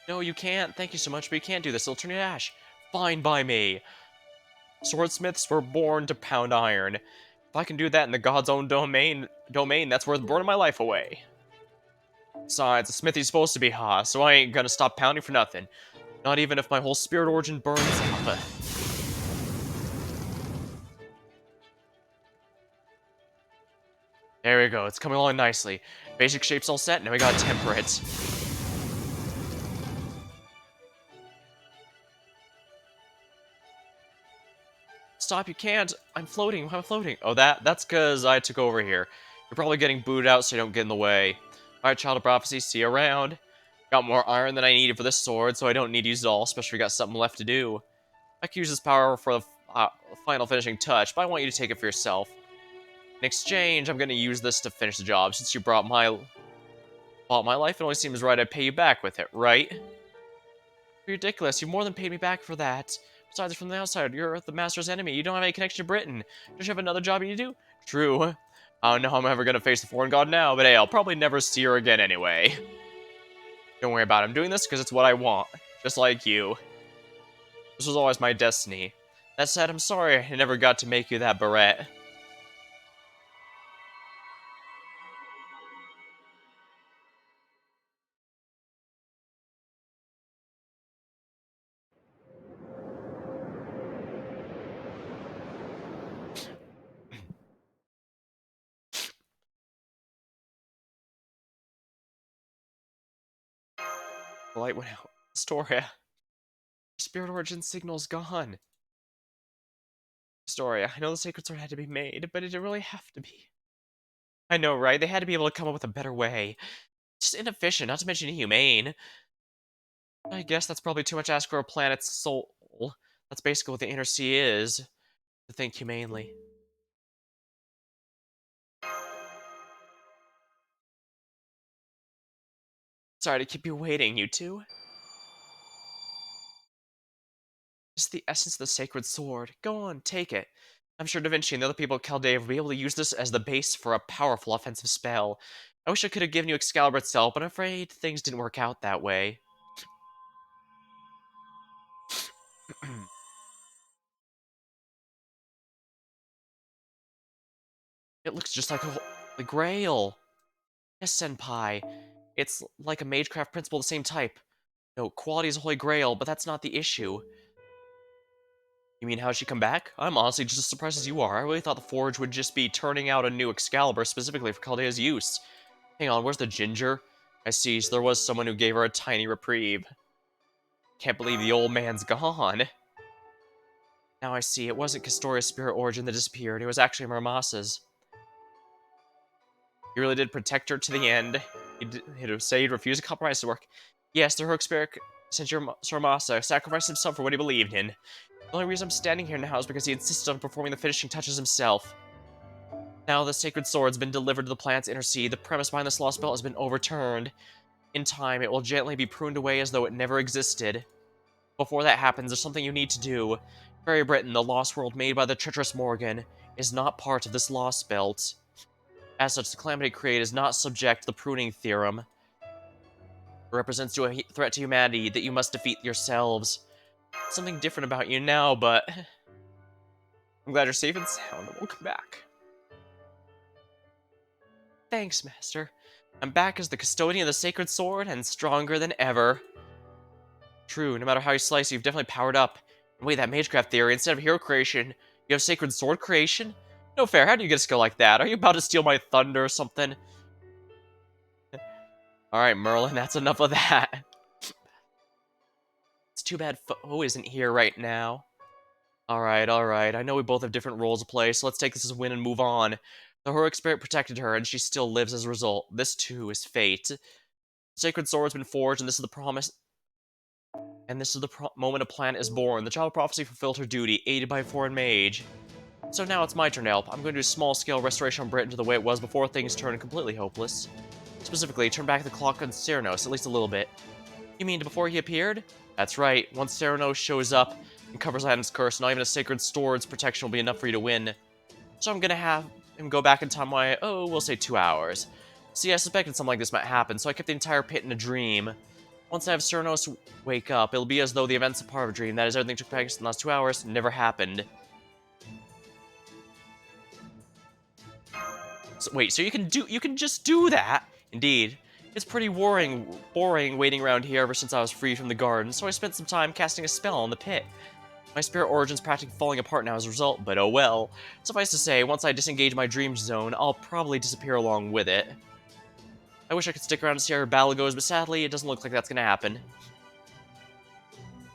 No, you can't. Thank you so much, but you can't do this. It'll turn you to ash. Fine by me. Swordsmiths were born to pound iron. If I can do that in the god's own domain, that's worth burning my life away. Besides, the smithy's supposed to be hot, so I ain't gonna stop pounding for nothing. Not even if my whole spirit origin burns up. There we go, it's coming along nicely. Basic shape's all set, now we gotta temper it. Stop, you can't! I'm floating. Oh, that's because I took over here. You're probably getting booted out so you don't get in the way. Alright, Child of Prophecy, see you around. Got more iron than I needed for this sword, so I don't need to use it all, especially if we got something left to do. I could use this power for the final finishing touch, but I want you to take it for yourself. In exchange, I'm gonna use this to finish the job. Since you bought my life, it only seems right I'd pay you back with it, right? Ridiculous, you more than paid me back for that. Besides, from the outside, you're the master's enemy. You don't have any connection to Britain. Don't you have another job you need to do? True. I don't know how I'm ever gonna face the foreign god now, but hey, I'll probably never see her again anyway. Don't worry about it. I'm doing this because it's what I want. Just like you. This was always my destiny. That said, I'm sorry I never got to make you that beret. The light went out. Astoria. Spirit origin signal's gone. Astoria, I know the sacred sword had to be made, but it didn't really have to be. I know, right? They had to be able to come up with a better way. Just inefficient, not to mention inhumane. I guess that's probably too much to ask for a planet's soul. That's basically what the inner sea is, to think humanely. Sorry to keep you waiting, you two. It's the essence of the sacred sword. Go on, take it. I'm sure Da Vinci and the other people at Chaldea will be able to use this as the base for a powerful offensive spell. I wish I could have given you Excalibur itself, but I'm afraid things didn't work out that way. It looks just like a Holy Grail. Yes, Senpai. It's like a Magecraft principle of the same type. No, quality is a Holy Grail, but that's not the issue. You mean how'd she come back? I'm honestly just as surprised as you are. I really thought the Forge would just be turning out a new Excalibur specifically for Chaldea's use. Hang on, where's the ginger? I see, so there was someone who gave her a tiny reprieve. Can't believe the old man's gone. Now I see, it wasn't Castoria's spirit origin that disappeared, it was actually Muramasa's. He really did protect her to the end. He'd say he'd refuse to compromise his work. Yes, the heroic spirit sent Muramasa sacrificed himself for what he believed in. The only reason I'm standing here now is because he insisted on performing the finishing touches himself. Now the sacred sword's been delivered to the planet's inner sea, the premise behind this Lostbelt has been overturned. In time, it will gently be pruned away as though it never existed. Before that happens, there's something you need to do. Fairy Britain, the lost world made by the treacherous Morgan, is not part of this Lostbelt. As such, the Calamity created is not subject to the pruning theorem. It represents a threat to humanity that you must defeat yourselves. Something different about you now, but I'm glad you're safe and sound and we'll come back. Thanks, Master. I'm back as the custodian of the sacred sword and stronger than ever. True, no matter how you slice, you've definitely powered up. And wait, that Magecraft theory, instead of hero creation, you have sacred sword creation? No fair, how do you get a skill like that? Are you about to steal my thunder or something? Alright, Merlin, that's enough of that. It's too bad Foe isn't here right now. Alright, I know we both have different roles to play, so let's take this as a win and move on. The heroic spirit protected her, and she still lives as a result. This, too, is fate. The sacred sword's been forged, and this is the promise... And this is the moment a planet is born. The child of prophecy fulfilled her duty, aided by a foreign mage. So now it's my turn to help. I'm going to do a small-scale restoration on Britain to the way it was before things turned completely hopeless. Specifically, turn back the clock on Ceranos, at least a little bit. You mean before he appeared? That's right. Once Ceranos shows up and covers Adam's curse, not even a sacred sword's protection will be enough for you to win. So I'm gonna have him go back in time by, oh, we'll say 2 hours. See, I suspected something like this might happen, so I kept the entire pit in a dream. Once I have Ceranos wake up, it'll be as though the events are part of a dream. That is, everything took place in the last 2 hours, never happened. So, wait, so you can just do that? Indeed. It's pretty boring waiting around here ever since I was free from the garden, so I spent some time casting a spell on the pit. My spirit origin's practically falling apart now as a result, but oh well. Suffice to say, once I disengage my dream zone, I'll probably disappear along with it. I wish I could stick around to see how her battle goes, but sadly, it doesn't look like that's gonna happen.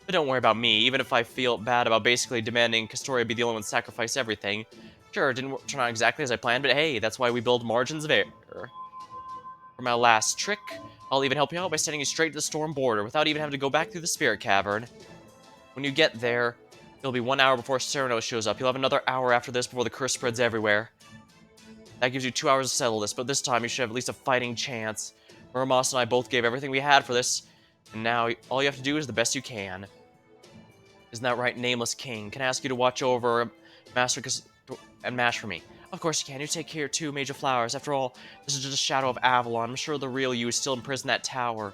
But don't worry about me, even if I feel bad about basically demanding Castoria be the only one to sacrifice everything. Sure, it didn't turn out exactly as I planned, but hey, that's why we build margins of error. For my last trick, I'll even help you out by sending you straight to the storm border without even having to go back through the spirit cavern. When you get there, it'll be 1 hour before Ceranos shows up. You'll have another hour after this before the curse spreads everywhere. That gives you 2 hours to settle this, but this time you should have at least a fighting chance. Muramos and I both gave everything we had for this, and now all you have to do is the best you can. Isn't that right, Nameless King? Can I ask you to watch over Master and Mash for me? Of course you can. You take care of 2 major flowers. After all, this is just a shadow of Avalon. I'm sure the real you is still imprisoned in that tower.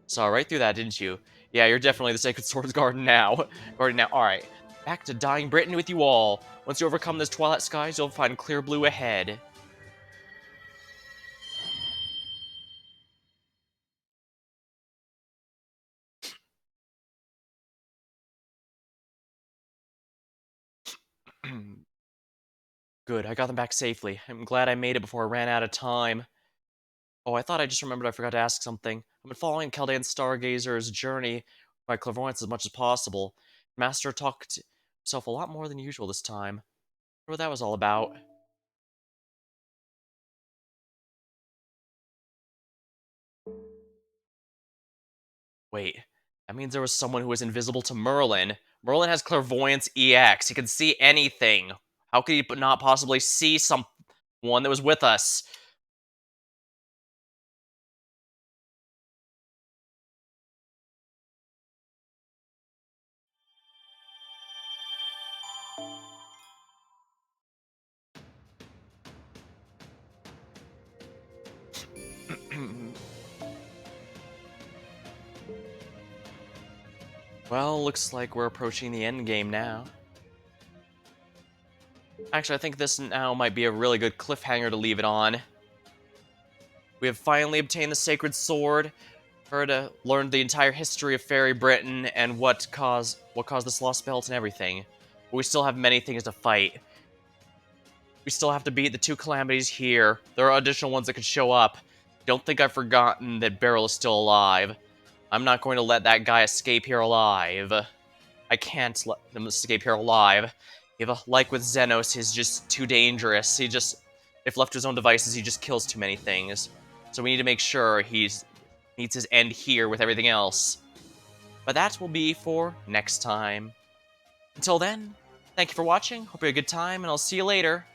Saw right through that, didn't you? Yeah, you're definitely the Sacred Sword's guardian now. Alright. Back to dying Britain with you all. Once you overcome this twilight skies, you'll find clear blue ahead. Good, I got them back safely. I'm glad I made it before I ran out of time. Oh, I thought I just remembered I forgot to ask something. I've been following Chaldean Stargazer's journey by clairvoyance as much as possible. Master talked himself a lot more than usual this time. Wonder what that was all about. Wait, that means there was someone who was invisible to Merlin. Merlin has clairvoyance EX. He can see anything. How could he not possibly see someone that was with us? Well, looks like we're approaching the end game now. Actually, I think this now might be a really good cliffhanger to leave it on. We have finally obtained the Sacred Sword. For her to learn the entire history of Fairy Britain and what caused this Lostbelt and everything. But we still have many things to fight. We still have to beat the two calamities here. There are additional ones that could show up. Don't think I've forgotten that Beryl is still alive. I'm not going to let that guy escape here alive. I can't let him escape here alive. Like with Xenos, he's just too dangerous. If left to his own devices, he just kills too many things. So we need to make sure he's meets his end here with everything else. But that will be for next time. Until then, thank you for watching, hope you had a good time, and I'll see you later.